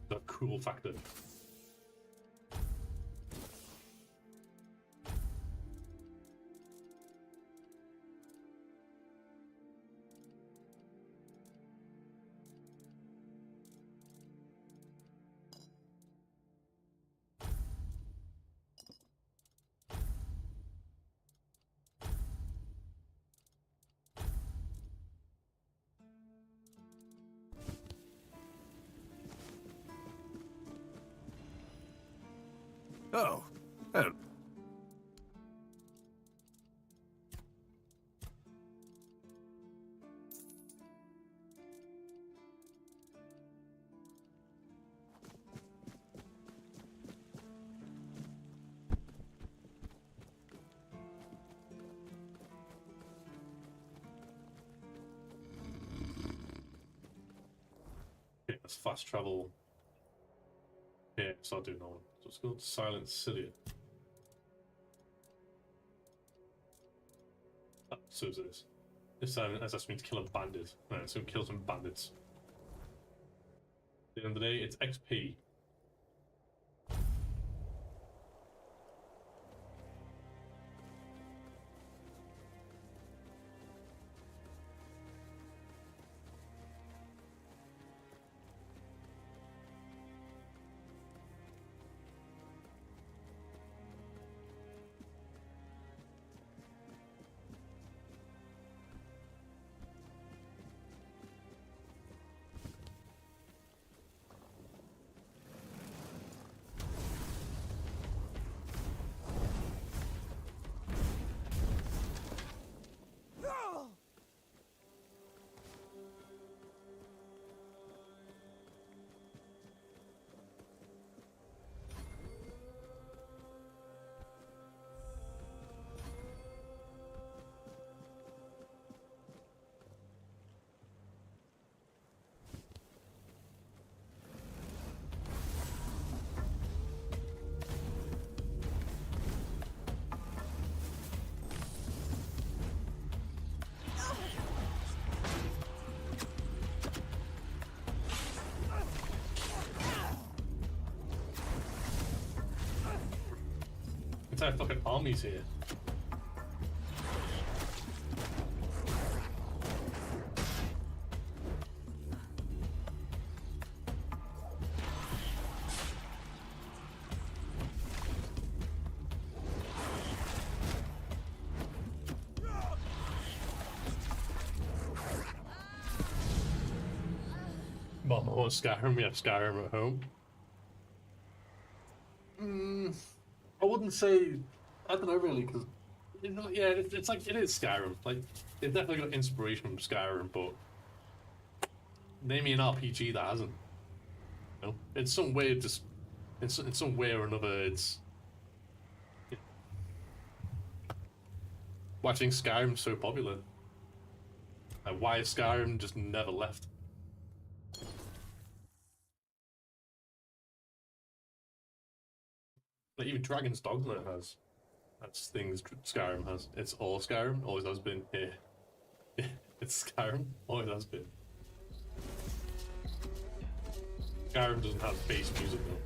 The cool factor. Oh. Okay, let's fast travel. Yeah, so I'll do no one. So let's go to Silent City. Oh, so is this. This time it asks me to kill a bandit. Alright, so kill some bandits. At the end of the day, it's XP. Entire fucking armies here. Well, no Skyrim, we have Skyrim at home. I wouldn't say, I don't know really, because yeah, it's like it is Skyrim. Like it definitely got inspiration from Skyrim, but name me an RPG that hasn't. You know, in some way, just in some way or another, it's watching Skyrim so popular. Like, why is Skyrim just never left? Like even Dragon's Dogma has things Skyrim has. It's all Skyrim, always has been. Yeah. It's Skyrim, always has been. Skyrim doesn't have bass music though.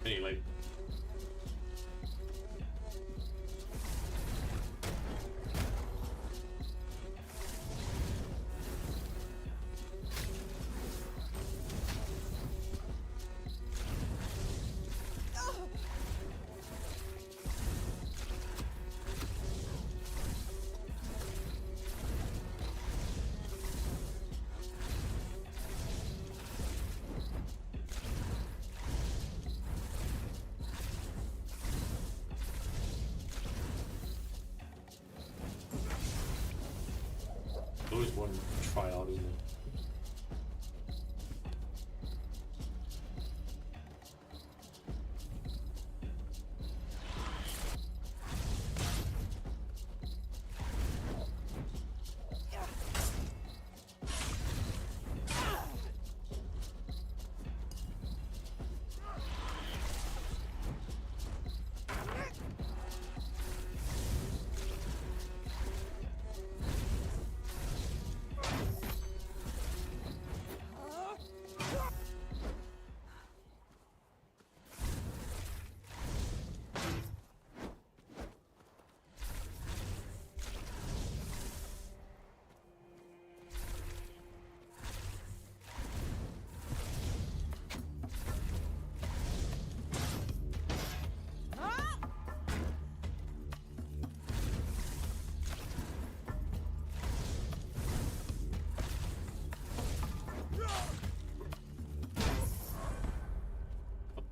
Anyway. Always one try out, isn't it?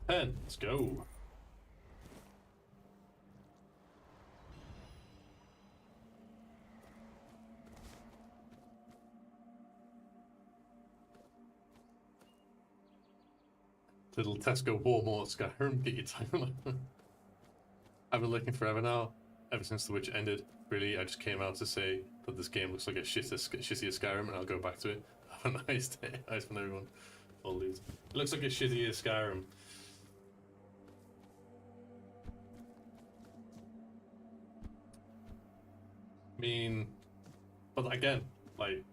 Let's go. Little Tesco Walmart Skyrim, get your time. I've been looking forever now, ever since The Witch ended. Really, I just came out to say that this game looks like a shittier Skyrim, and I'll go back to it. Have a nice day. Nice one, everyone. All these. It looks like a shittier Skyrim. I mean, but again, like,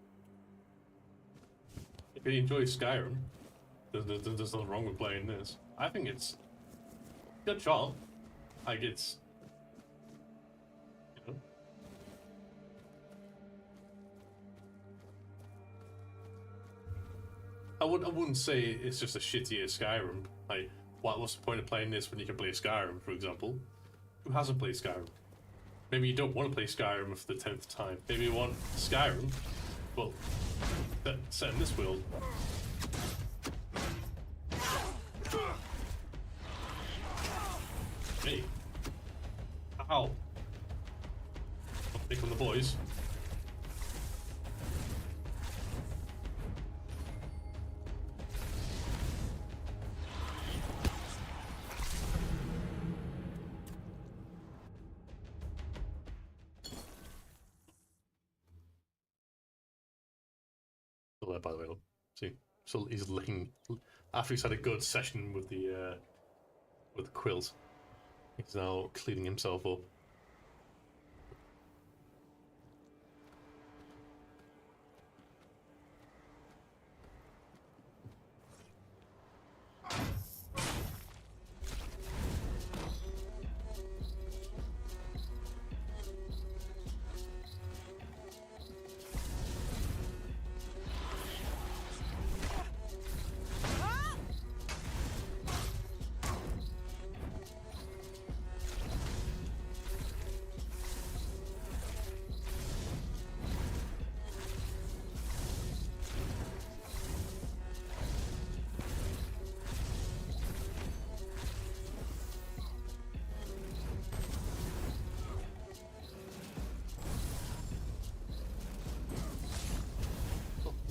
if you enjoy Skyrim, there's nothing wrong with playing this. I think it's good charm. Like, it's, you know. I wouldn't say it's just a shittier Skyrim. Like, what's the point of playing this when you can play Skyrim, for example? Who hasn't played Skyrim? Maybe you don't want to play Skyrim for the 10th time. Maybe you want Skyrim, well, set in this world. Hey. Ow. Pick on the boys. By the way, see, so he's looking after he's had a good session with the quilt. He's now cleaning himself up.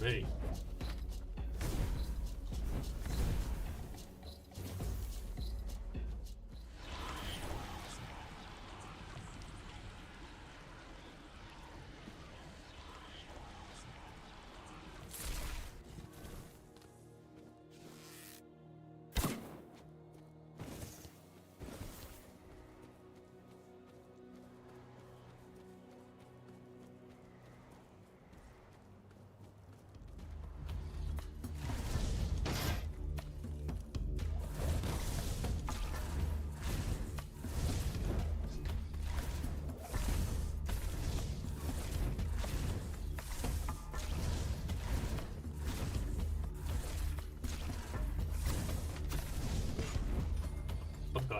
Hey.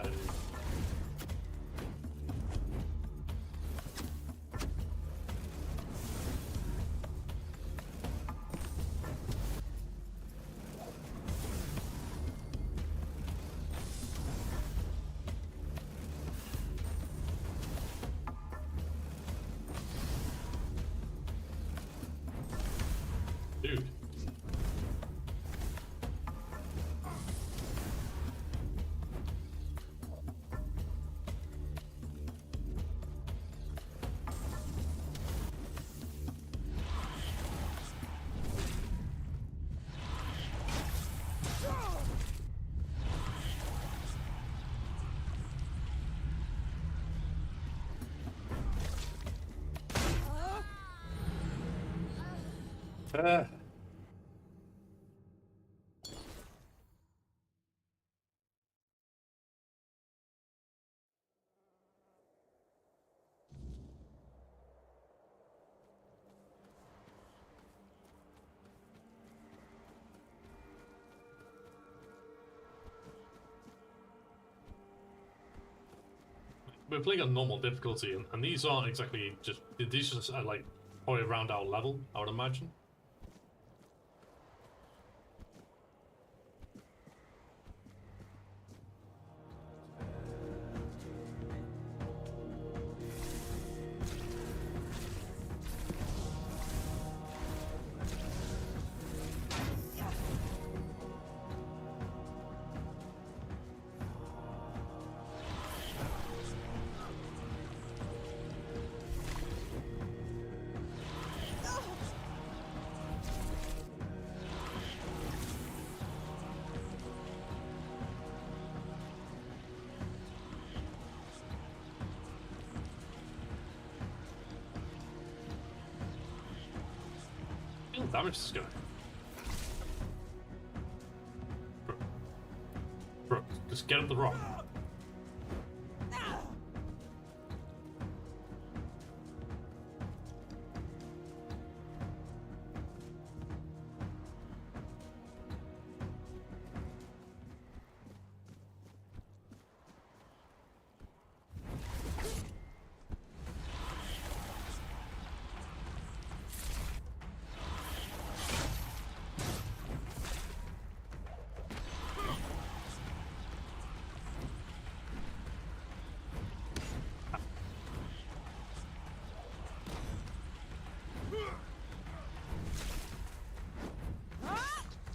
that enemy. Dude. Ah. We're playing on normal difficulty, and these aren't exactly just... These just are like probably around our level, I would imagine. How much damage this guy? Bro, just get up the rock.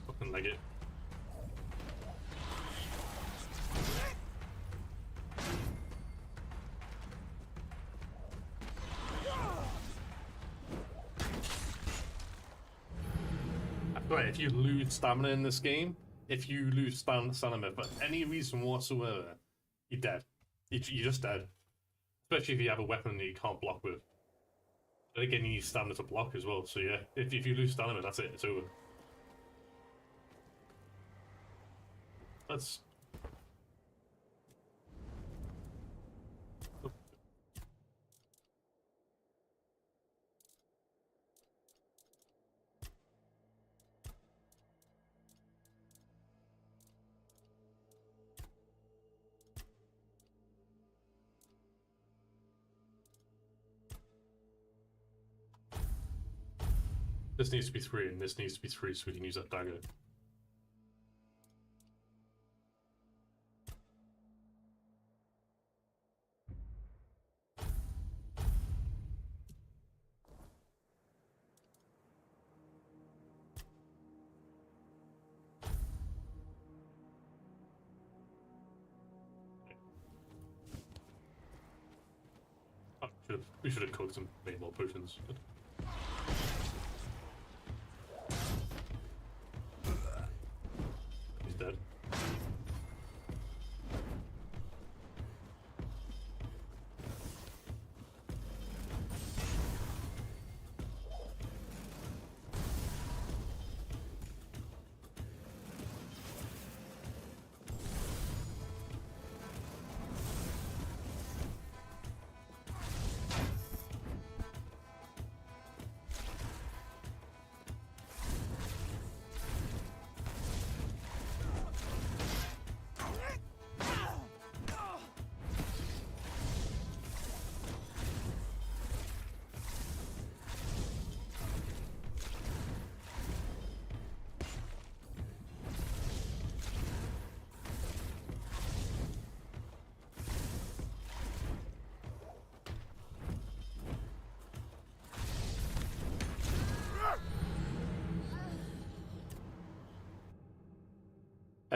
Fucking like it. Right, if you lose stamina in this game, if you lose stamina for any reason whatsoever, you're dead. You're just dead. Especially if you have a weapon that you can't block with. But again, you need stamina to block as well, so yeah, if you lose stamina, that's it, it's over. That's... This needs to be 3, and this needs to be 3 so we can use that dagger. Oh, we should have cooked and made more potions. He's dead.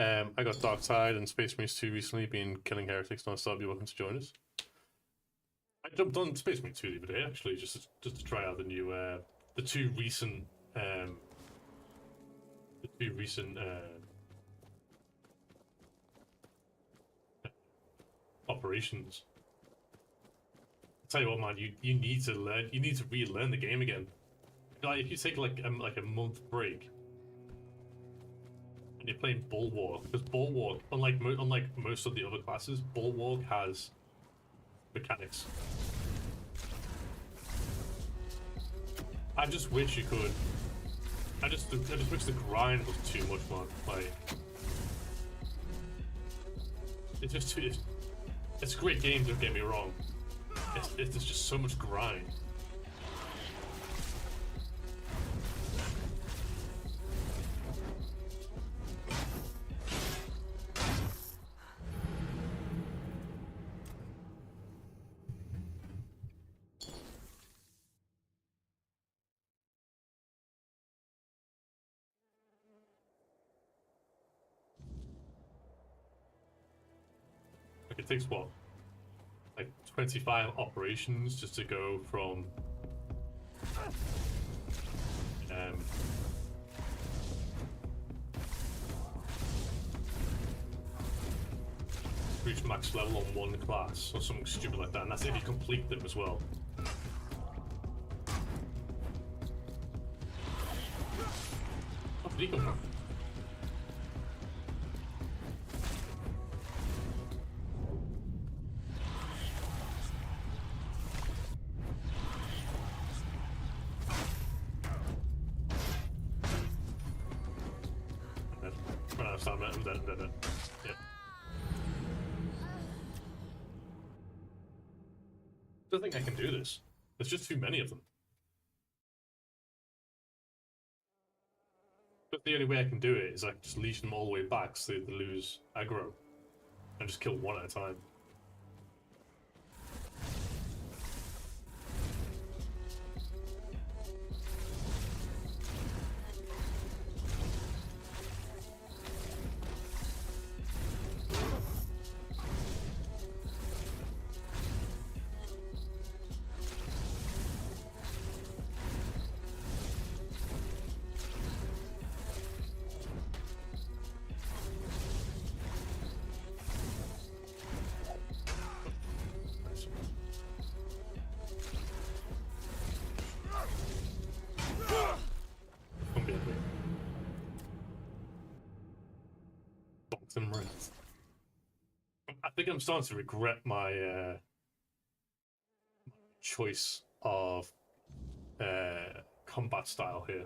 I got Dark Tide and Space Marines 2 recently, been killing heretics non-stop. You're welcome to join us. I jumped on Space Marine 2 the other day, actually, just to try out the new, the two recent operations. I'll tell you what, man, you need to relearn the game again. Like, if you take like a month break and you're playing Bulwark, because Bulwark, unlike most of the other classes, Bulwark has mechanics. I just wish you could. I just wish the grind was too much, man. Like, it's just too. It's a great game, don't get me wrong. There's just so much grind. Like, it takes what? Like 25 operations just to go from reach max level on one class or something stupid like that, and that's if you complete them as well. Oh, did he come from? I'm dead. Yep. I don't think I can do this. There's just too many of them. But the only way I can do it is like just leash them all the way back so they lose aggro and just kill one at a time. I think I'm starting to regret my choice of combat style here.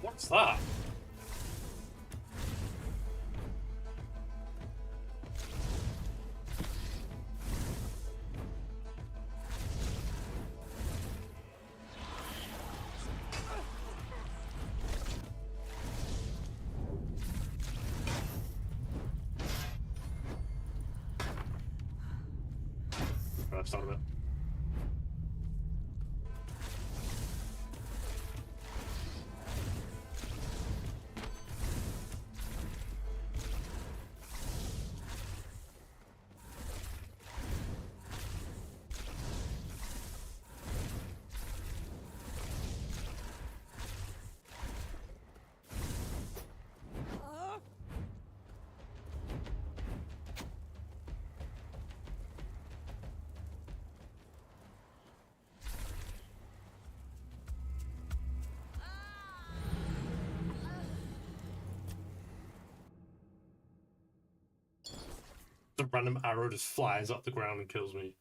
What's that? I've started it. The random arrow just flies off the ground and kills me.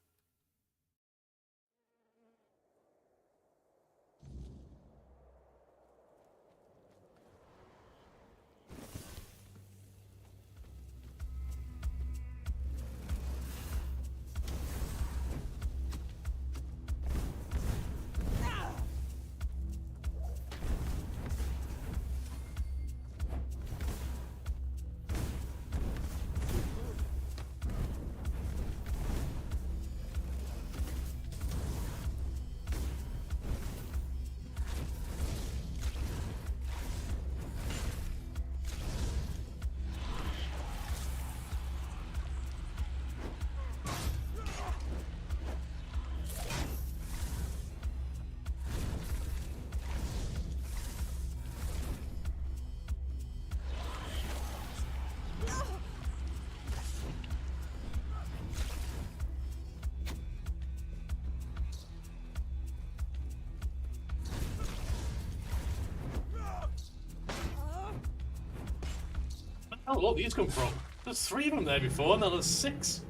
How long these come from? There's 3 of them there before, and now there's 6.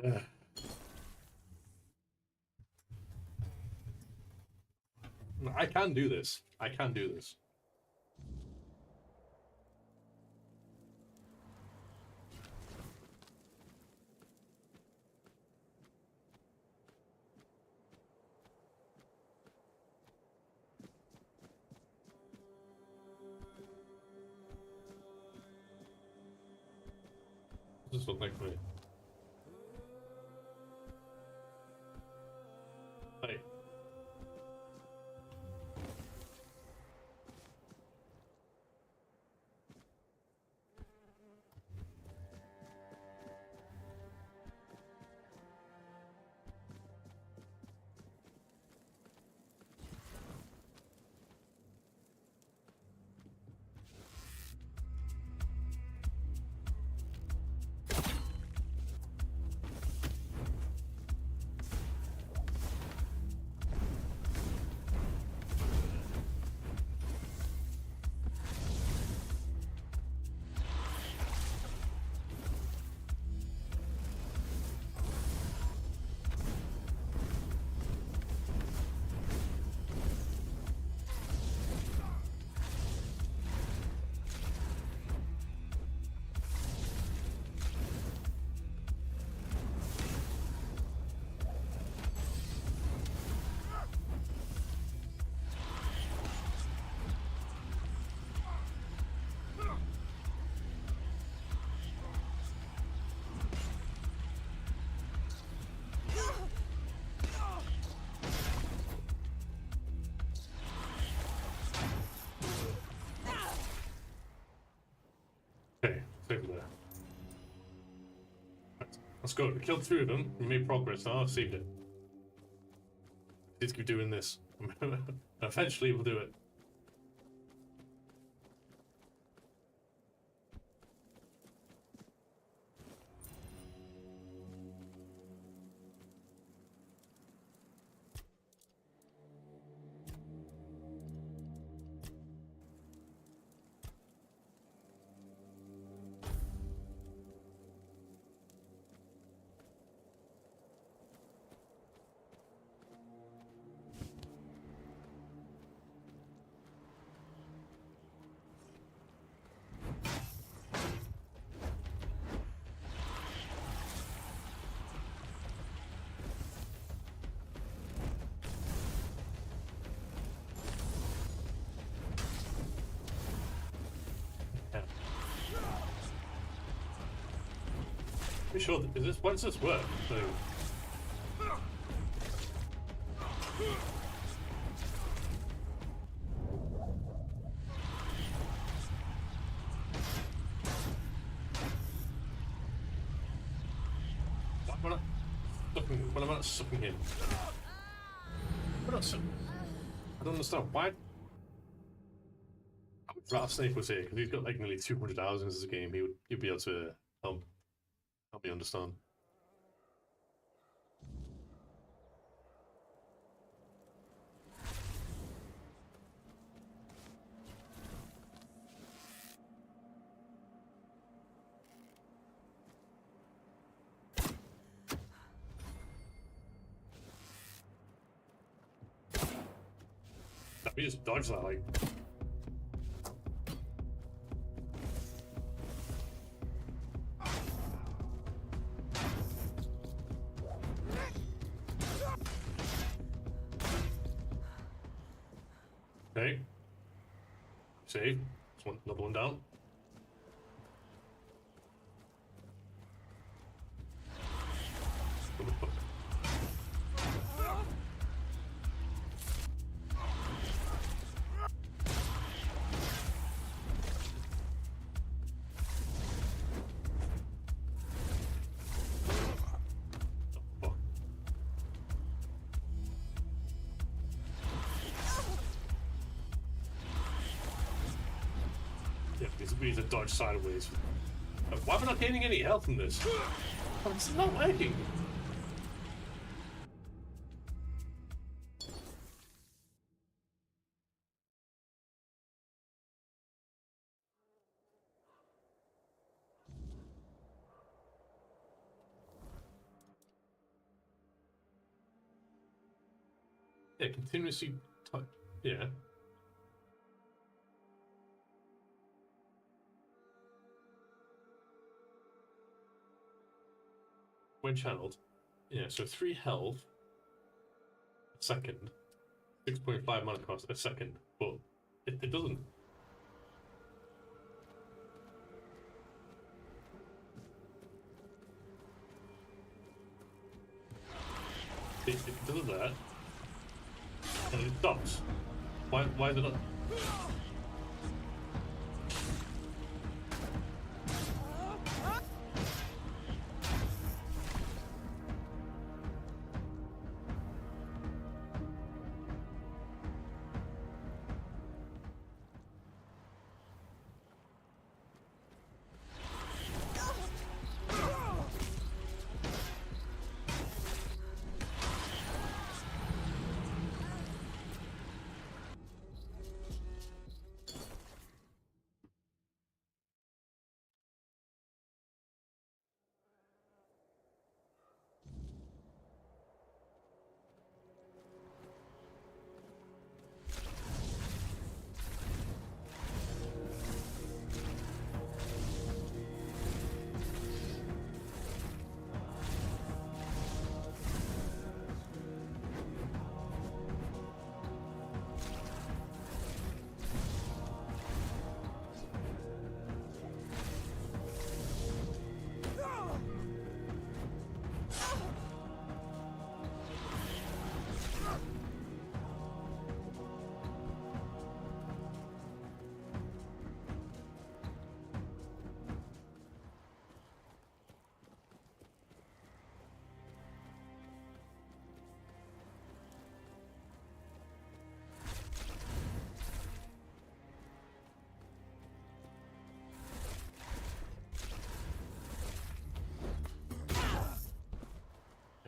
Ugh. I can do this. I can do this. What does this look like for me? Hey. Okay, over there. Right, let's go. We killed 3 of them. We made progress. Oh, I've saved it. Let's keep doing this. Eventually, we'll do it. Pretty sure that, is this, why does this work? So, why am I not sucking him? Why not sucking? I don't understand why. Rattlesnake was here because he's got like nearly 200 hours in this game. He'd be able to help me understand. We just dodged that, like. Okay. Save. Another one down. We need to dodge sideways. Why am I not gaining any health from this? Oh, this is not working. Yeah, continuously. Yeah. When channeled, yeah, so 3 health a second, 6.5 mana cost a second, but it doesn't. It does that, and it stops. Why is it not?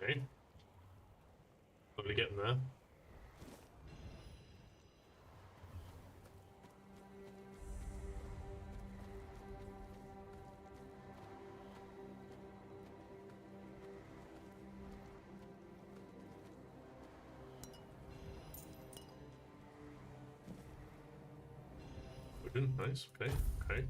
Okay. Probably getting there. We're doing nice. Okay. Okay.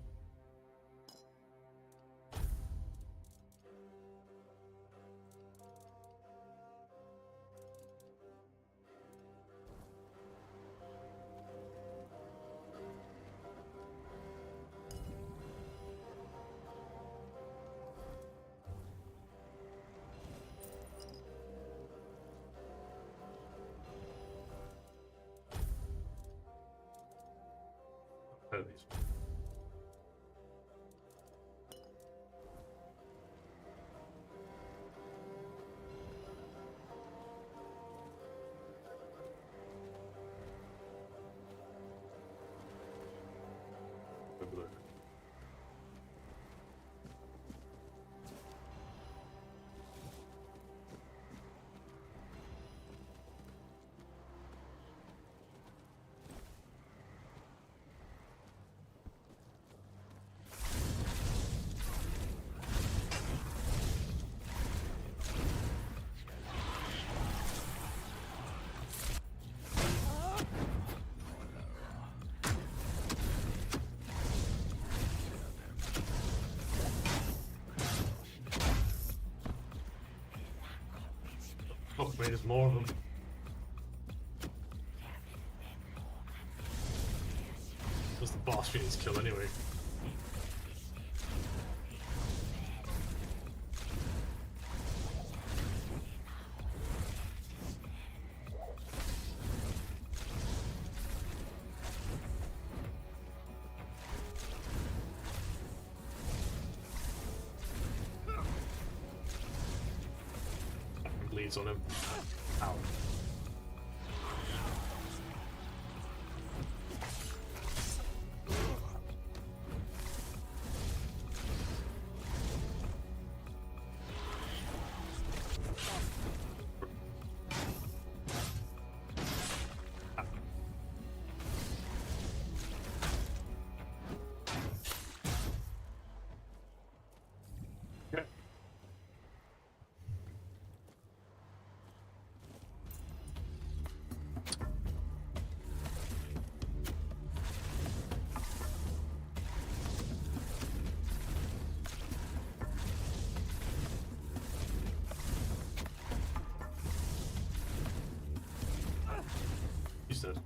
At least. Good luck. me, there's more of them. That's the boss we need to kill anyway. Bleeds on him. Ow. He's dead.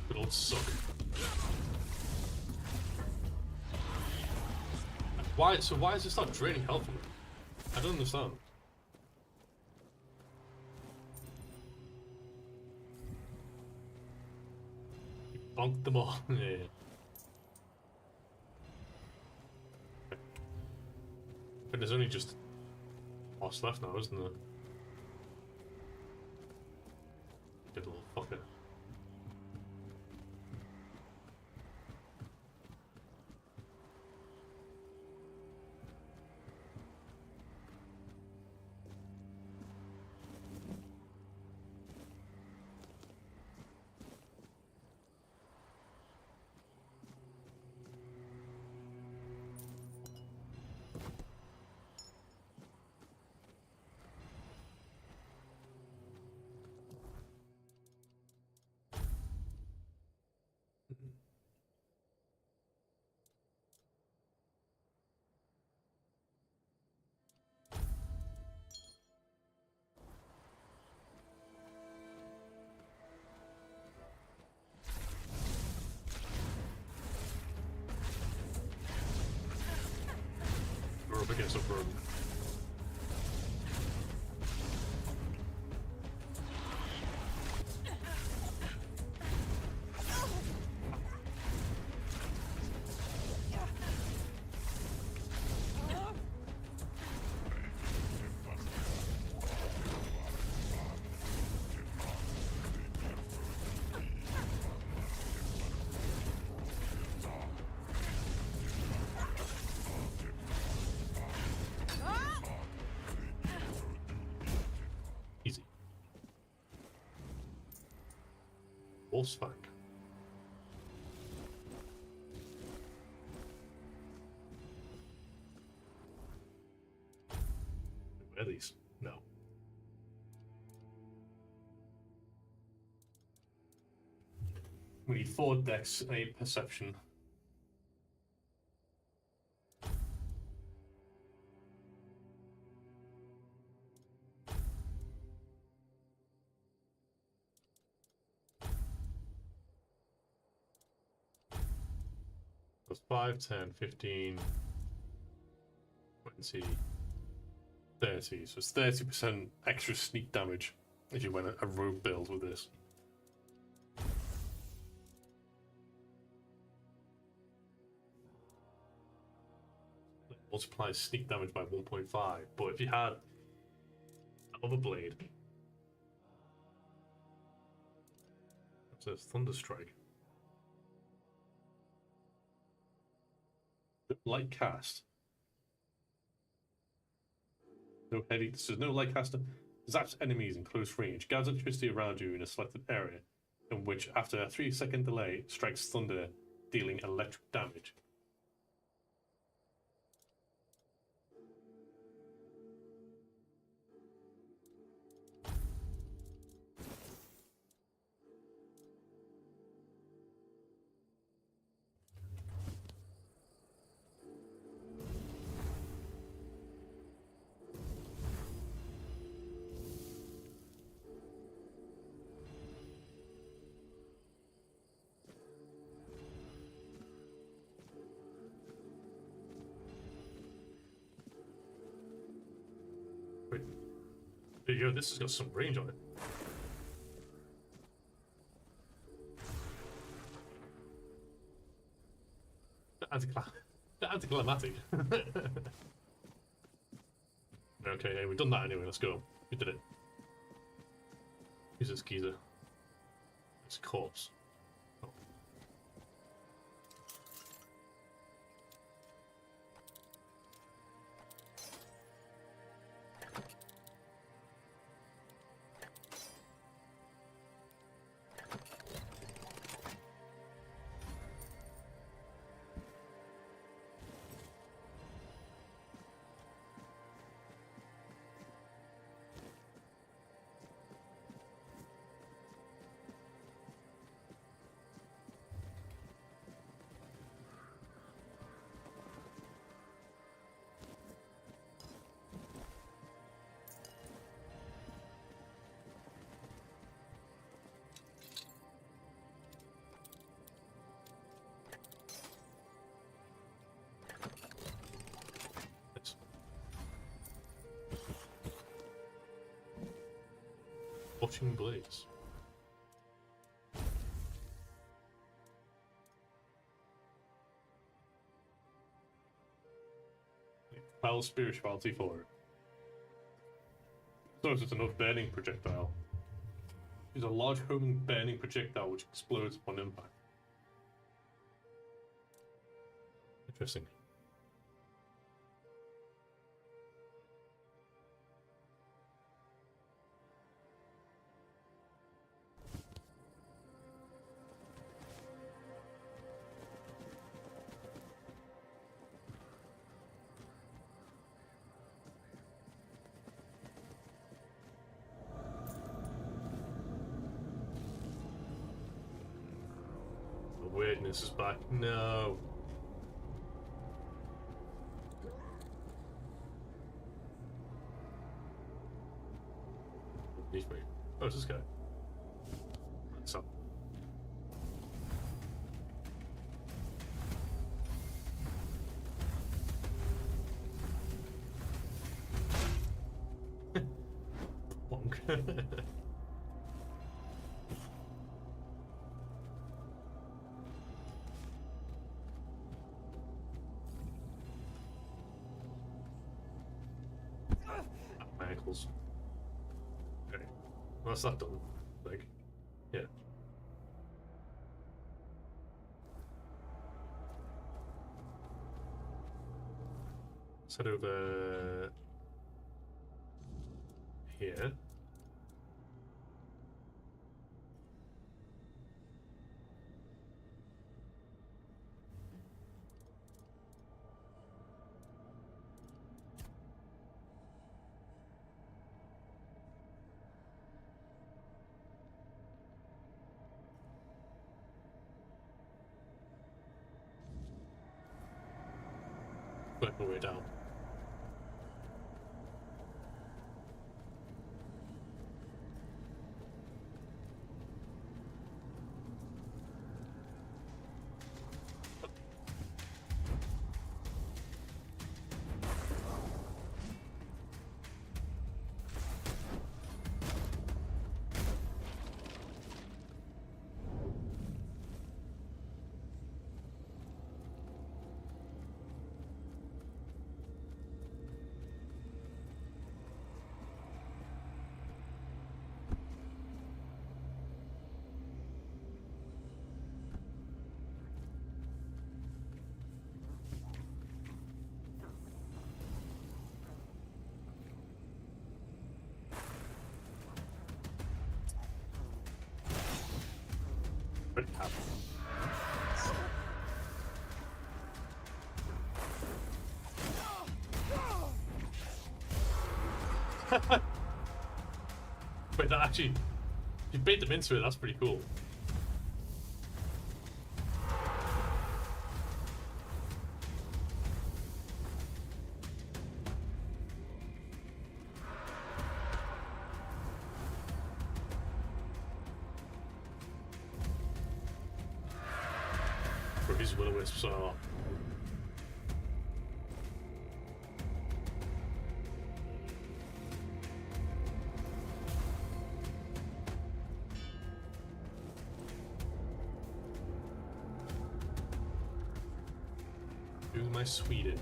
Good old suck. Why is this not draining health from him? I don't understand. Bonked them all. Yeah. But there's only just boss left now, isn't there? Good little fucker. We're up against a room. Easy. Wolf's Fang. Where are these? No. We need 4 decks and 8 perception. Plus 5, 10, 15, 20, 30. So it's 30% extra sneak damage if you went a rogue build with this. It multiplies sneak damage by 1.5. But if you had another blade, it says Thunder Strike. Light cast. No heavy. This is no light caster. Zaps enemies in close range. Gathers electricity around you in a selected area, in which, after a 3-second delay, strikes thunder, dealing electric damage. There you go, this has got some range on it. The anticlimactic. Okay, hey, we've done that anyway, let's go. We did it. Who's this geezer? It's a corpse. Oh. Watching blades. Foul spirituality for it. So it's enough burning projectile. Use a large homing burning projectile which explodes upon impact. Interesting. Weirdness is back. No. He's me. Oh, it's this guy. What's up? Bonk. Ankles. Okay. Well, that's that done. Like, yeah. Let's head over here. Work my way down. Red cap. Wait, that actually... You bait them into it, that's pretty cool. Where these will-o-wisps are. Doing my Sweden.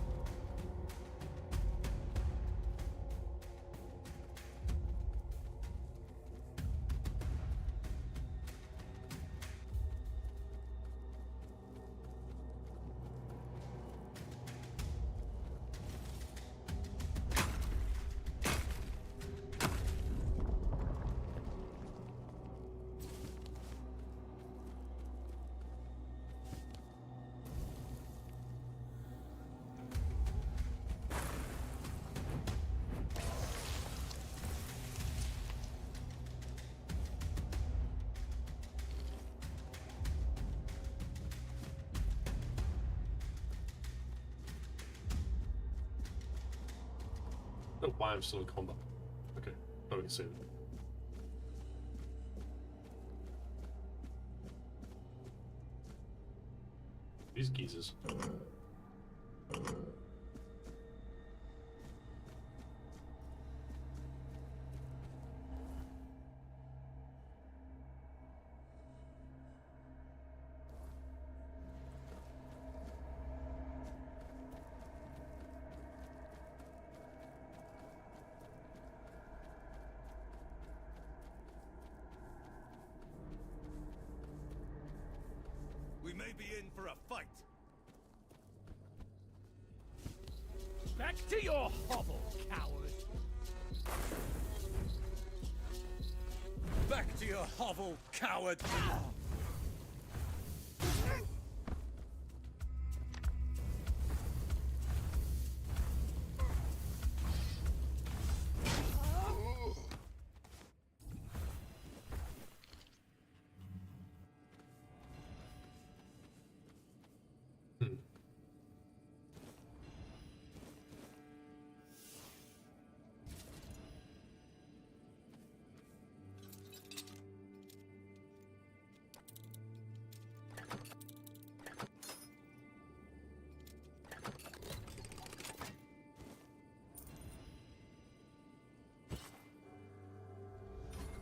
I don't know why I'm still in combat. Okay, now we can save it. These geezers. We may be in for a fight. Back to your hovel, coward! Back to your hovel, coward!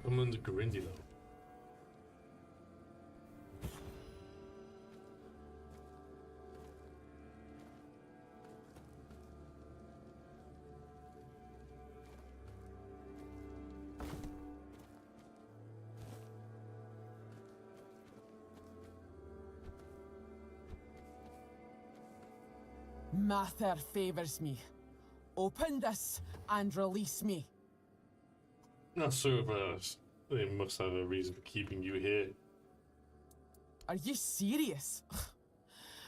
I'm under Grindy though. Mather favors me. Open this and release me. Not sure if they must have a reason for keeping you here. Are you serious?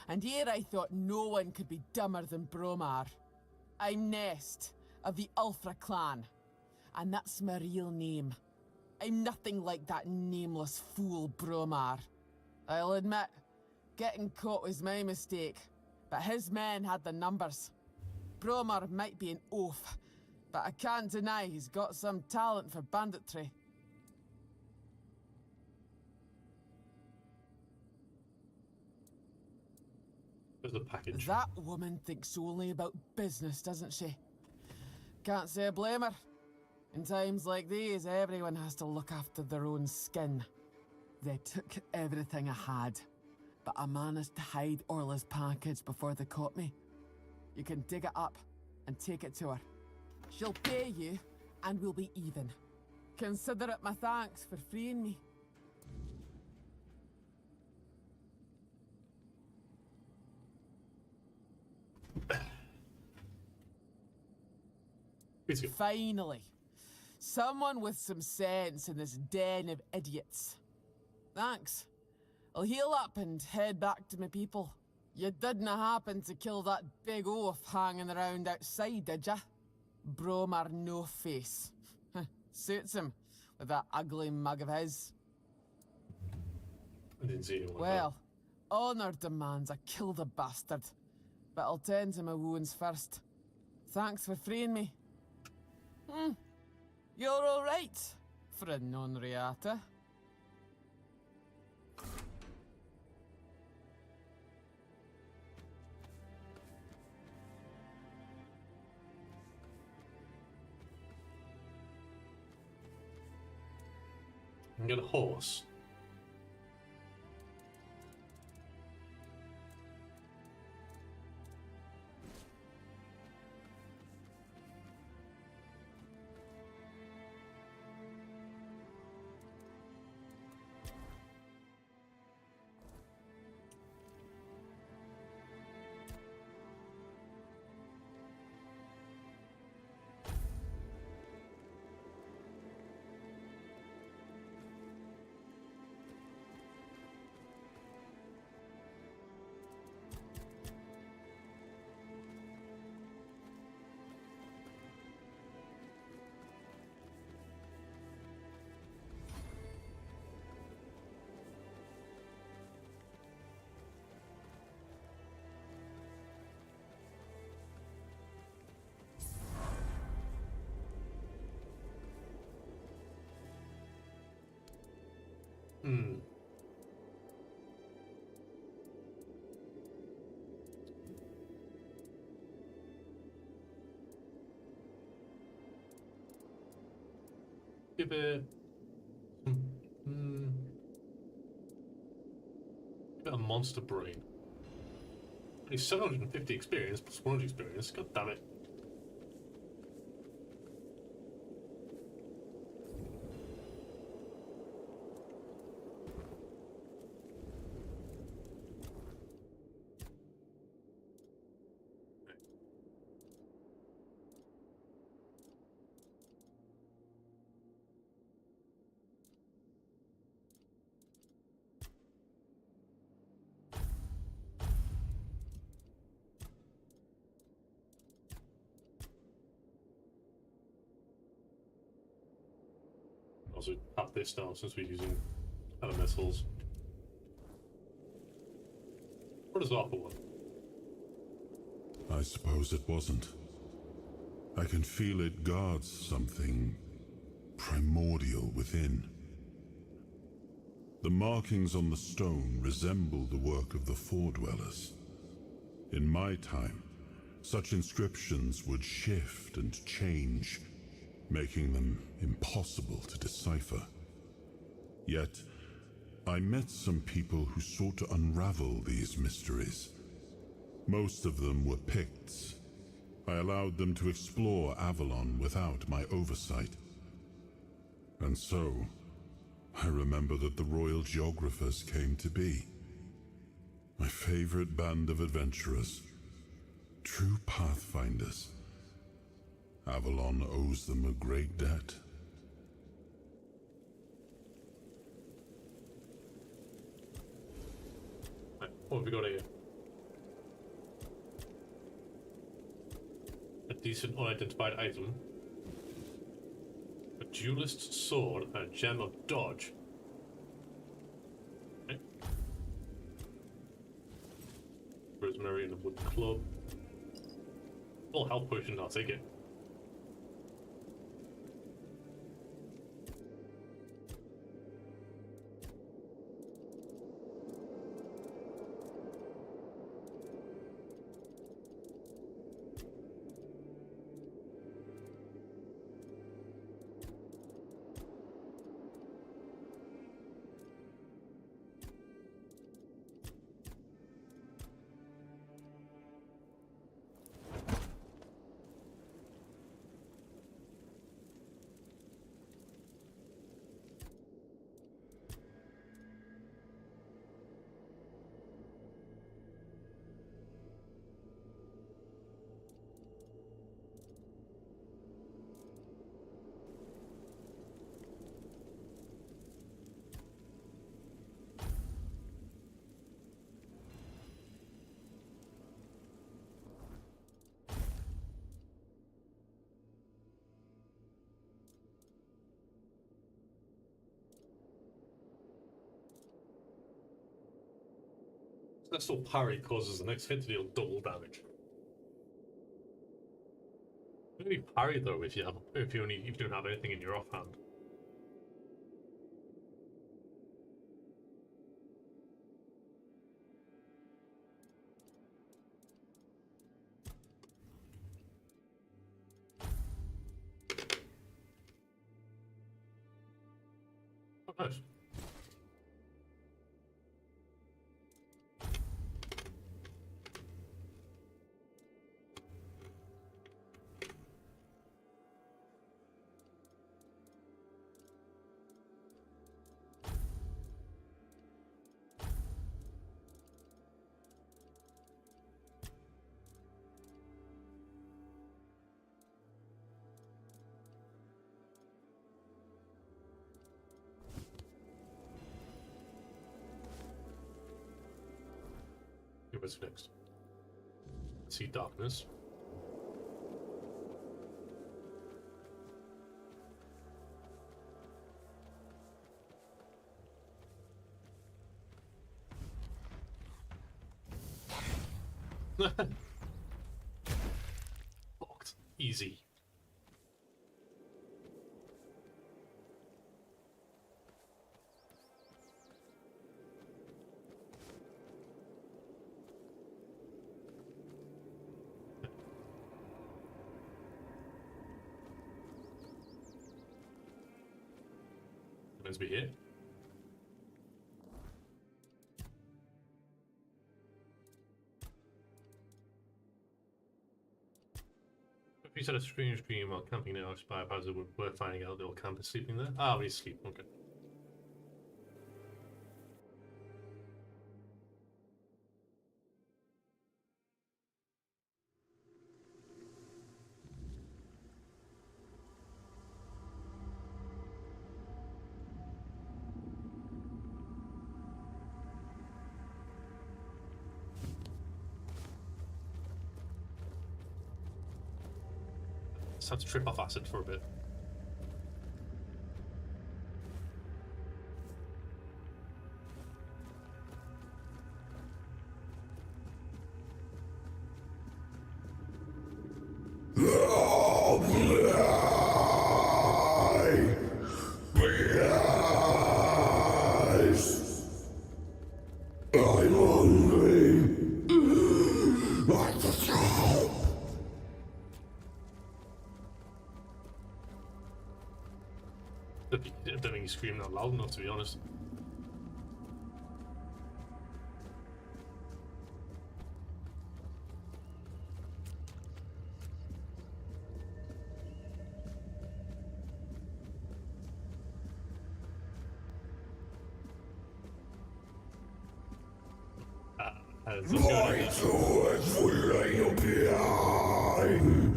And here I thought no one could be dumber than Bromar. I'm Nest, of the Ulfra clan. And that's my real name. I'm nothing like that nameless fool Bromar. I'll admit, getting caught was my mistake. But his men had the numbers. Bromar might be an oaf, but I can't deny he's got some talent for banditry. There's the package. That woman thinks only about business, doesn't she? Can't say I blame her. In times like these, everyone has to look after their own skin. They took everything I had, but I managed to hide Orla's package before they caught me. You can dig it up and take it to her. She'll pay you, and we'll be even. Consider it my thanks for freeing me. Finally. Someone with some sense in this den of idiots. Thanks. I'll heal up and head back to my people. You didn't happen to kill that big oaf hanging around outside, did ya? Bromar no face. Suits him, with that ugly mug of his. I didn't see anyone. Well, honor demands I kill the bastard. But I'll tend to my wounds first. Thanks for freeing me. You're alright, for a non-reata. I can get a horse. Hmm. Give it. Hmm. Give it a monster brain. Only 750 experience plus 100 experience. God damn it. Also have this now since we're using other missiles. What is that for? I suppose it wasn't. I can feel it guards something primordial within. The markings on the stone resemble the work of the Fore-dwellers. In my time, such inscriptions would shift and change, making them impossible to decipher. Yet, I met some people who sought to unravel these mysteries. Most of them were Picts. I allowed them to explore Avalon without my oversight. And so, I remember that the royal geographers came to be. My favorite band of adventurers. True pathfinders. Avalon owes them a great debt. Right, what have we got here? A decent unidentified item. A duelist's sword and a gem of dodge. Okay. Rosemary and a wood club. Full health potion, I'll take it. That still parry causes the next hit to deal double damage. Maybe parry though if you don't have anything in your offhand. Oh, nice. Okay, what's next? See darkness. Locked. Easy. Meant to be here. If you said a strange dream while camping near Oxford, perhaps it would be worth finding out the old camp is sleeping there. Ah, we sleep. Okay. Just had to trip off acid for a bit. I'm hungry. Like the top. I don't think he's screaming out loud enough, to be honest. My toys will lay you behind.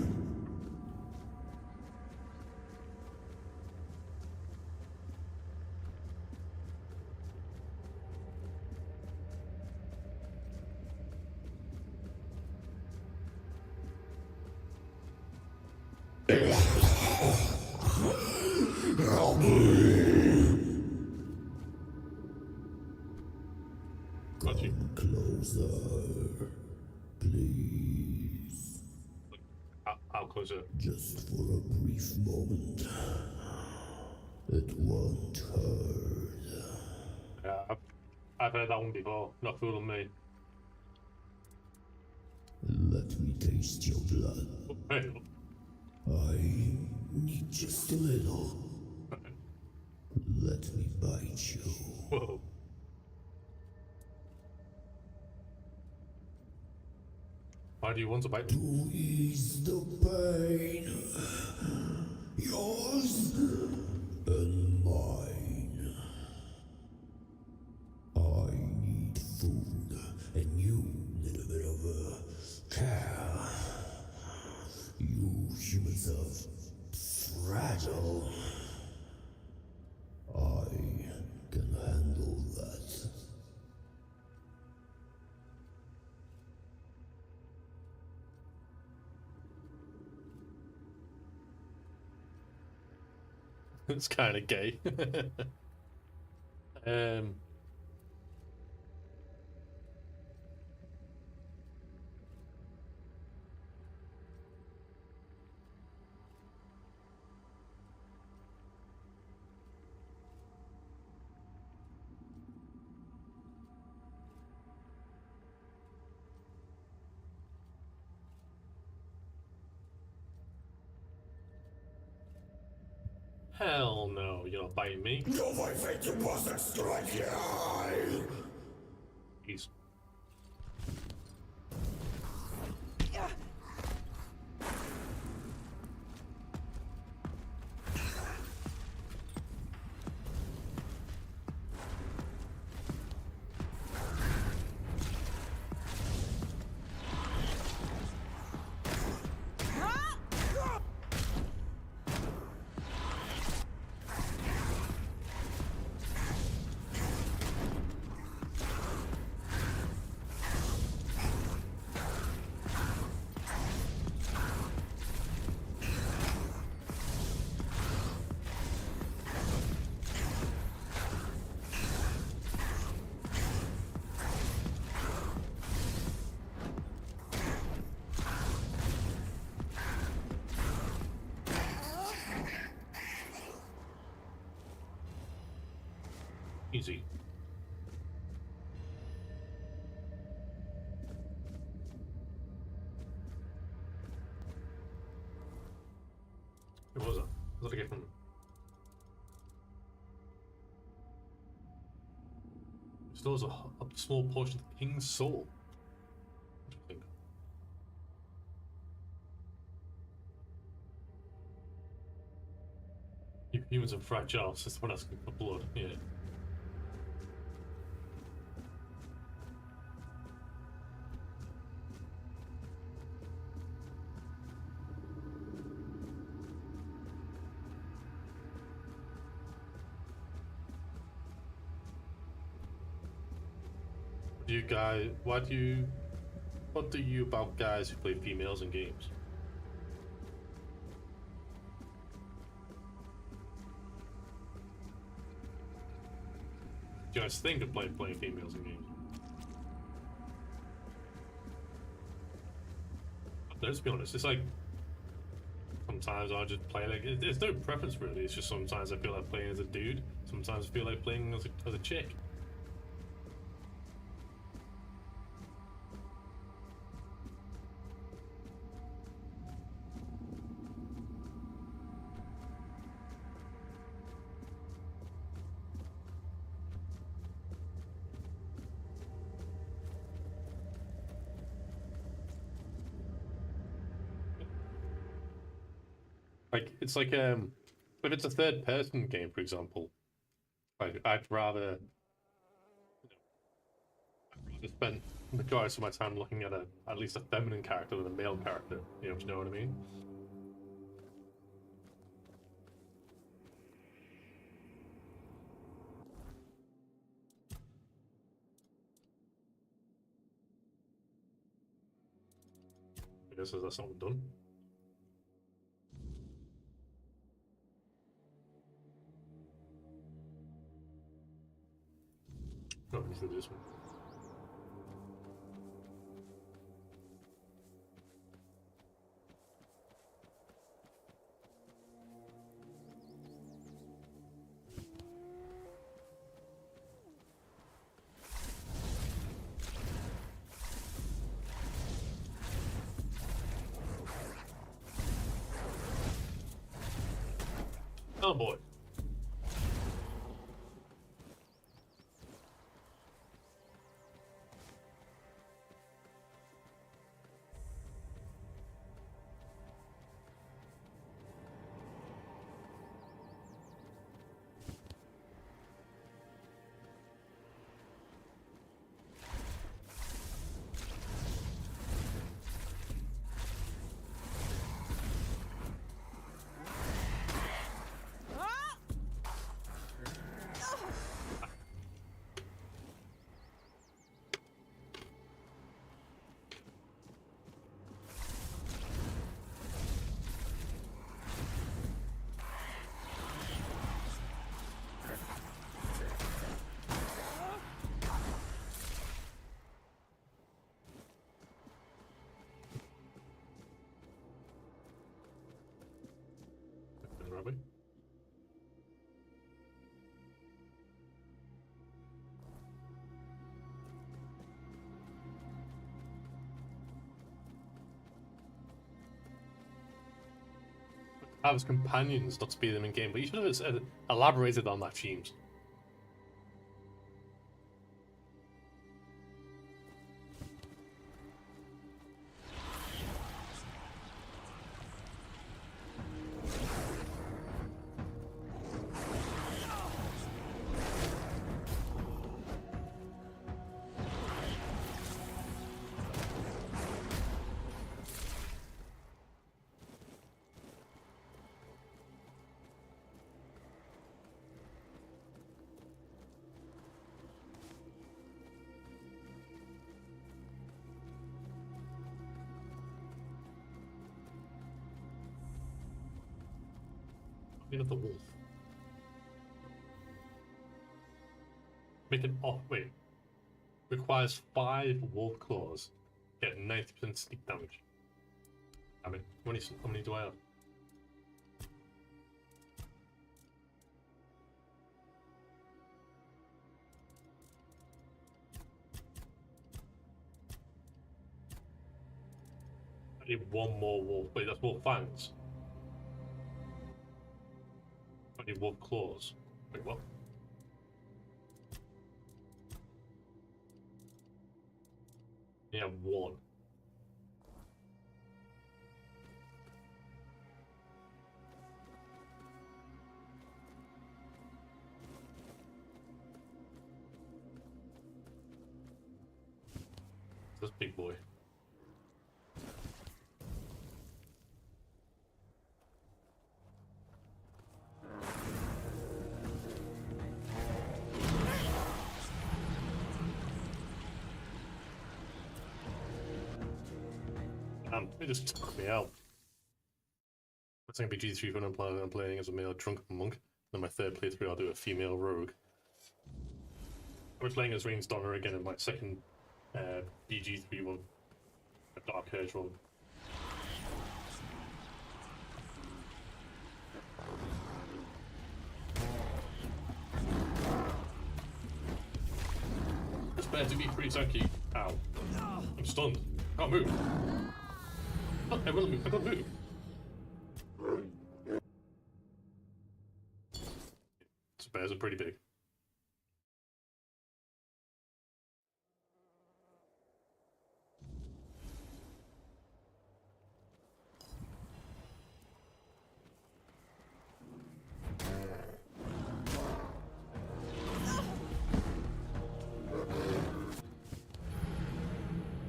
Help me. Come closer, please. How closer? Just for a brief moment. It won't hurt. Yeah, I've heard that one before. Not fooling me. Let me taste your blood. Hey. I need just a little. Let me bite you. Whoa. Why do you want to bite me? To ease the pain. Yours and mine. I need food, and you need a bit of care. You humans are fragile. I can handle that. It's kind of gay. Hell no, you're not biting me. No, I think you must strike your eye. Jeez. Easy. What was that? Was that a gift from Restores a small portion of the king's soul. Interesting. Humans are fragile, so someone asking for blood. Yeah. What do you about guys who play females in games? Do you guys think of playing females in games? Let's be honest, it's like sometimes I just play like there's no preference really. It's just sometimes I feel like playing as a dude. Sometimes I feel like playing as a chick. Like it's like if it's a third person game, for example, like I'd rather spend the majority of my time looking at at least a feminine character than a male character. You know, do you know what I mean? I guess that's something done. Oh, let me do this one. Oh boy. Robbie. Have his companions, not to be them in game, but you should have elaborated on that, James. Of the wolf. Make an off. Wait. Requires 5 wolf claws. Get 90% sneak damage. I mean, how many do I have? I need one more wolf. Wait, that's wolf fangs. I need wolf claws. Wait, what? You have one. This big boy. It just took me out. It's gonna be G3 when I'm playing as a male drunken monk. Then my third playthrough I'll do a female rogue. I was playing as Rain's Donna again in my second BG3 one. A Dark Urge one. It's better to be pretty tanky. Ow. I'm stunned. Can't move. Oh, I will move. I can't move. So bears are pretty big.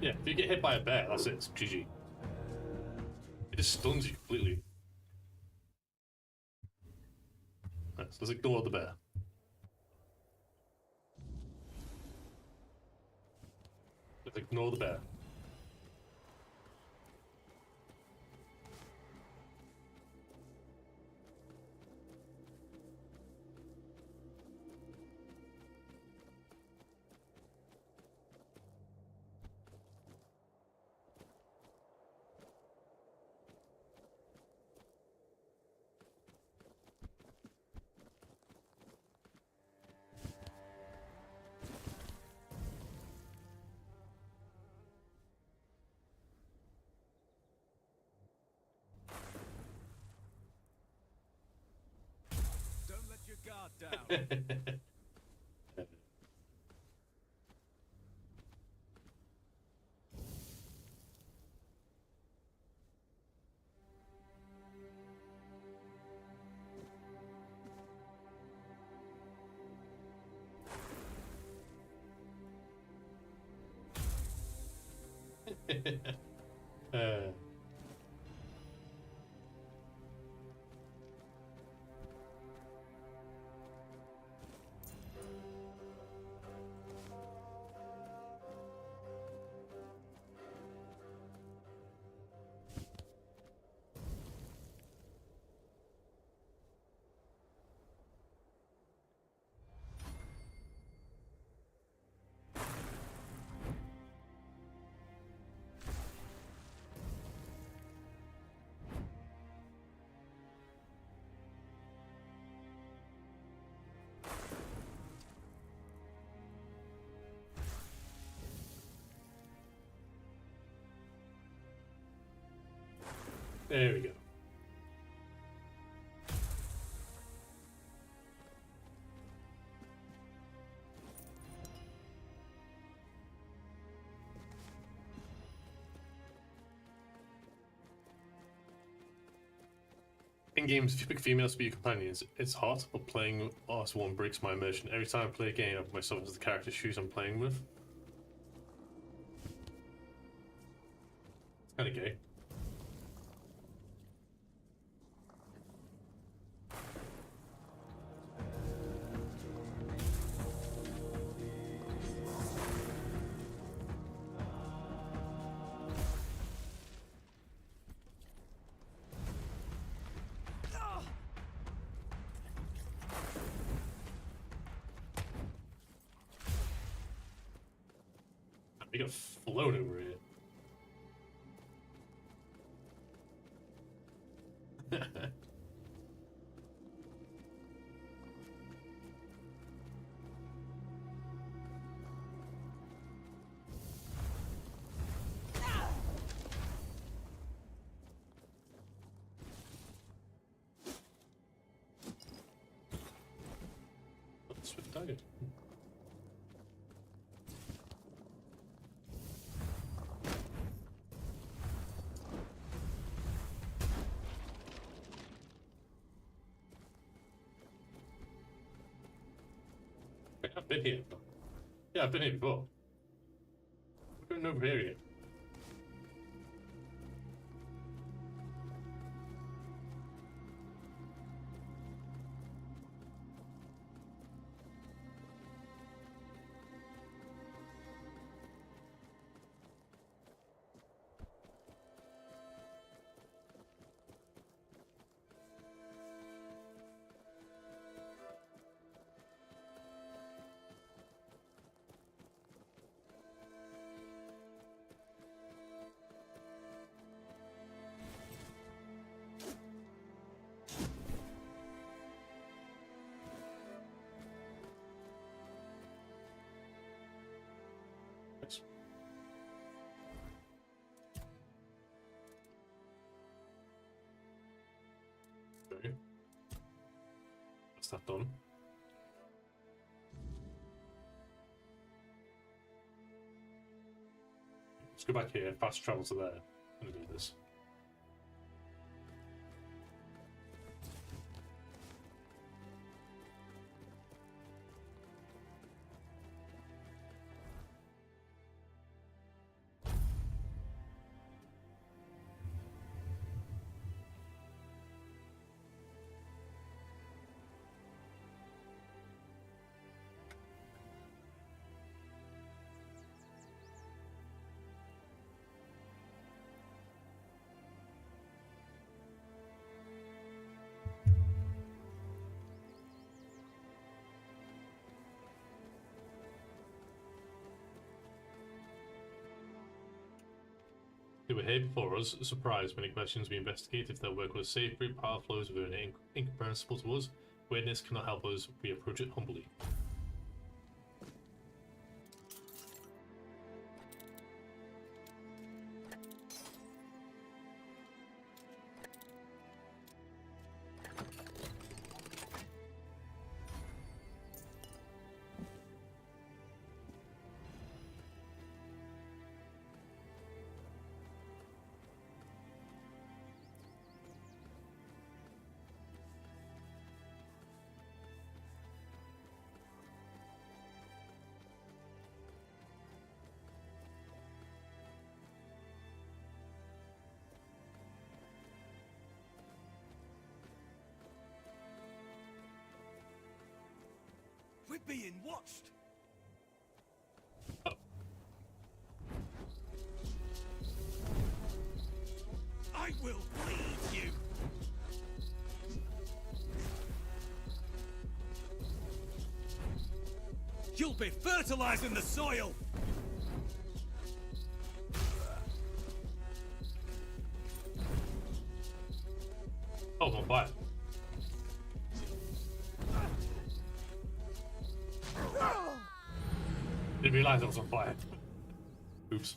Yeah, if you get hit by a bear, that's it. It's GG. It just stuns you completely. Let's ignore the bear. Let's ignore the bear. Don't let your guard down. There we go. In games, if you pick females to be your companions, it's hot, but playing RS1 breaks my immersion. Every time I play a game, I put myself into the character's shoes I'm playing with. It's kind of gay. We got flown over here. Swift target. I've been here. Yeah, I've been here before. We're going over here yet. Okay. That's that done. Let's go back here, fast travel to there, and do this. They were here before us, surprised. Many questions we investigate if their work was safe, root power flows were incomprehensible to us. Weirdness cannot help us, we approach it humbly. We're being watched. I will bleed you. You'll be fertilizing the soil. Oh, I'm on fire. Didn't realize I was on fire. Oops.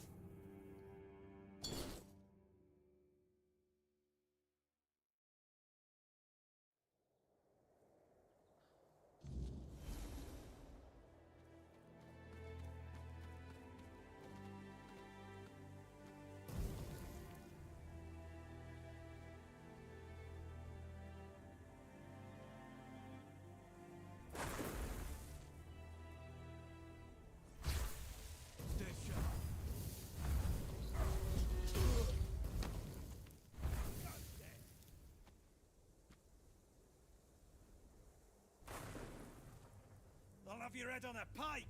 I'll have your head on a pike.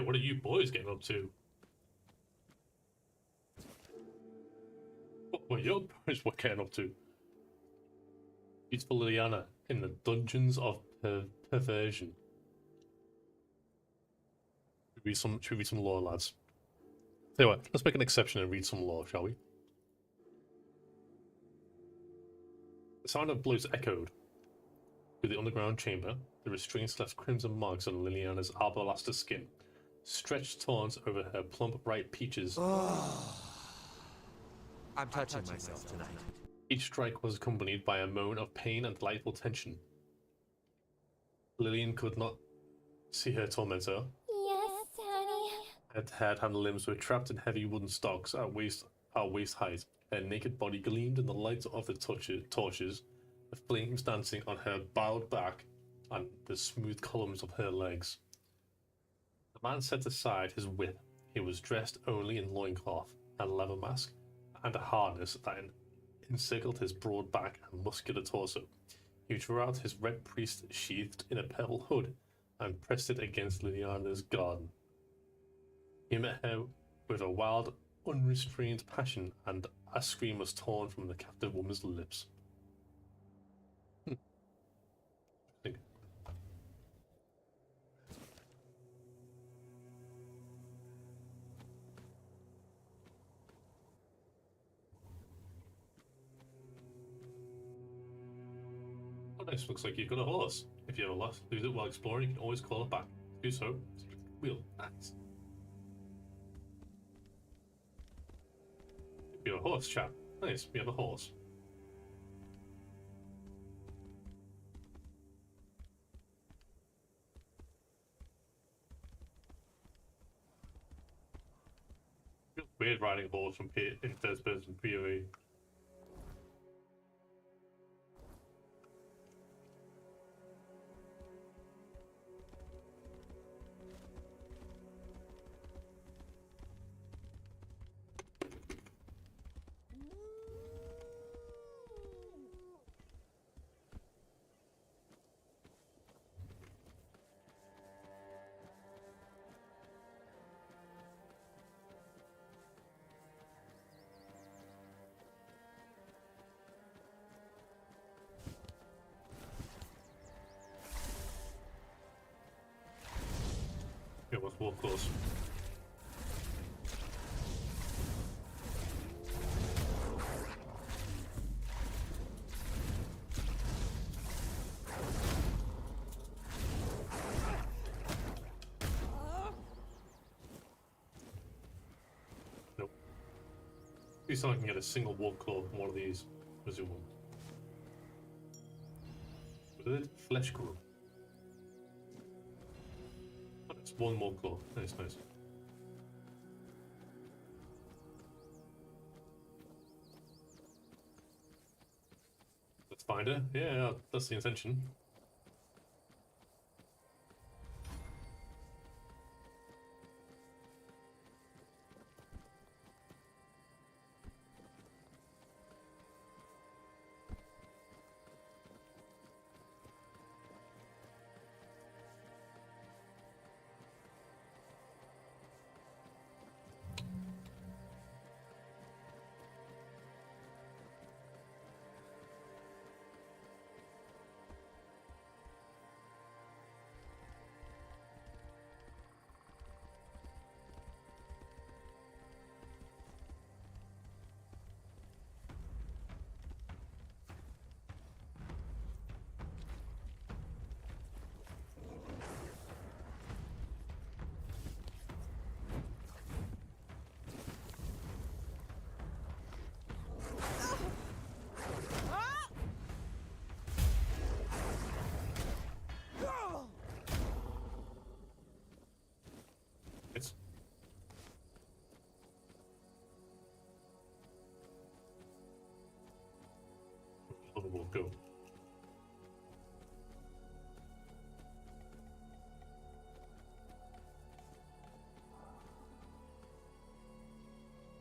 What are you boys getting up to? What your boys were getting up to? Beautiful Liliana in the dungeons of perversion. Should we read some lore, lads? Tell you what, let's make an exception and read some lore, shall we? The sound of blows echoed through the underground chamber. The restraints left crimson marks on Liliana's alabaster skin, stretched taunts over her plump, bright peaches. I'm touching myself tonight. Each strike was accompanied by a moan of pain and delightful tension. Lillian could not see her tormentor. Yes, honey. Her head and limbs were trapped in heavy wooden stocks at waist height. Her naked body gleamed in the light of the torches, the flames dancing on her bowed back and the smooth columns of her legs. The man set aside his whip. He was dressed only in loincloth, a leather mask, and a harness that encircled his broad back and muscular torso. He drew out his red priest sheathed in a purple hood and pressed it against Liliana's garden. He met her with a wild, unrestrained passion, and a scream was torn from the captive woman's lips. Oh, nice. Looks like you've got a horse. If you ever lose it while exploring, you can always call it back. Do so. Wheel. Nice. You're a horse, chap. Nice. We have a horse. Feels weird riding a horse from in first person POV. Yeah, let's walk close. Nope. At least I can get a single wolf claw from one of these, presumably. What is it? Flesh claw. It's one more claw. Nice, nice. Let's find her. Yeah, that's the intention. It's we'll go.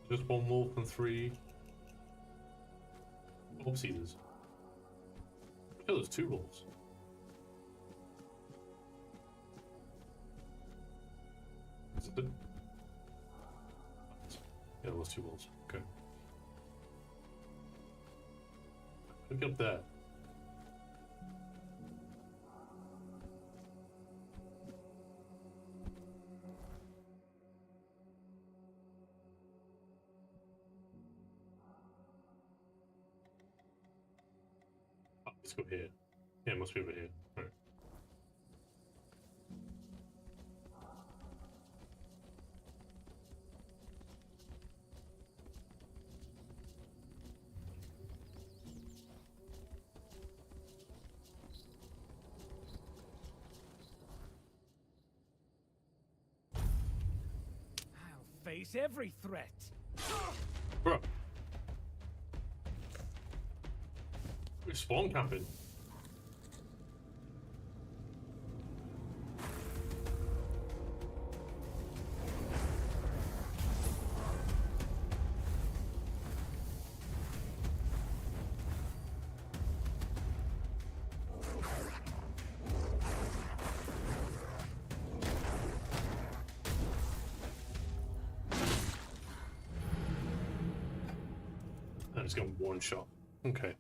Just one wolf and 3 wolf seeders. Oh, there's 2 wolves. Is it? Yeah, there was 2 wolves. Okay. Look up there. Oh, let's go here. Yeah, it must be over here. All right. face every threat. Bro. We're spawn camping. I'm just going one shot. Okay.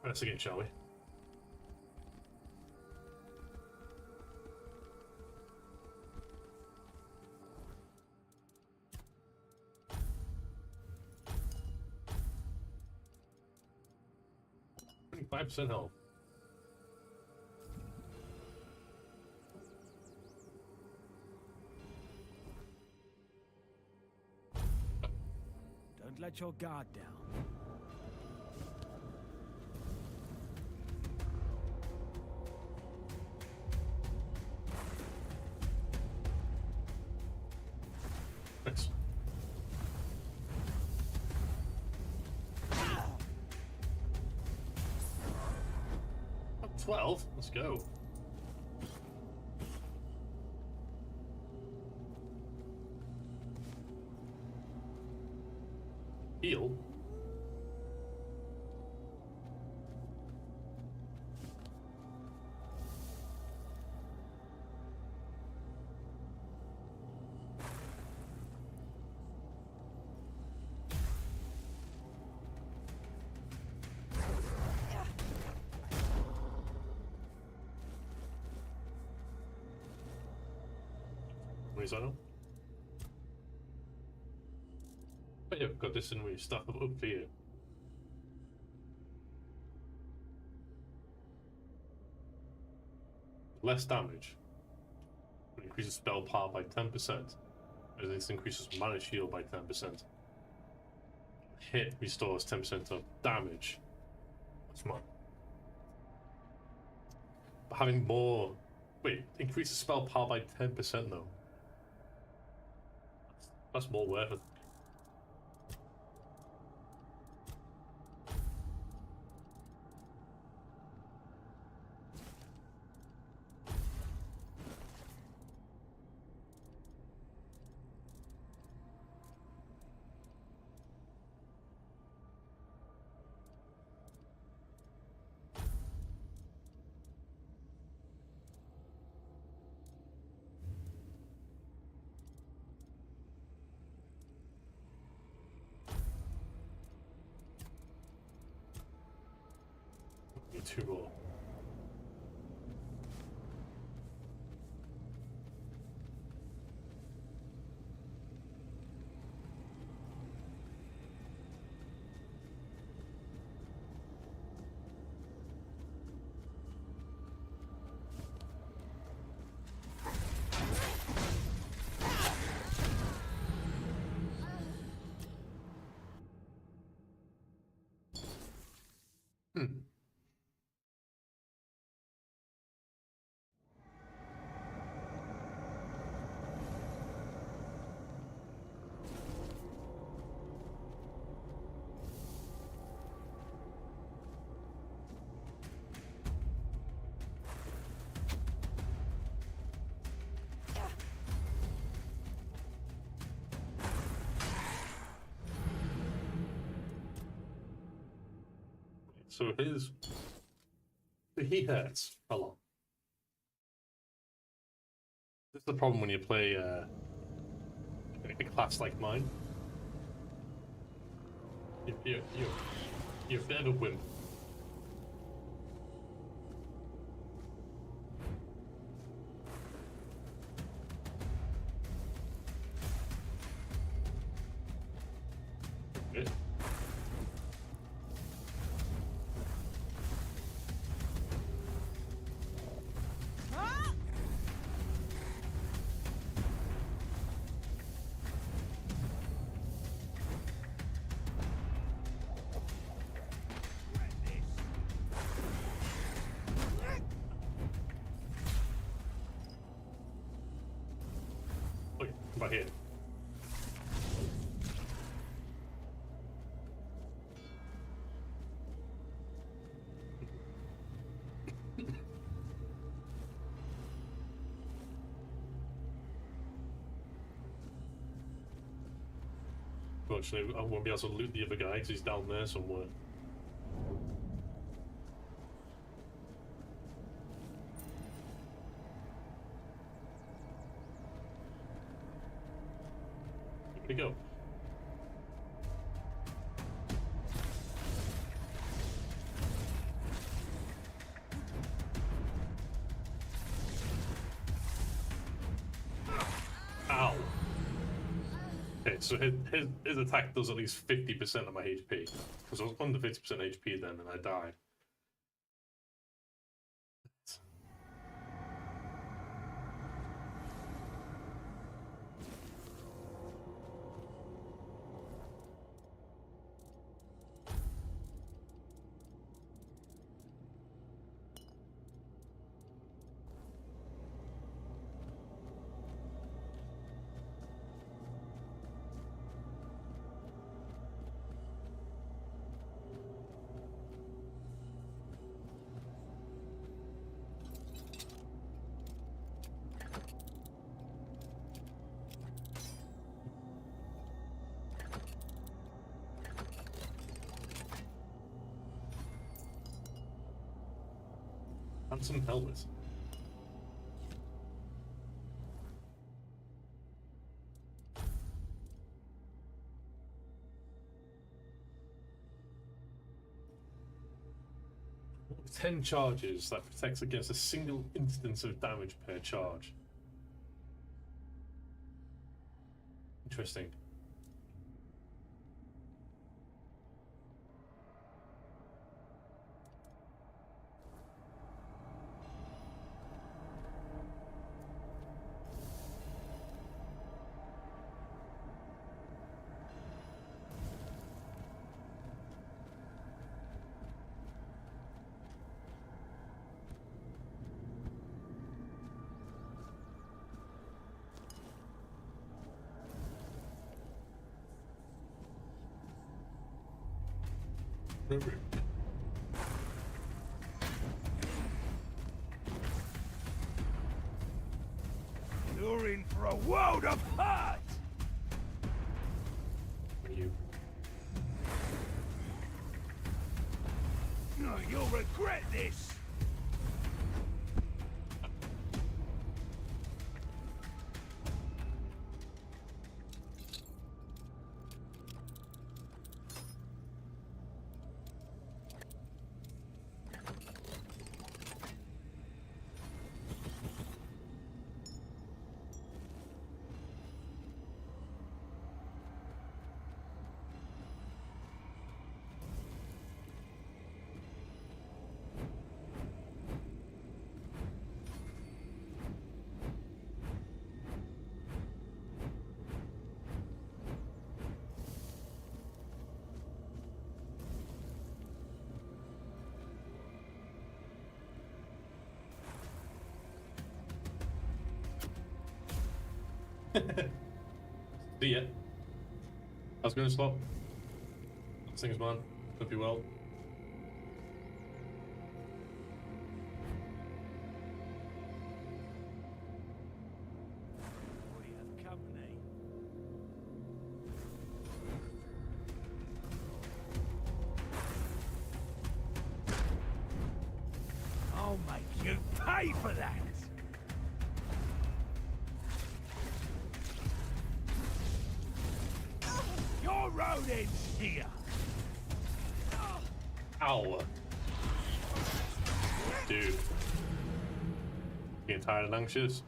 Let's again, shall we? 25% health. Don't let your guard down. Nice. 12. Let's go. Heal. I know. But yeah, we've got this and we stuff up here. Less damage. It increases spell power by 10%. As this increases mana shield by 10%. Hit restores 10% of damage. That's smart. But having more... Wait, increases spell power by 10% though. That's more worth it. Two more. So he hurts a lot. This is the problem when you play a class like mine. You're a bit of a wimp. Okay. Okay, come back here. Unfortunately, I won't be able to loot the other guy because he's down there somewhere. Where'd he go? Ow. Okay, so his attack does at least 50% of my HP. Because I was under 50% HP then and I died. Handsome helmet. With 10 charges, that protects against a single instance of damage per charge. Interesting. You're in for a world of hurt! You. No, you'll regret this! See ya. How's it going, Slot? Things, man. Hope you well. We have company. pay for that! Your road ends here! Ow! Dude. Getting tired and anxious?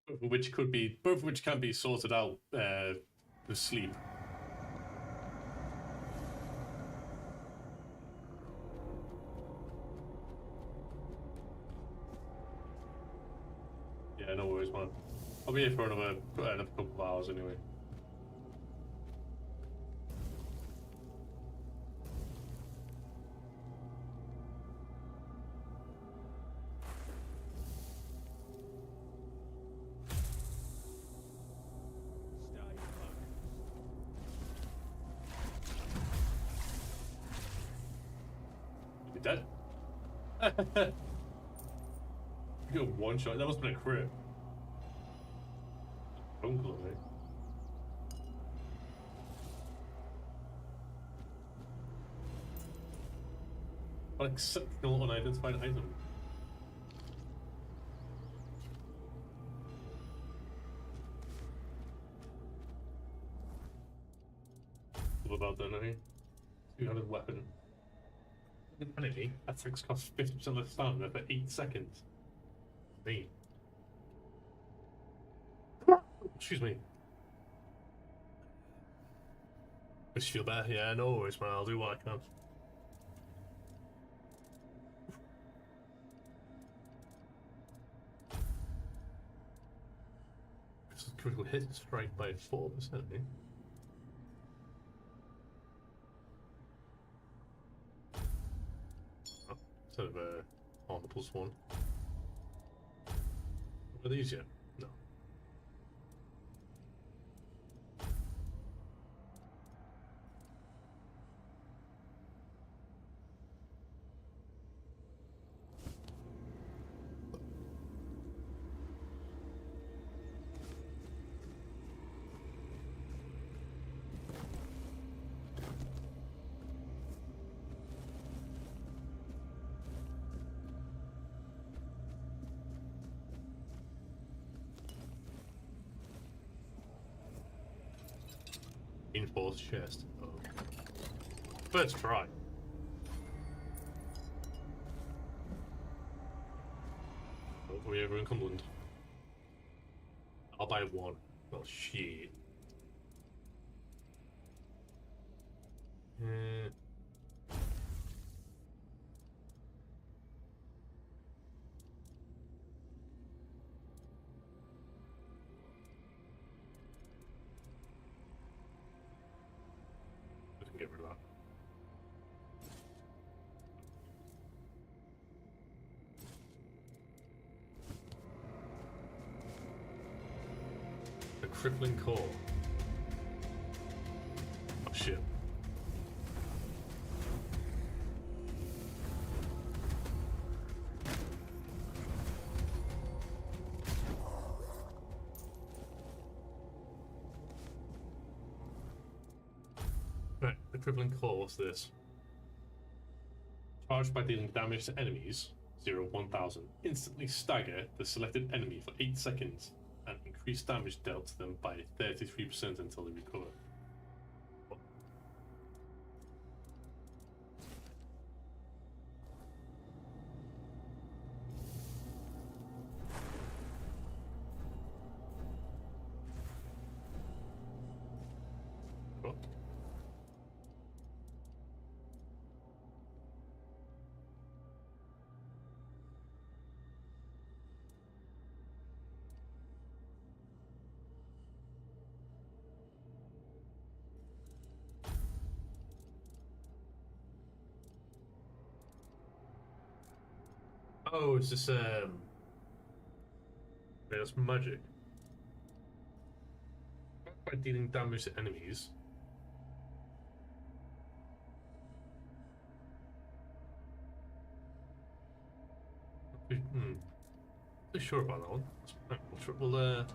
Both of which can be sorted out with sleep. Yeah, no worries, man. I'll be here for another couple of hours anyway. You dead? You got one shot. That must have been a crit. Uncle, eh? Exceptional unidentified item. What about that, eh? 200 weapon. Enemy attacks cost 50% less stamina for 8 seconds. Me. Excuse me. Just feel better? Yeah, no worries, man. I'll do what I can. Critical hit strike by 4%, eh? Oh, instead of armor +1. Are these yet? No. Reinforced chest. Oh. First try. Oh, are we ever in Cumberland? I'll buy one. Oh shit. We can get rid of that. The crippling core. Oh shit. Right, the crippling core, what's this? Charged by dealing damage to enemies, 0-1000. Instantly stagger the selected enemy for 8 seconds and increase damage dealt to them by 33% until they recover. What? Oh, it's just that's magic. By dealing damage to enemies. Not sure about that one. We'll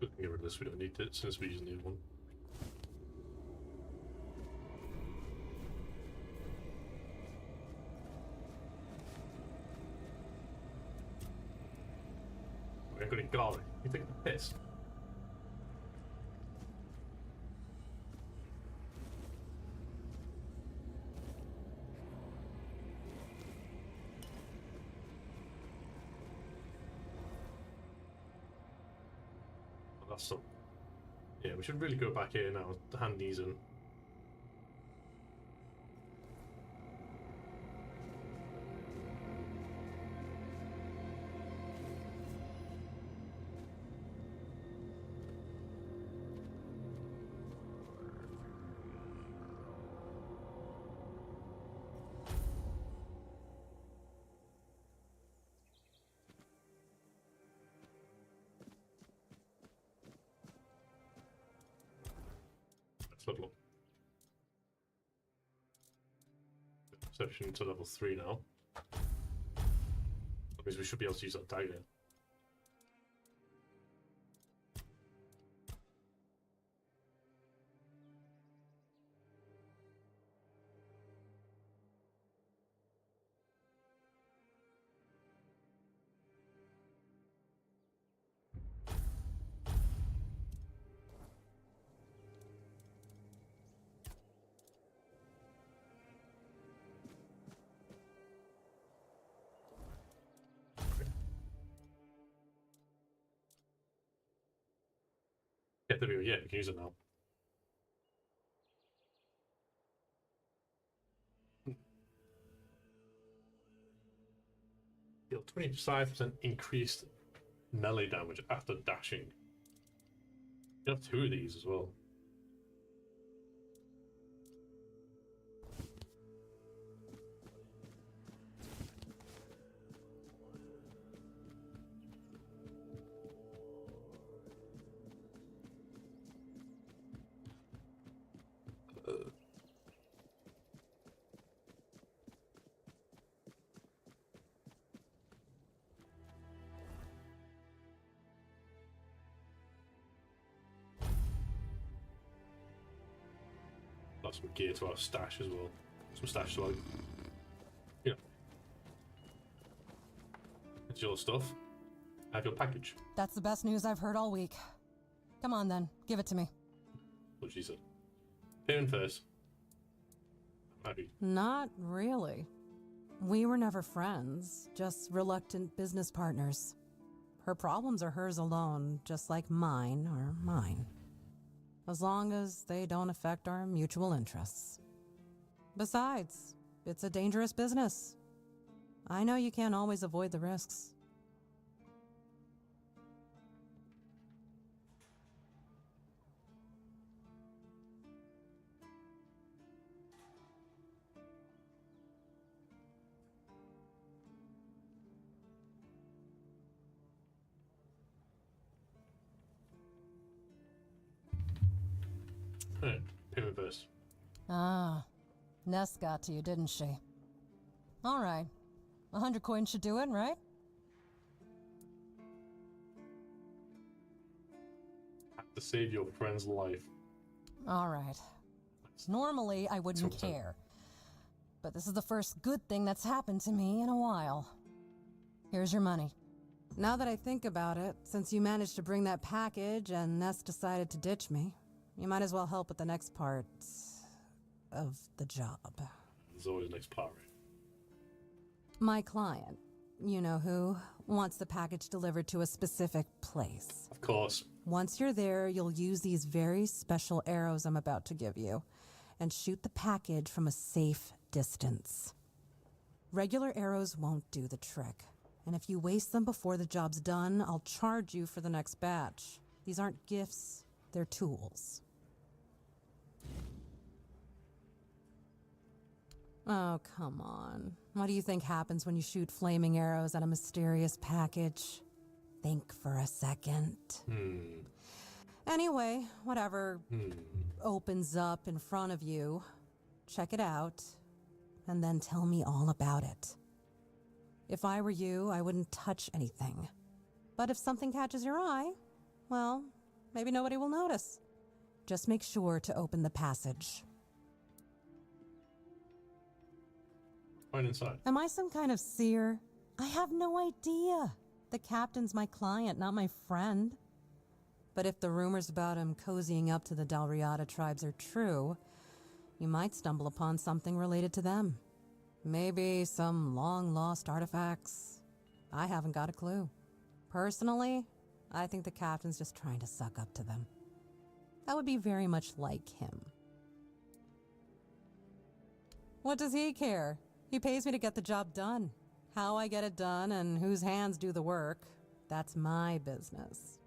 We can get rid of this, we don't need it since we use a new one. We ain't got any garlic. You taking the piss? Oh, that's some. Yeah, we should really go back here now. Hand these in. Level up. Perception to level 3 now. That means we should be able to use that dagger. Yeah, there we go. Yeah, we can use it now. Deal 25% increased melee damage after dashing. You have 2 of these as well. Got some gear to our stash as well. Some stash swag. Yeah. It's your stuff. Have your package. That's the best news I've heard all week. Come on then, give it to me. What she said. Payment first. Maybe. Not really. We were never friends, just reluctant business partners. Her problems are hers alone, just like mine are mine. As long as they don't affect our mutual interests. Besides, it's a dangerous business. I know you can't always avoid the risks. Alright, payment first. Ah, Ness got to you, didn't she? All right. 100 coins should do it, right? Have to save your friend's life. All right. Normally, I wouldn't care. But this is the first good thing that's happened to me in a while. Here's your money. Now that I think about it, since you managed to bring that package and Ness decided to ditch me, you might as well help with the next part of the job. There's always the next part, right? My client, you know who, wants the package delivered to a specific place. Of course. Once you're there, you'll use these very special arrows I'm about to give you and shoot the package from a safe distance. Regular arrows won't do the trick, and if you waste them before the job's done, I'll charge you for the next batch. These aren't gifts, they're tools. Oh, come on. What do you think happens when you shoot flaming arrows at a mysterious package? Think for a second. Anyway, whatever opens up in front of you, check it out, and then tell me all about it. If I were you, I wouldn't touch anything. But if something catches your eye, well, Maybe nobody will notice. Just make sure to open the passage. Right inside. Am I some kind of seer? I have no idea. The captain's my client, not my friend. But if the rumors about him cozying up to the Dalriada tribes are true, you might stumble upon something related to them. Maybe some long-lost artifacts. I haven't got a clue. Personally, I think the captain's just trying to suck up to them. That would be very much like him. What does he care? He pays me to get the job done. How I get it done and whose hands do the work, that's my business.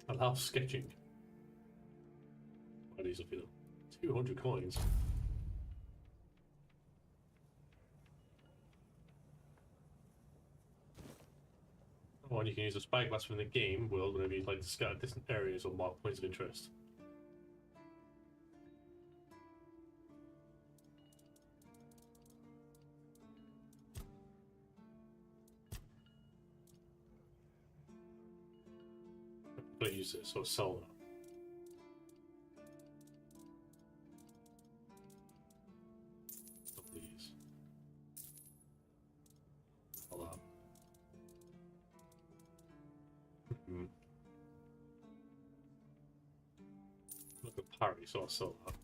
Allow sketching. What are these up here? 200 coins. Oh, and you can use a spyglass from the game world whenever you'd like to scan distant areas or mark points of interest. But use this or sell that. Please. Hold on. Look at parry, so I'll sell that.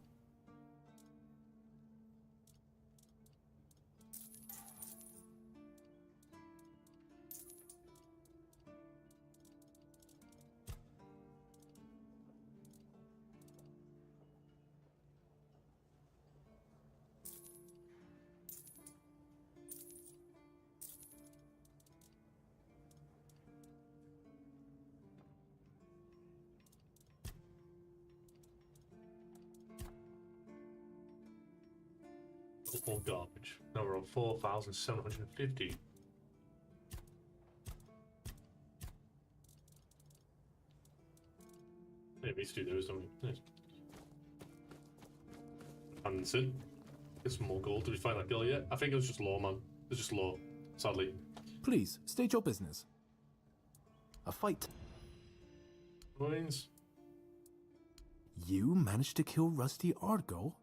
All garbage. Now we're on 4,750. Maybe we need to do those, don't we? Nice. And that's it. Get some more gold. Did we find that girl yet? I think it was just law, man. It was just law, sadly. Please, state your business. A fight. Coins. You managed to kill Rusty Argo?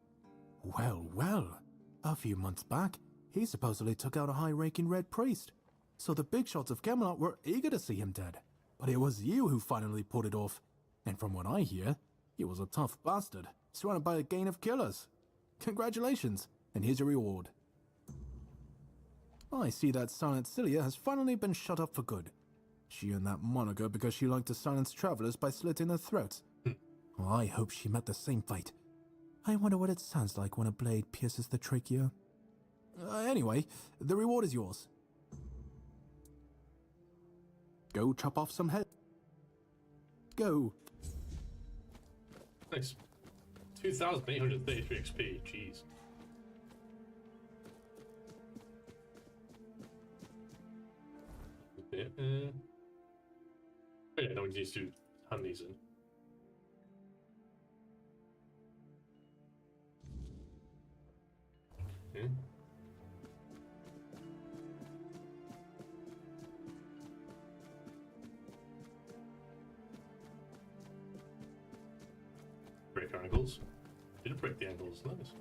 Well, well. A few months back, he supposedly took out a high-ranking Red Priest, so the big shots of Camelot were eager to see him dead. But it was you who finally pulled it off, and from what I hear, he was a tough bastard, surrounded by a gang of killers. Congratulations, and here's your reward. I see that Silent Cilia has finally been shut up for good. She earned that moniker because she liked to silence travelers by slitting their throats. Well, I hope she met the same fate. I wonder what it sounds like when a blade pierces the trachea. Anyway, the reward is yours. Go chop off some head. Go. Nice. 2,833 XP. Jeez. Yeah. Oh yeah, no one needs to hand these in. Okay. Break our ankles. Didn't break the ankles, nice.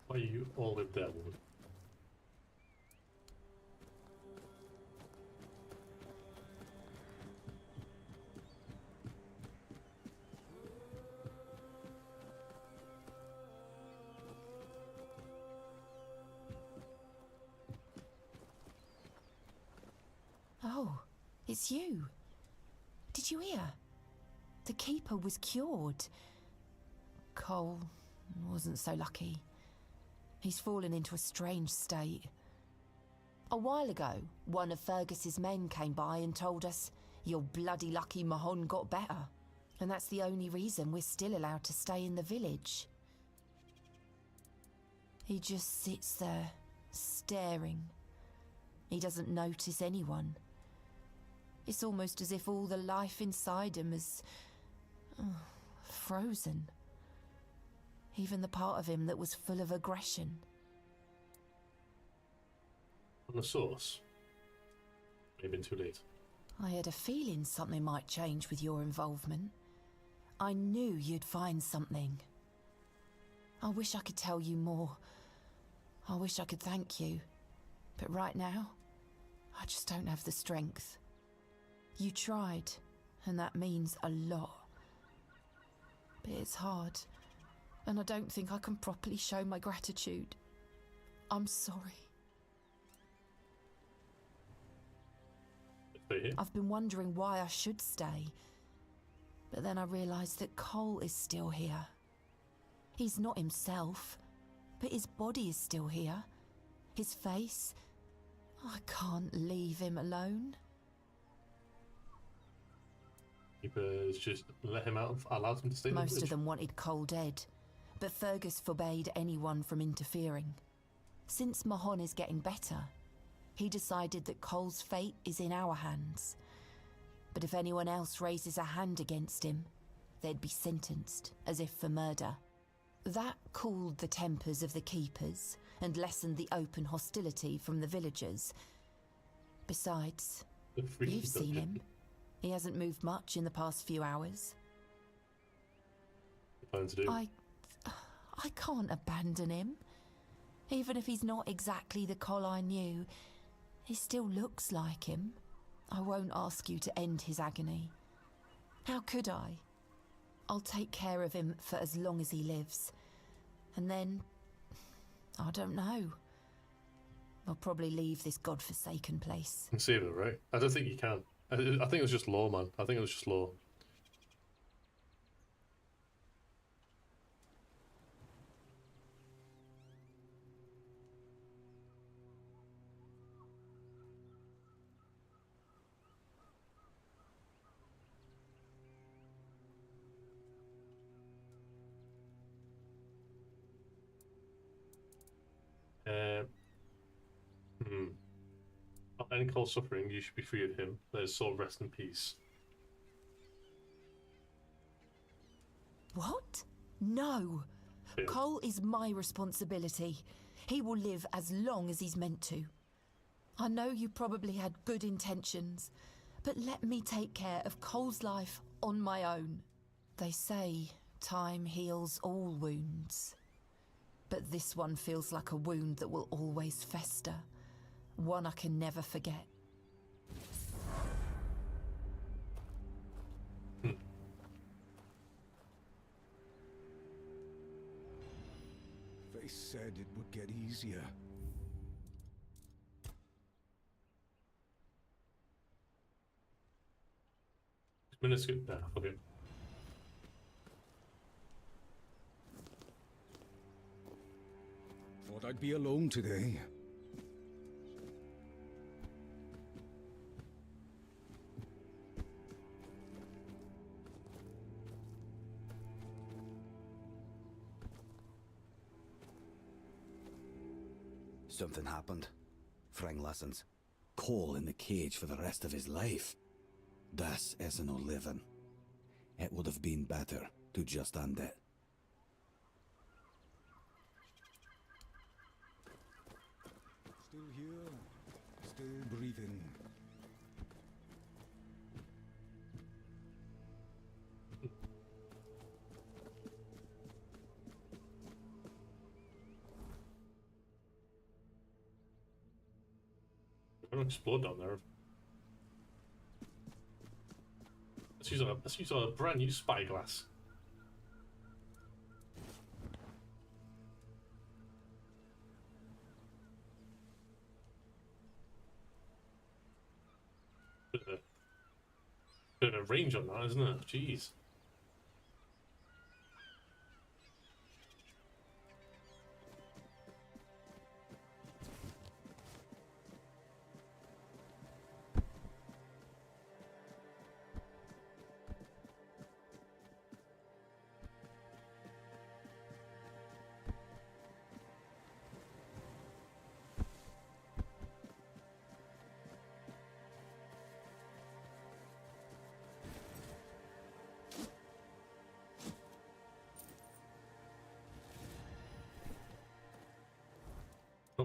Why you all live there, woman? Oh, it's you. Did you hear? The Keeper was cured. Cole wasn't so lucky. He's fallen into a strange state. A while ago, one of Fergus's men came by and told us You're bloody lucky Mahon got better. And that's the only reason we're still allowed to stay in the village. He just sits there, staring. He doesn't notice anyone. It's almost as if all the life inside him is frozen. Even the part of him that was full of aggression. On the source. Maybe too late. I had a feeling something might change with your involvement. I knew you'd find something. I wish I could tell you more. I wish I could thank you. But right now, I just don't have the strength. You tried, and that means a lot. But it's hard, and I don't think I can properly show my gratitude. I'm sorry. I've been wondering why I should stay. But then I realised that Cole is still here. He's not himself, but his body is still here. His face. I can't leave him alone. Keepers just let him out, allowed him to stay in the Most of village. them wanted Cole dead, but Fergus forbade anyone from interfering. Since Mahon is getting better, he decided that Cole's fate is in our hands. But if anyone else raises a hand against him, they'd be sentenced, as if for murder. That cooled the tempers of the keepers and lessened the open hostility from the villagers. Besides, you've seen him. He hasn't moved much in the past few hours. What do you plan to do? I can't abandon him. Even if he's not exactly the Cole I knew, he still looks like him. I won't ask you to end his agony. How could I? I'll take care of him for as long as he lives. And then, I don't know. I'll probably leave this godforsaken place. You can save it, right? I don't think you can. I think it was just law, man. I think it was just law. Any Cole suffering, you should be free of him. Let his soul rest in peace. What? No. Cole is my responsibility. He will live as long as he's meant to. I know you probably had good intentions, but let me take care of Cole's life on my own. They say time heals all wounds. But this one feels like a wound that will always fester. One I can never forget. They said it would get easier. Minuscule. Nah, okay. Thought I'd be alone today. Something happened. Frang listens. Cole in the cage for the rest of his life. This isn't no living. It would have been better to just end it. Still here, still breathing. Don't explode down there. Let's use a brand new spyglass. Bit of range on that, isn't it? Jeez.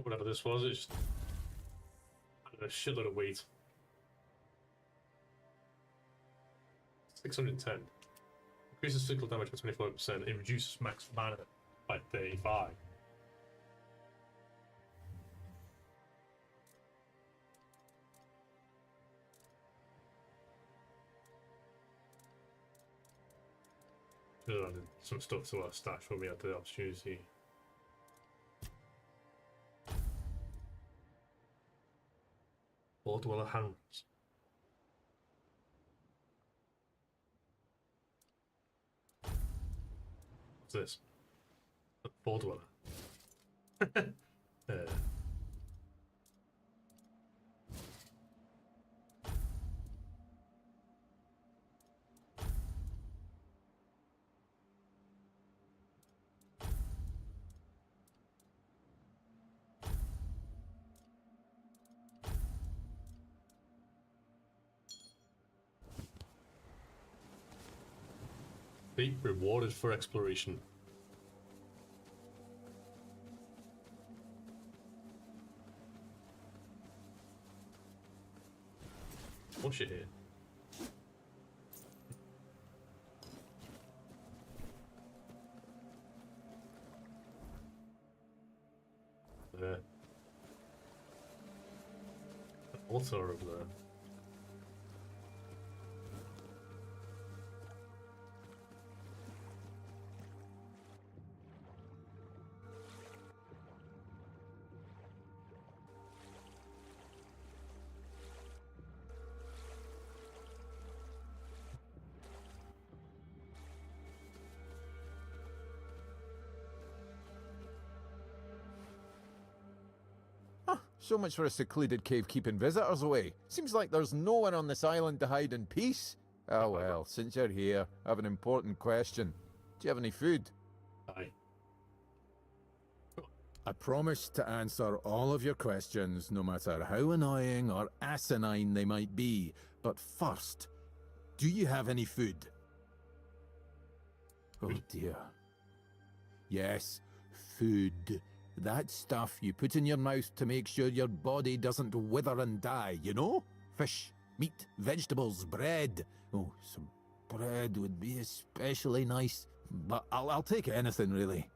whatever this was, it's just a shitload of weight. 610. Increases physical damage by 24%. It reduces max mana by 35. Should have added some stuff to our stash when we had the opportunity. All dweller hands. What's this? A ball dweller. Be rewarded for exploration. What's shit here? There. An altar over there. So much for a secluded cave keeping visitors away. Seems like there's no one on this island to hide in peace. Oh well, since you're here, I have an important question. Do you have any food? Aye. I promise to answer all of your questions, no matter how annoying or asinine they might be. But first, do you have any food? Oh dear. Yes, food. That stuff you put in your mouth to make sure your body doesn't wither and die, you know? Fish, meat, vegetables, bread. Oh, some bread would be especially nice. But I'll take anything, really.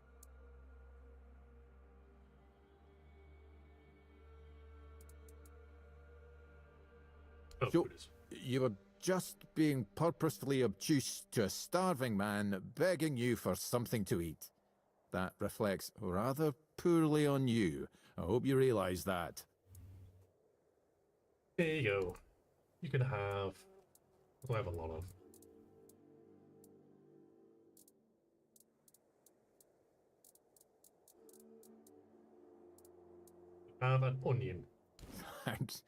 Oh, so, you were just being purposefully obtuse to a starving man begging you for something to eat. That reflects rather poorly on you. I hope you realize that. There you go. You can have... I have a lot of. Have an onion. Thanks.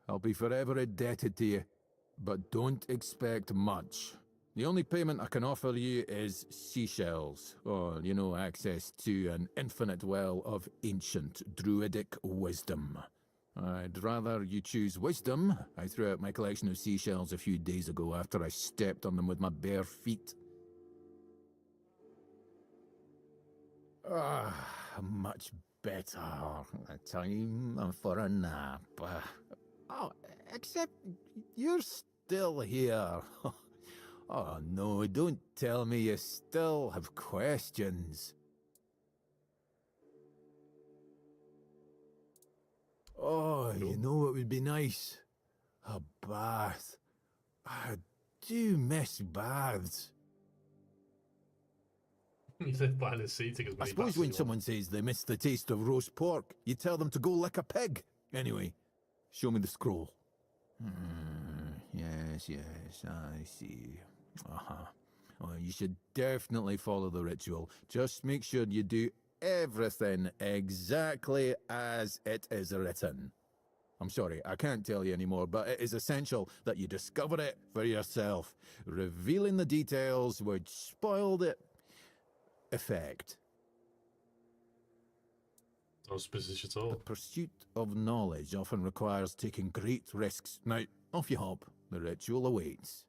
I'll be forever indebted to you. But don't expect much. The only payment I can offer you is seashells, or, you know, access to an infinite well of ancient druidic wisdom. I'd rather you choose wisdom. I threw out my collection of seashells a few days ago after I stepped on them with my bare feet. Much better. Time for a nap. Oh, except you're still here. Oh no, don't tell me you still have questions. Oh, you know what would be nice? A bath. I do miss baths. You live behind the seat. I suppose when someone says they miss the taste of roast pork, you tell them to go lick a pig. Anyway, show me the scroll. Yes, I see. Well, you should definitely follow the ritual. Just make sure you do everything exactly as it is written. I'm sorry, I can't tell you anymore, but it is essential that you discover it for yourself. Revealing the details would spoil the effect. No specifics at all. The pursuit of knowledge often requires taking great risks. Now, off you hop. The ritual awaits.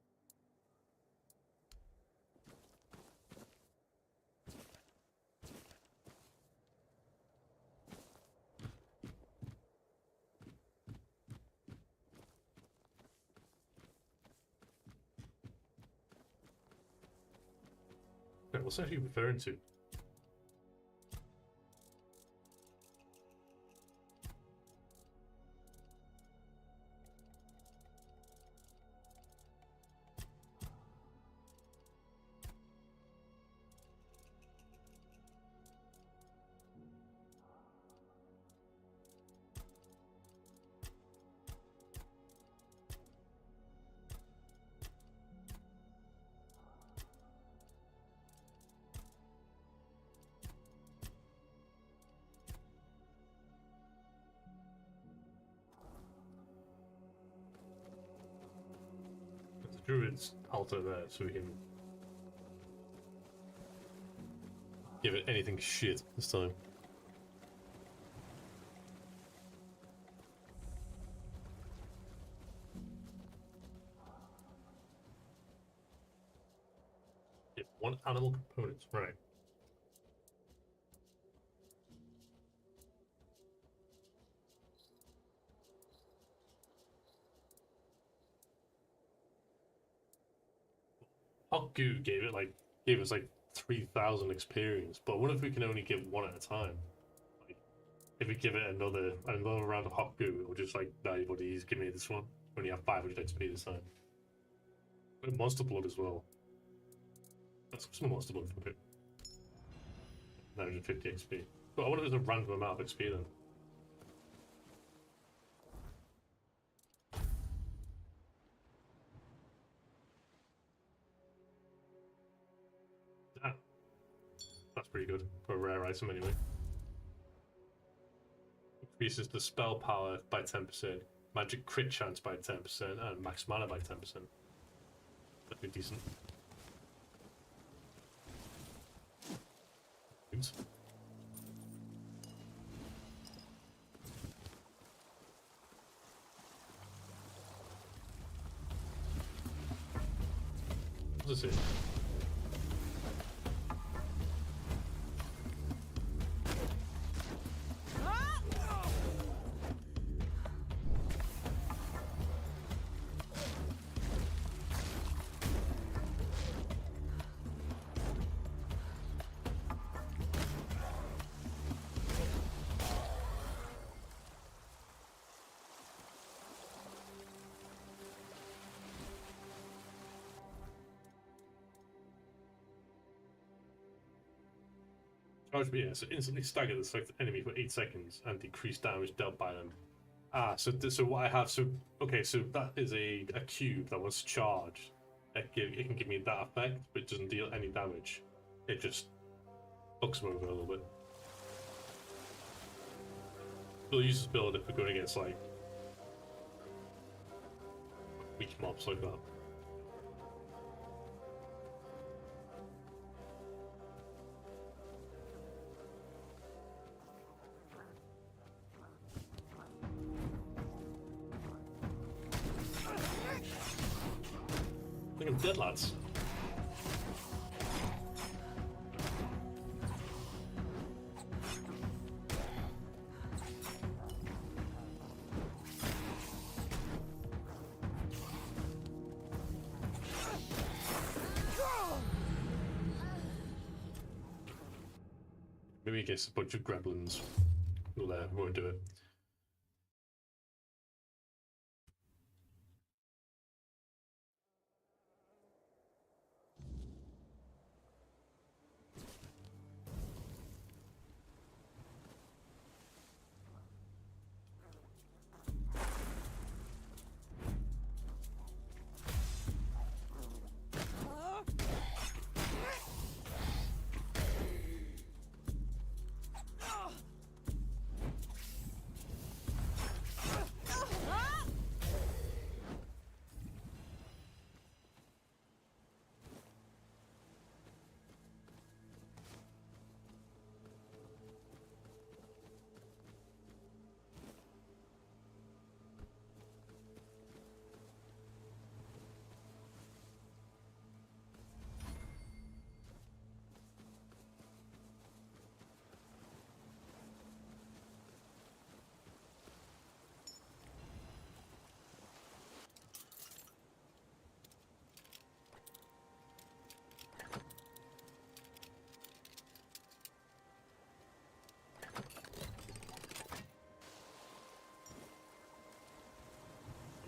What's that actually referring to? Druid's altar there, so we can give it anything shit this time. Get one animal component, right. Hot Goo gave us like 3,000 experience, but what if we can only give one at a time? Like, if we give it another round of Hot Goo, it'll just like, nah, buddy, give me this one. Only have 500 XP this time. But Monster Blood as well. That's some Monster Blood for it. 950 XP. But I wonder if there's a random amount of XP then. That's pretty good for a rare item anyway. Increases the spell power by 10%, magic crit chance by 10%, and max mana by 10%. That'd be decent. Oops. What's this here? Charge me, yeah, so instantly stagger the selected enemy for 8 seconds and decrease damage dealt by them. Ah, so what I have, okay, so that is a cube that was charged. It can give me that effect, but it doesn't deal any damage. It just fucks them over a little bit. We'll use this build if we're going against, like, weak mobs like that. I think I'm dead, lads. Maybe against a bunch of gremlins. We'll won't do it.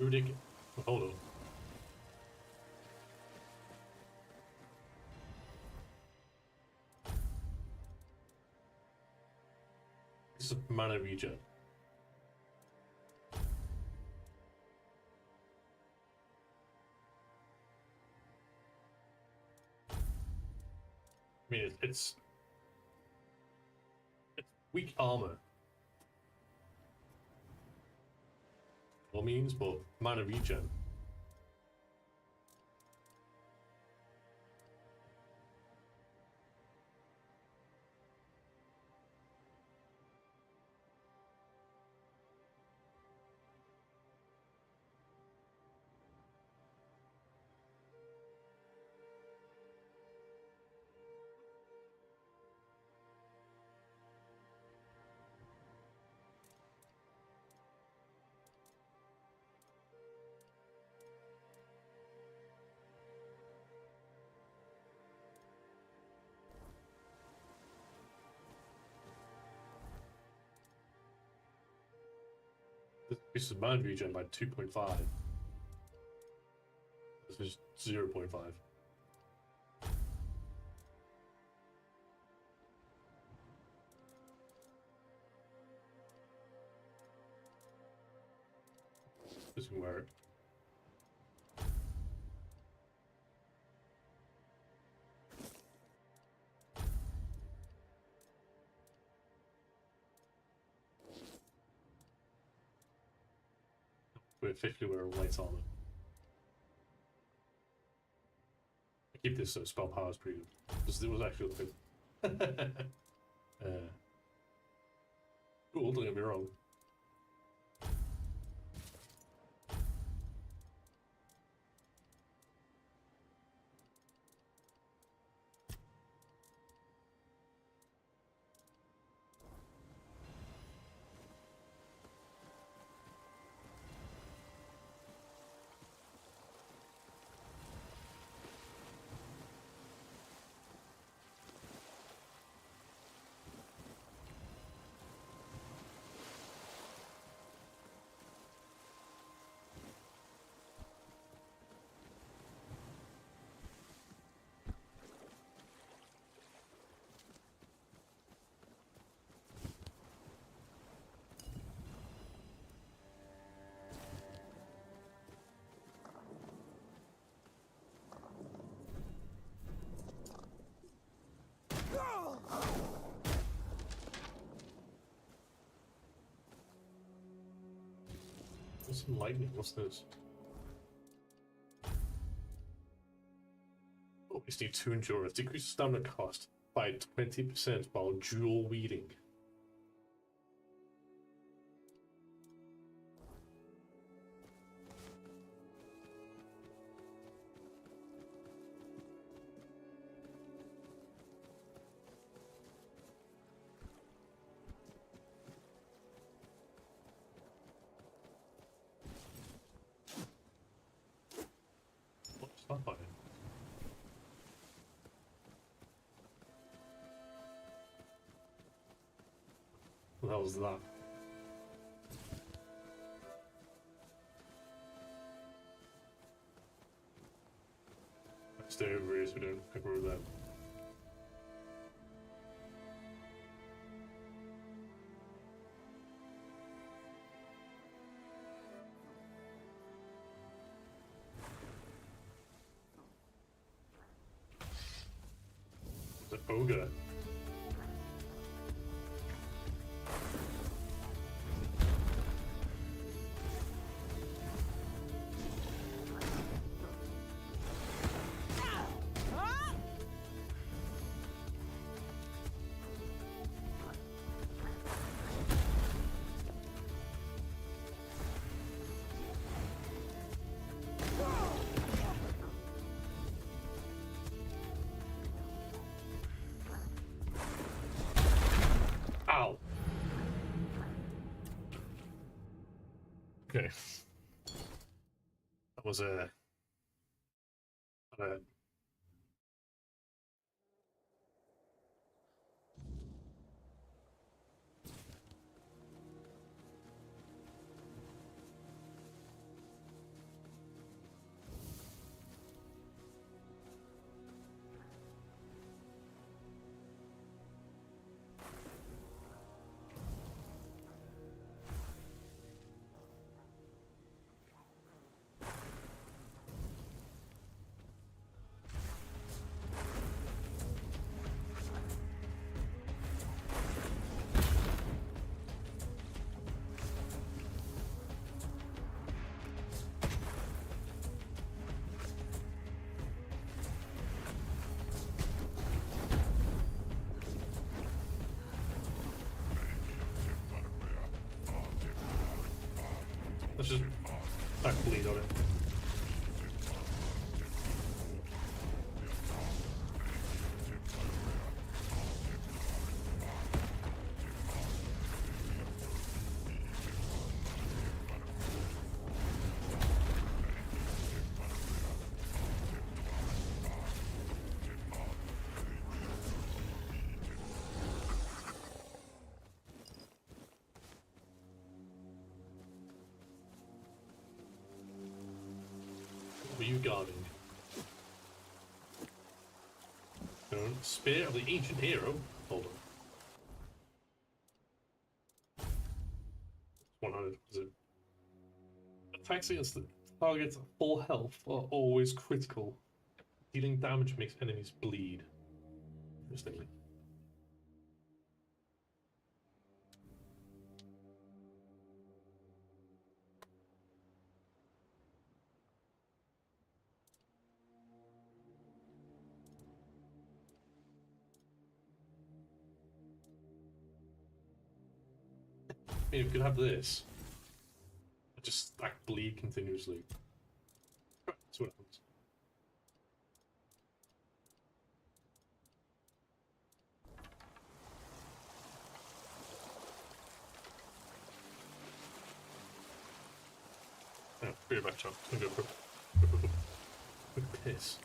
Ridiculous. Oh, hold on. This is mana regen. I mean, it's weak armor. All means, but mana regen. This is mana regen by 2.5. This is 0.5. This can work. We're officially wearing light armor. I keep this spell powers pretty good. Because it was actually good. Cool, don't get me wrong. What's some lightning? What's this? Oh, we need 2 endurance. Decrease stamina cost by 20% while dual wielding. What's that button? What the hell was that? Let's stay over here so we don't aggro them. The ogre. Ow. Okay. That was a Let's just back bleed on it. Were you guarding? Spear of the ancient hero. Hold on. 100. Is it? Attacks against the target's full health are always critical. Dealing damage makes enemies bleed. Interestingly. I mean, we could have this. Just stack bleed continuously. That's what happens. Yeah, be right back, John. I'm gonna go for a quick piss.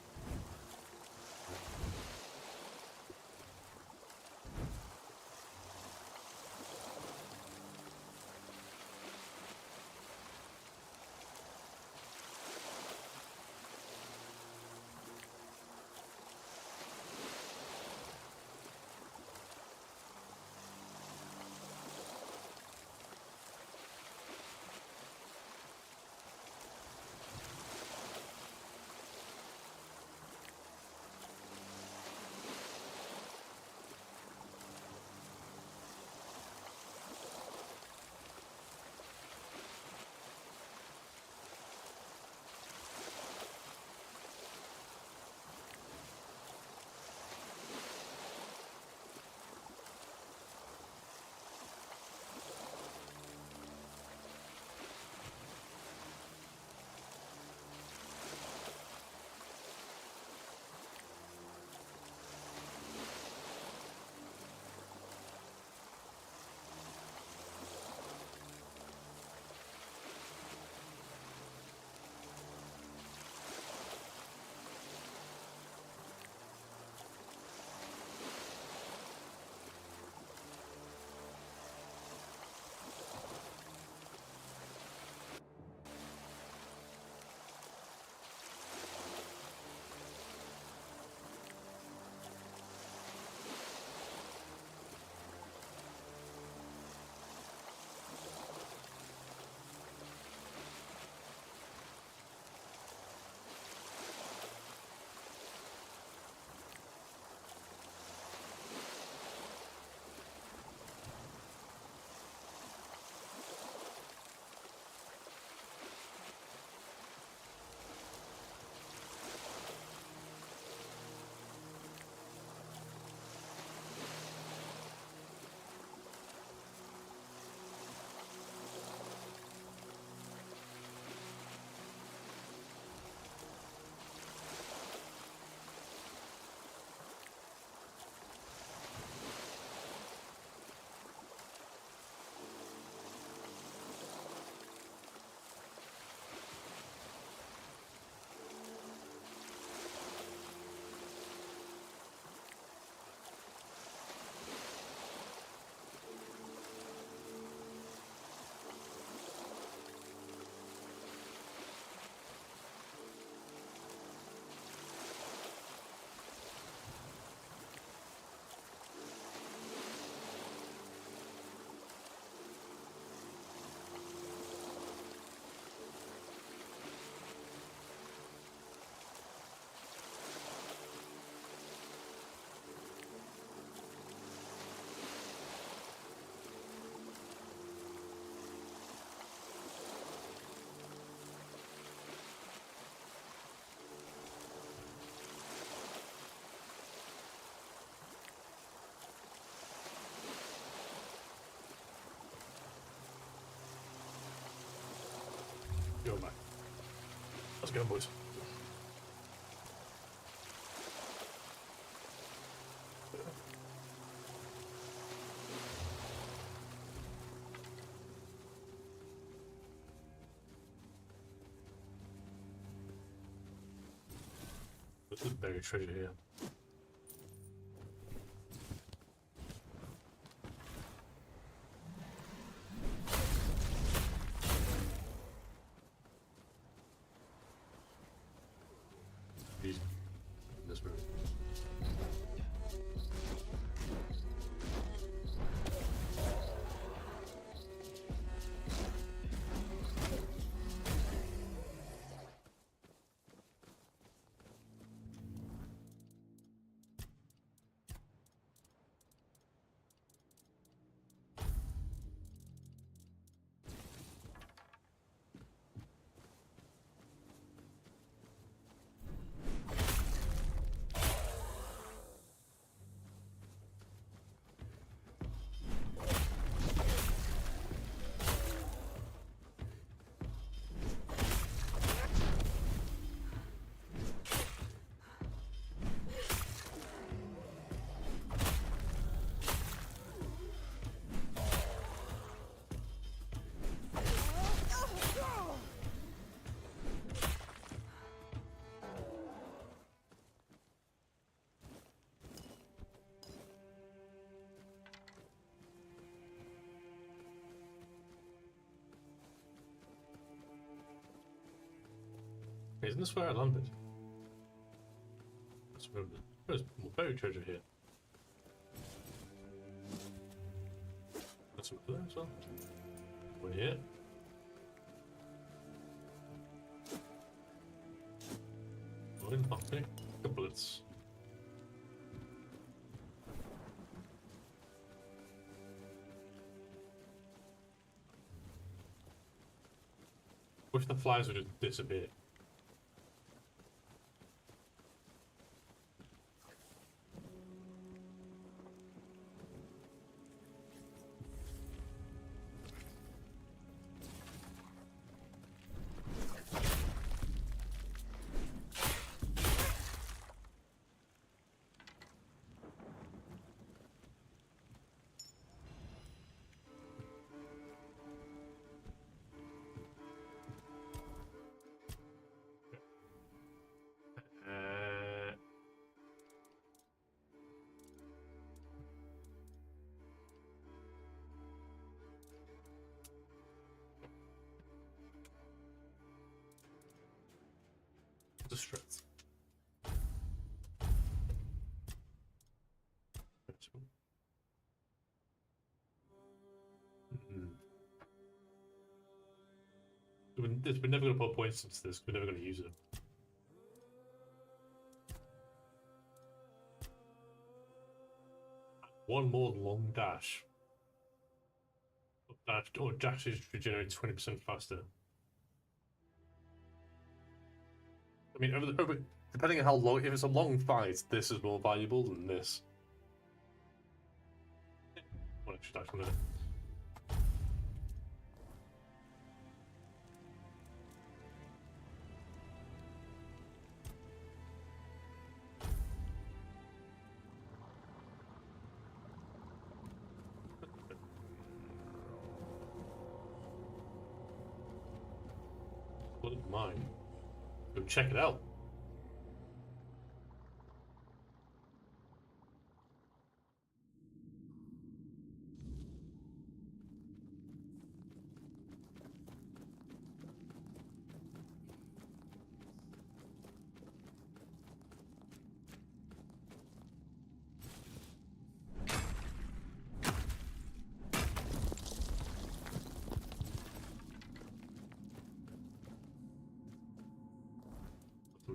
Let's go, boys. There's buried treasure here. Easy. This room. Isn't this where I landed? There's more buried treasure here. That's over there as well. One here. One, okay. Couple bullets. Wish the flies would just disappear. The strength. We're never going to put points into this. We're never going to use it. One more long dash. Or dash is regenerated 20% faster. I mean, depending on how long, if it's a long fight, this is more valuable than this. One extra dash, 1 minute. Wouldn't mind. Go check it out.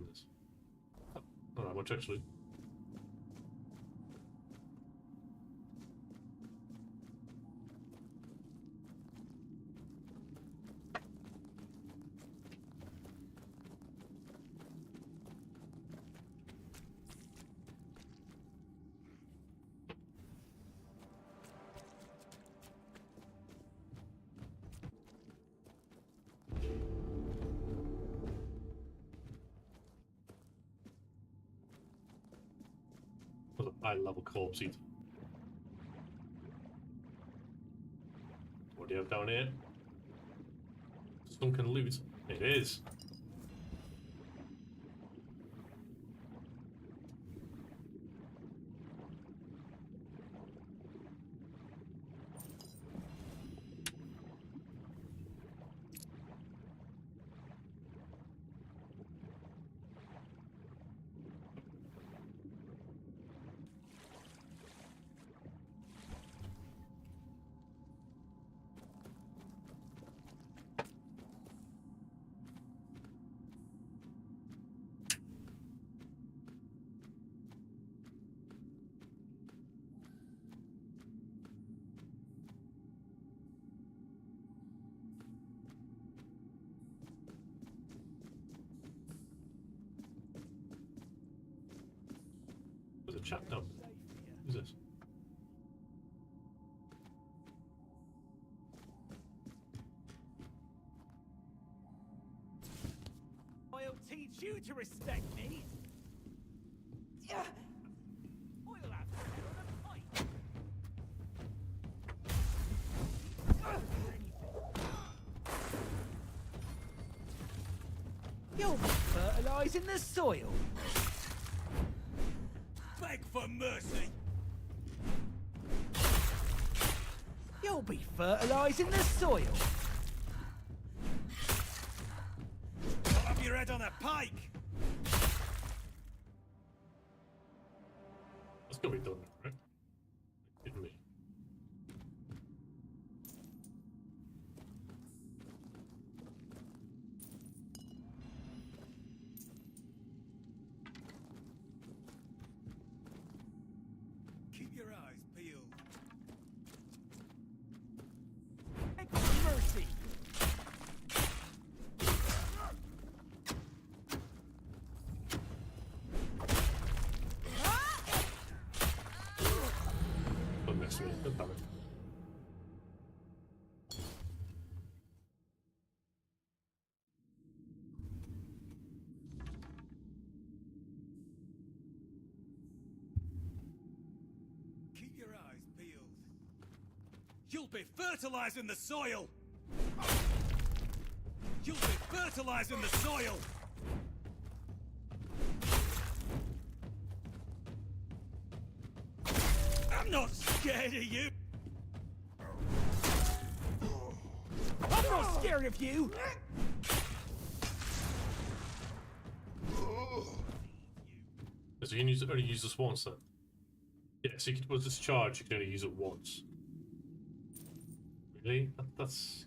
This. Oh, not that much actually. high level corpse eater. What do you have down here? Sunken loot. It is. There's a chat down. Who's this? I'll teach you to respect me. I'll have to on a pint. You'll be fertilising the soil. Beg for mercy. You'll be fertilising the soil. I'll have your head on a pike. That's gonna be done, right? Didn't we? Keep your eyes peeled. Beg for mercy. Don't mess with me. Don't damn it. Keep your eyes peeled. You'll be fertilizing the soil. You'll be fertilizing the soil. I'm not scared of you. I'm not scared of you. So you can only use this once then? Yeah, so you can, with this charge, you can only use it once. Really? That's...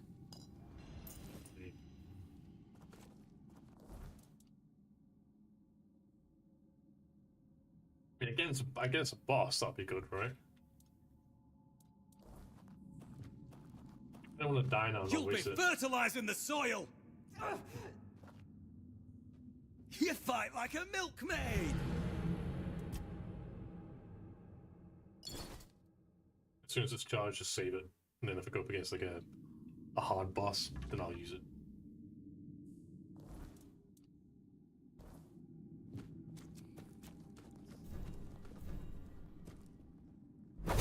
I mean, against a boss, that'd be good, right? I don't want to die now. You'll be fertilizing the soil. You fight like a milkmaid. As soon as it's charged, just save it. And then if I go up against like a hard boss, then I'll use it.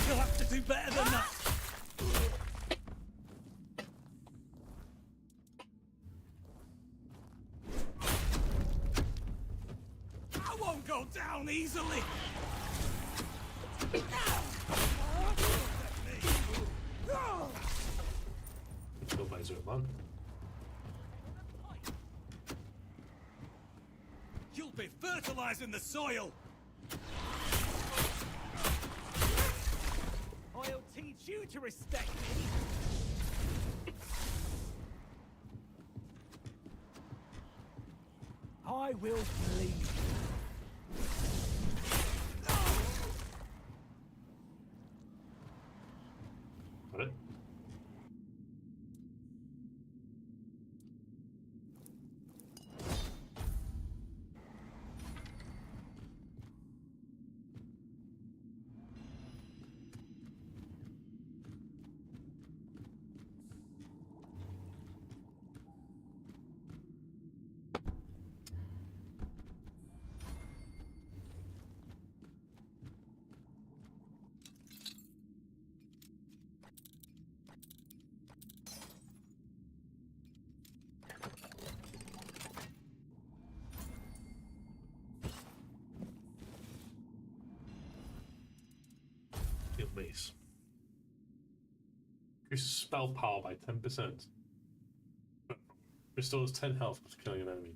You'll have to do better than that. I won't go down easily. Kill by Zero Man. You'll be fertilizing the soil. I'll teach you to respect me. I will bleed. Got it? mace. Increases spell power by 10%. Restores 10 health after killing an enemy.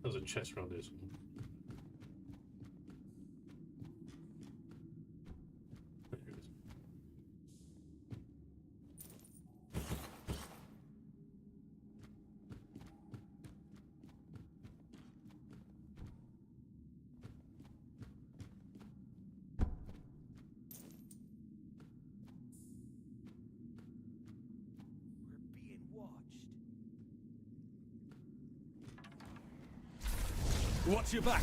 There's a chest around here. There it is. We're being watched. Watch your back.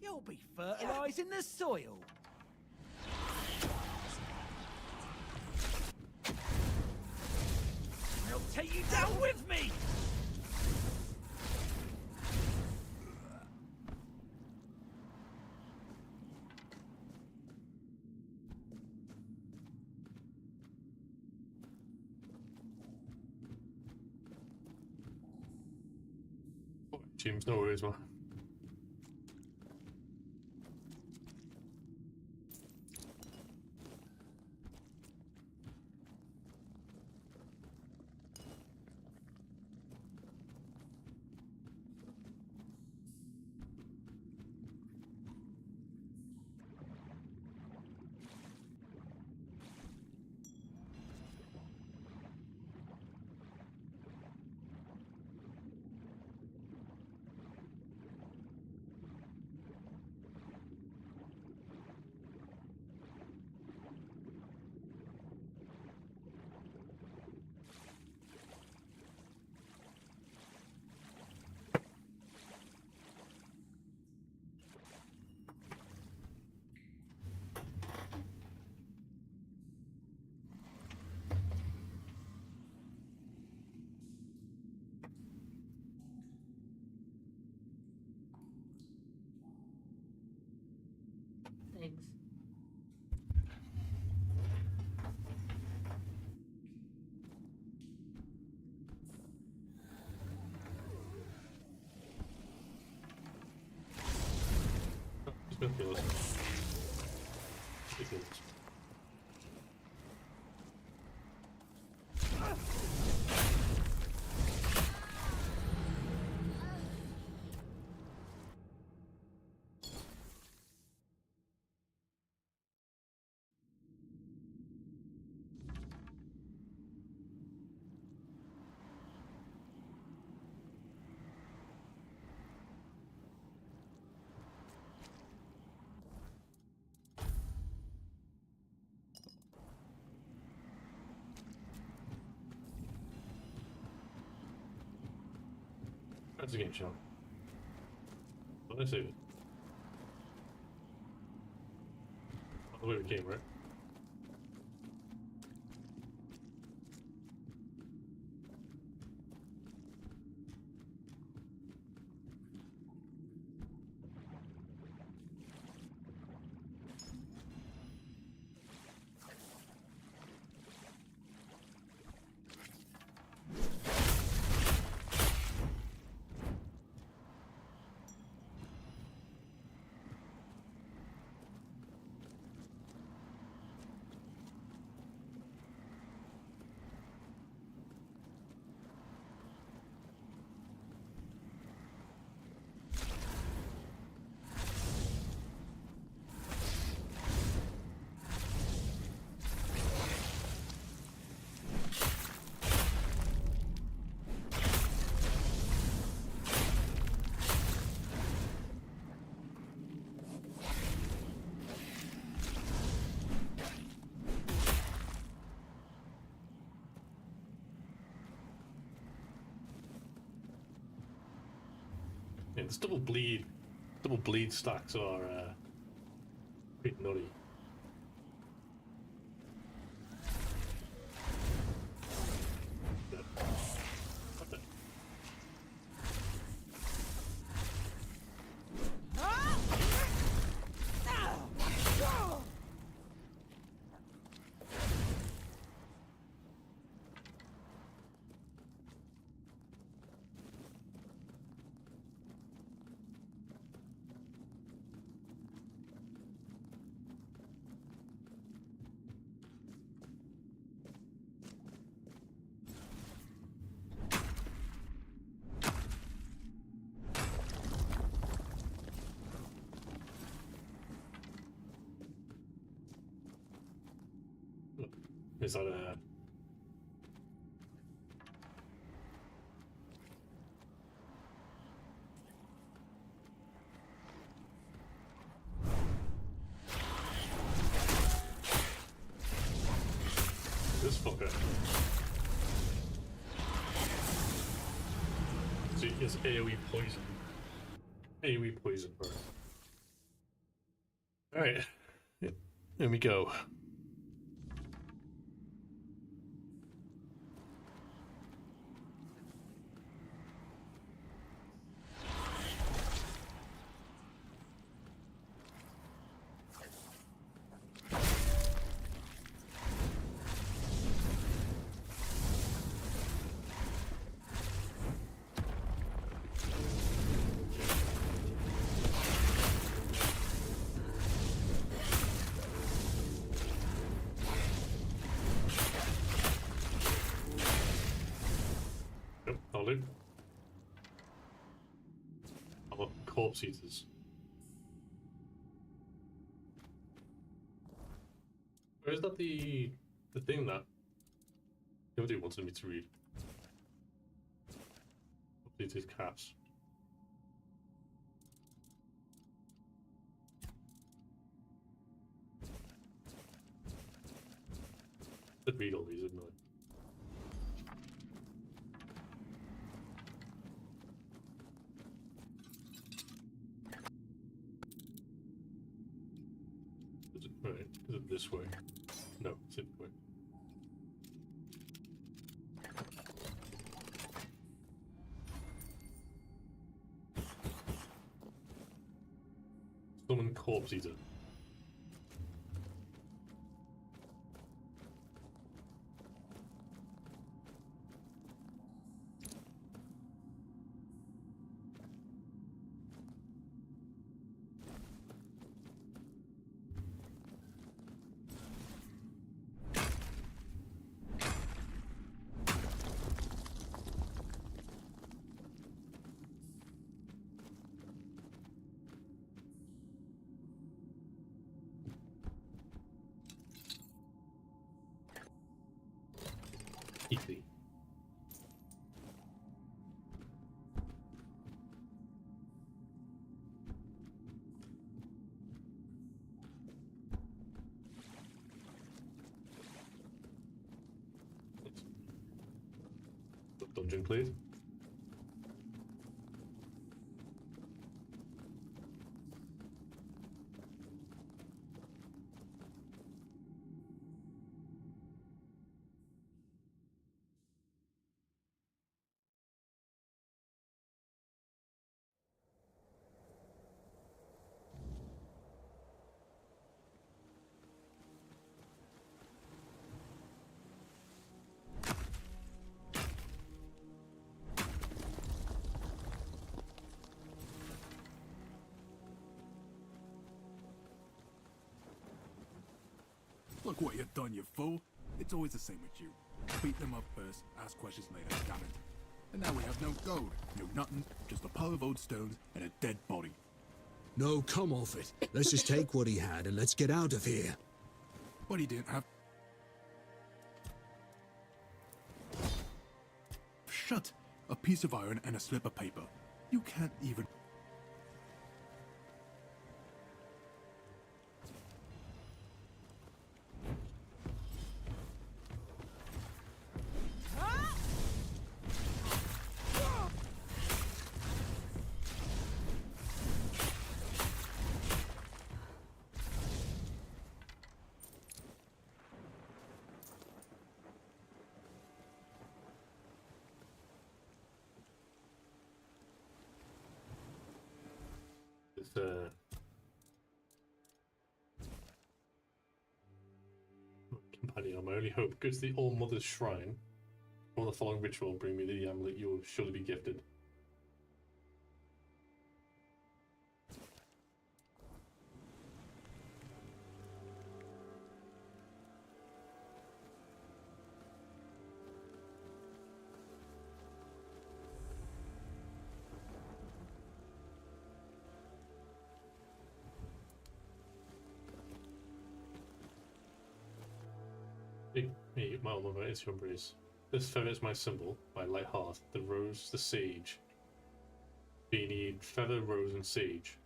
You'll be fertilizing the soil. I'll take you down with me! James, no worries, man. Thanks. Ridiculous. Ridiculous. That's a game show. What did I say? Not the way we came, right? Yeah, this double bleed stacks are pretty nutty. Is that a... This fucker. So he has AoE poison. AoE poison burn. Alright. Here we go. I'm corpse eaters. Or is that the thing that nobody wanted me to read? Updated cats. I'd read all these, didn't I? Right, is it this way? No, it's this way. Summon corpse eater. Easy. Dungeon cleared. Look what you've done, you fool. It's always the same with you. Beat them up first, ask questions later, damn it. And now we have no gold, no nothing, just a pile of old stones and a dead body. No, come off it. Let's just take what he had and let's get out of here. But he didn't have... Shut! A piece of iron and a slip of paper. You can't even... this companion. My only hope. Go to the All Mother's Shrine. For the following ritual, bring me the amulet you will surely be gifted. Me, my alma mater is your embrace. This feather is my symbol, my light heart, the rose, the sage. We need feather, rose, and sage.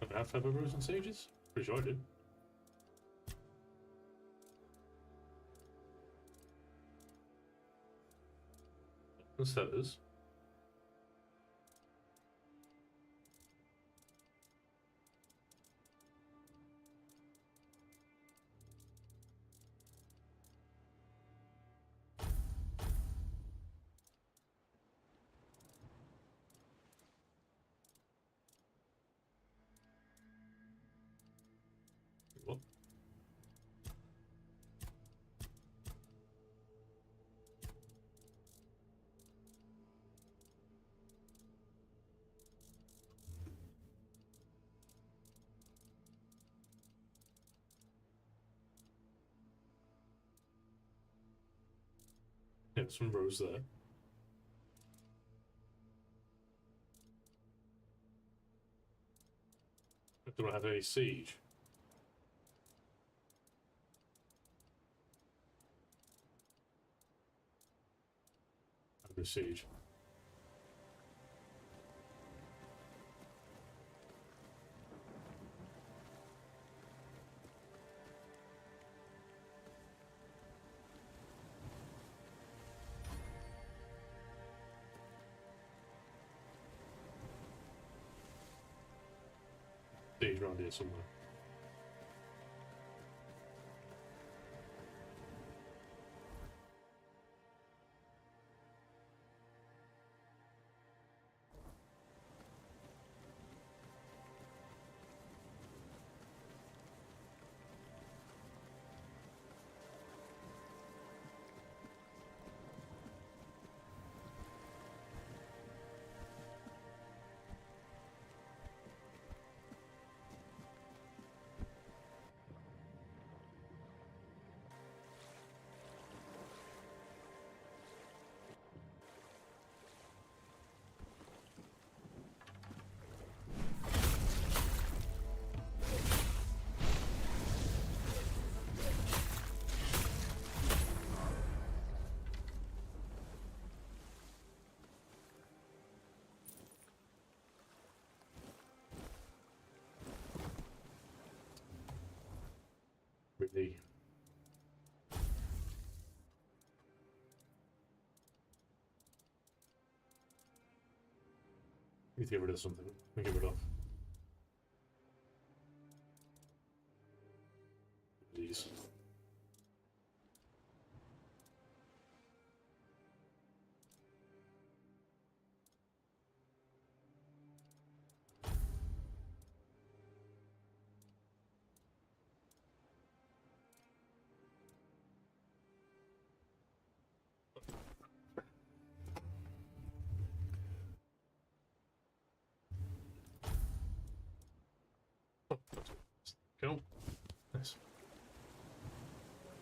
Have I had feather, rose, and sages? Pretty sure I did. And feathers. What? Yeah, some rose there. Do I have any siege? I have no siege. Siege around here somewhere. Really. Need to get rid of something. Let me get rid of these. Cool. Nice.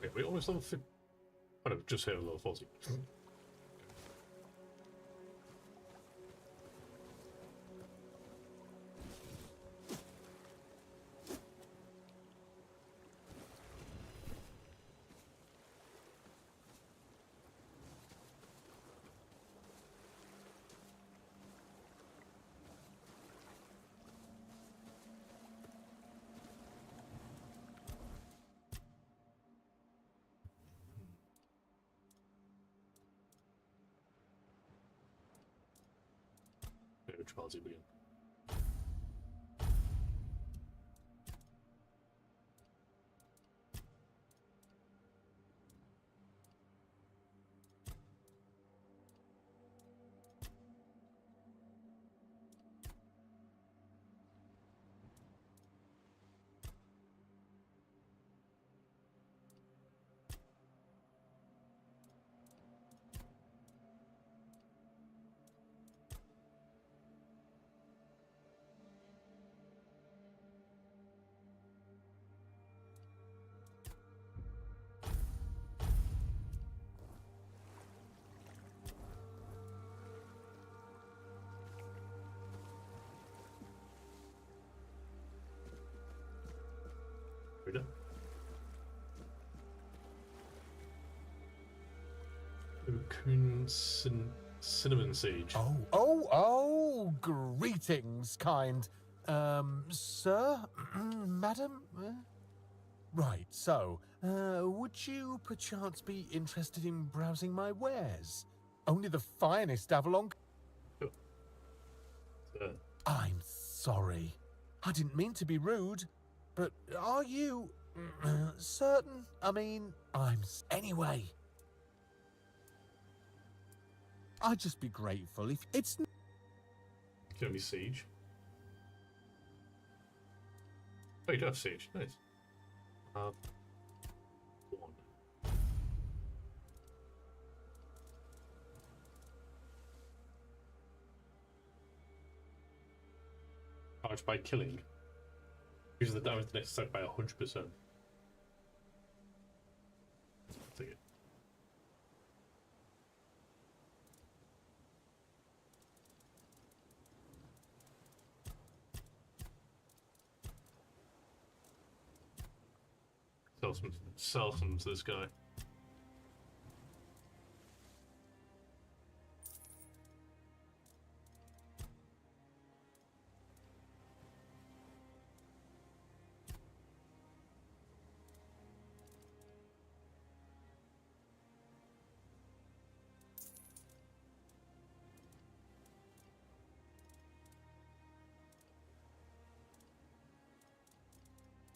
Wait, we almost level 50. Oh no, just hit level 40. Which party begin? Reader. Cinnamon sage. Greetings, kind. Sir? Madam? Right, so, would you perchance be interested in browsing my wares? Only the finest Avalon. I'm sorry. I didn't mean to be rude, but are you certain? I mean, anyway. I'd just be grateful if it's. Can be siege. Oh, you do have siege. Nice. One. Charged by killing. Uses the damage the next attack by 100%. Take it. Sell some to this guy.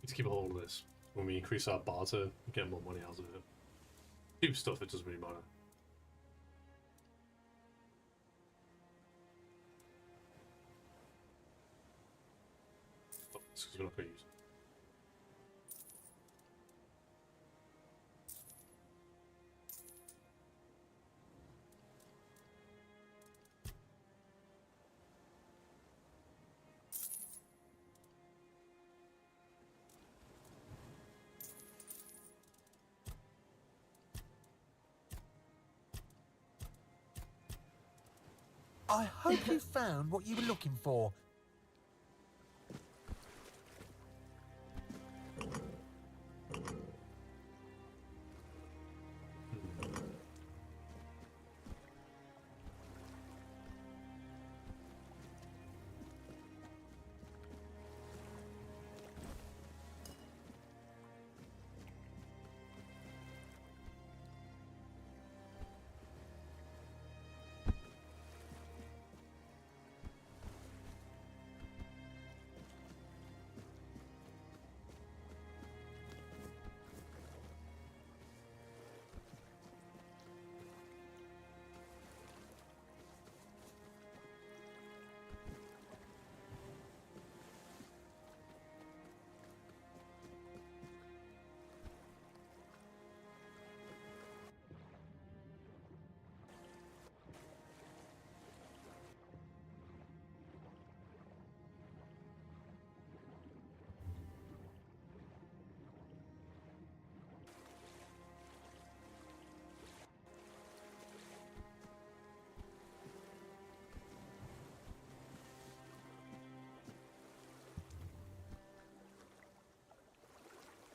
Let's keep a hold of this. When we increase our barter, we get more money out of it. Cheap stuff, it doesn't really matter. Oh, it's because we're not going to use it. I hope you found what you were looking for.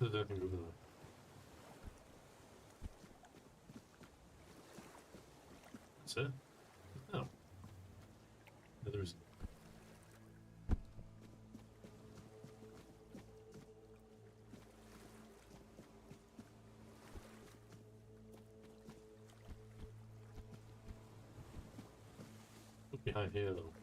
There's nothing over there. That's it? No. No, there isn't. Look behind here though.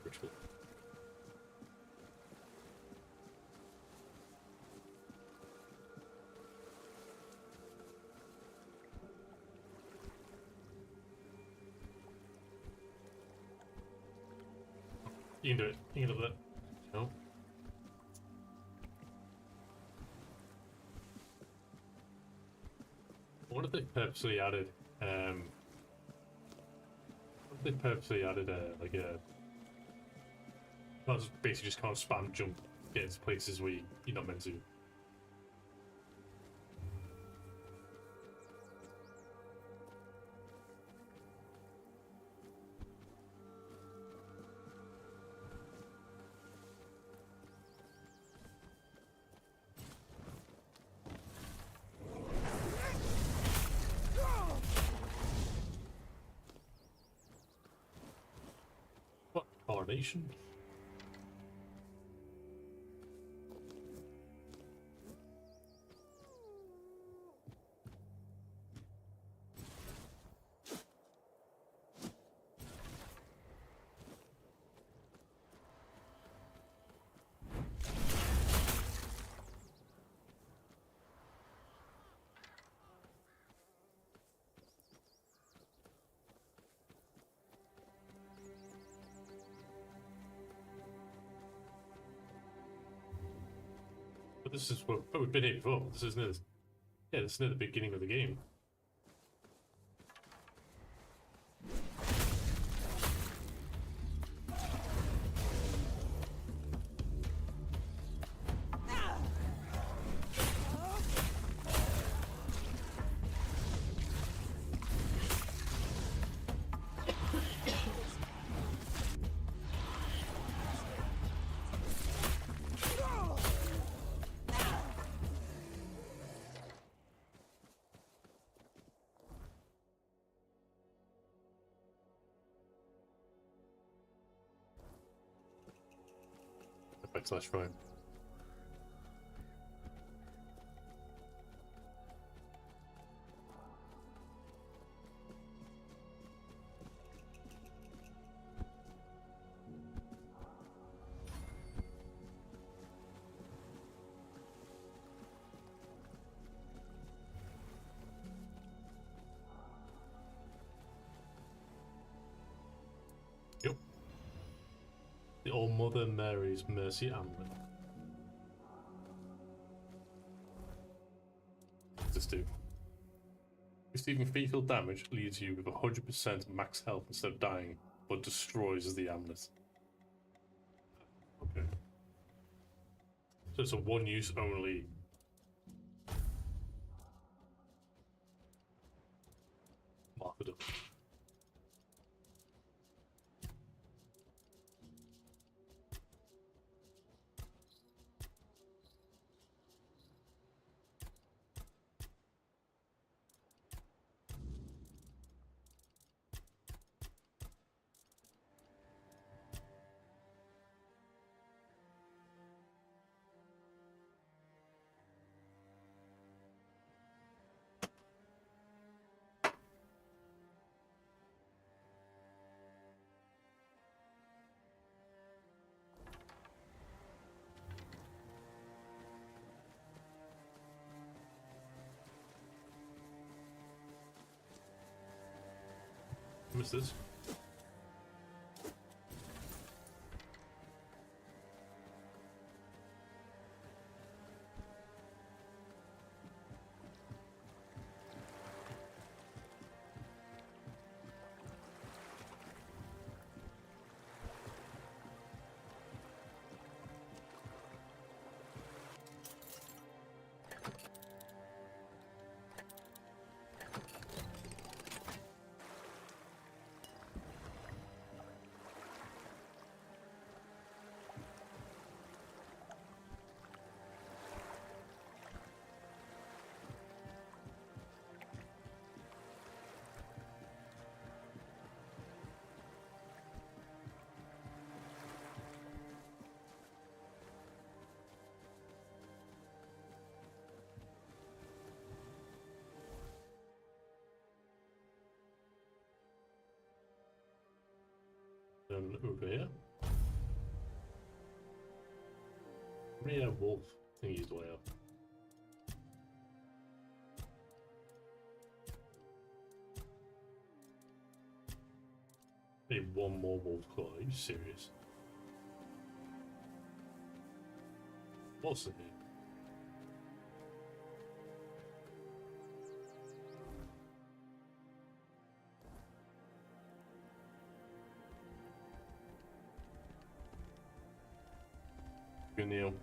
Ritual. You can do it. You can do that. No. What if they purposely added, like a, basically just kind of spam jump, get into places where you're not meant to. What coronation? But this is what we've been here before. This is near, yeah, this is near the beginning of the game. Backslash right. Yep. The Old Mother Mary's Mercy Amulet. What's this do? Receiving fatal damage leaves you with 100% max health instead of dying, but destroys the amulet. Okay. So it's a one use only. Marketable. What's this? Over here. Yeah, wolf thingy's the way up. Maybe one more wolf claw. Are you serious? What's in here? Good Neil.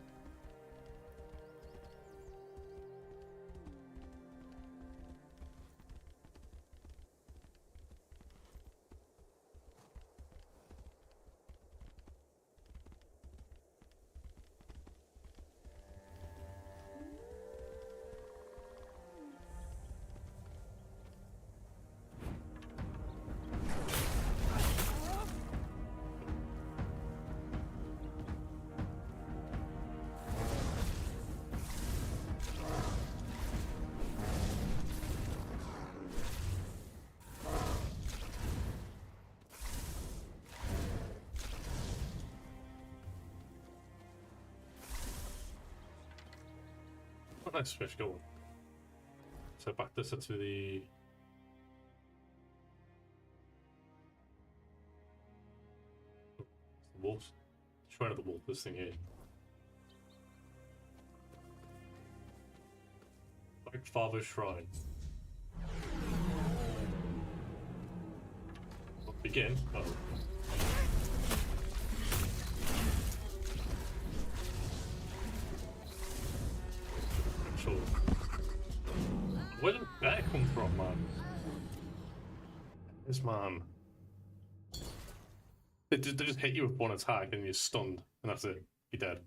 Oh, nice fish going. So back this up to the wolves. Shrine of the wolf, this thing here. Dark Father's Shrine. Begin. Oh. Sure. Where did that come from, man? This man. They just hit you with one attack and you're stunned, and that's it. You're dead.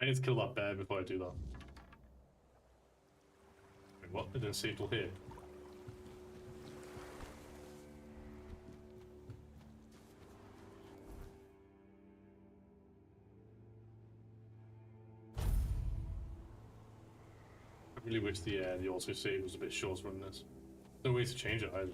I need to kill that bear before I do that. Wait, what? I didn't see it till here. I really wish the auto save was a bit shorter on this. No way to change it either.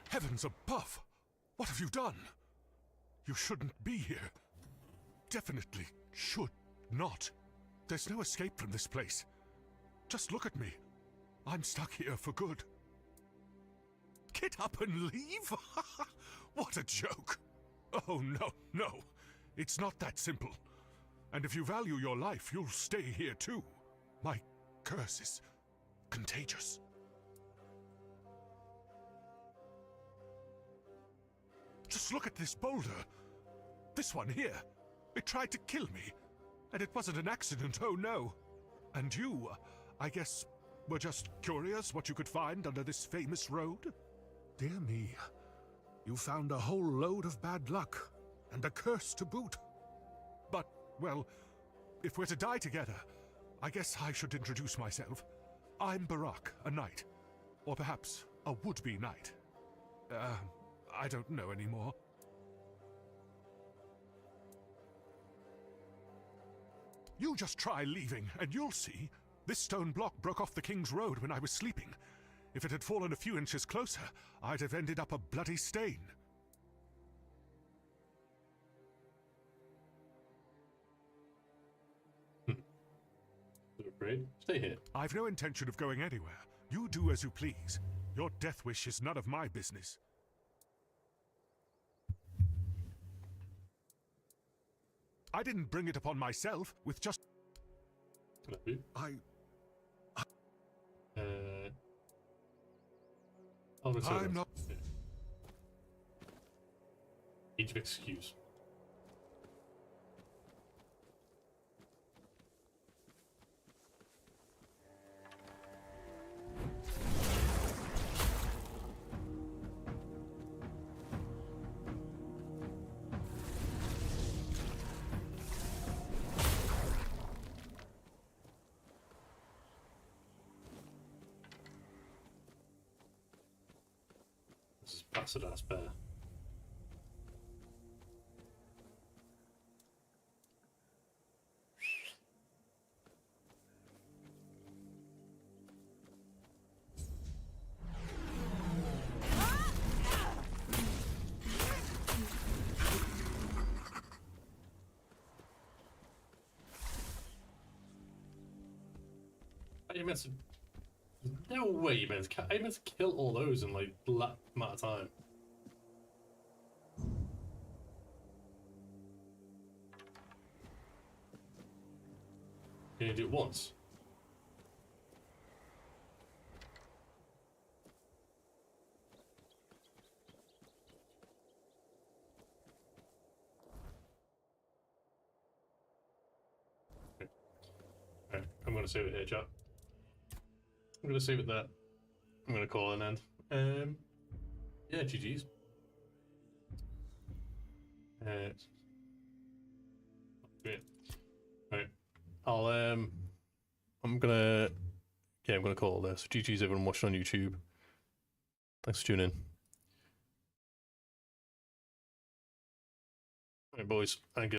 Heavens above! What have you done? You shouldn't be here. Definitely should not. There's no escape from this place. Just look at me. I'm stuck here for good. Get up and leave? What a joke! Oh, no, no. It's not that simple. And if you value your life, you'll stay here too. My curse is contagious. Just look at this boulder. This one here. It tried to kill me. And it wasn't an accident, oh no. And you, I guess, were just curious what you could find under this famous road? Dear me. You found a whole load of bad luck. And a curse to boot. But, well, if we're to die together, I guess I should introduce myself. I'm Barak, a knight. Or perhaps a would-be knight. I don't know anymore. You just try leaving, and you'll see. This stone block broke off the King's Road when I was sleeping. If it had fallen a few inches closer, I'd have ended up a bloody stain. You're afraid? Stay here. I've no intention of going anywhere. You do as you please. Your death wish is none of my business. I didn't bring it upon myself with just... I'm not... Age of excuse. This is bastard ass bear. you meant to? No way you meant to. How you meant to kill all those in like that amount of time? Can you do it once? Alright, I'm gonna save it here, chat. I'm gonna save it there. I'm gonna call it an end. Yeah, GG's. Great. Right. I'm gonna call it there. So GG's everyone watching on YouTube. Thanks for tuning in. Alright, boys, and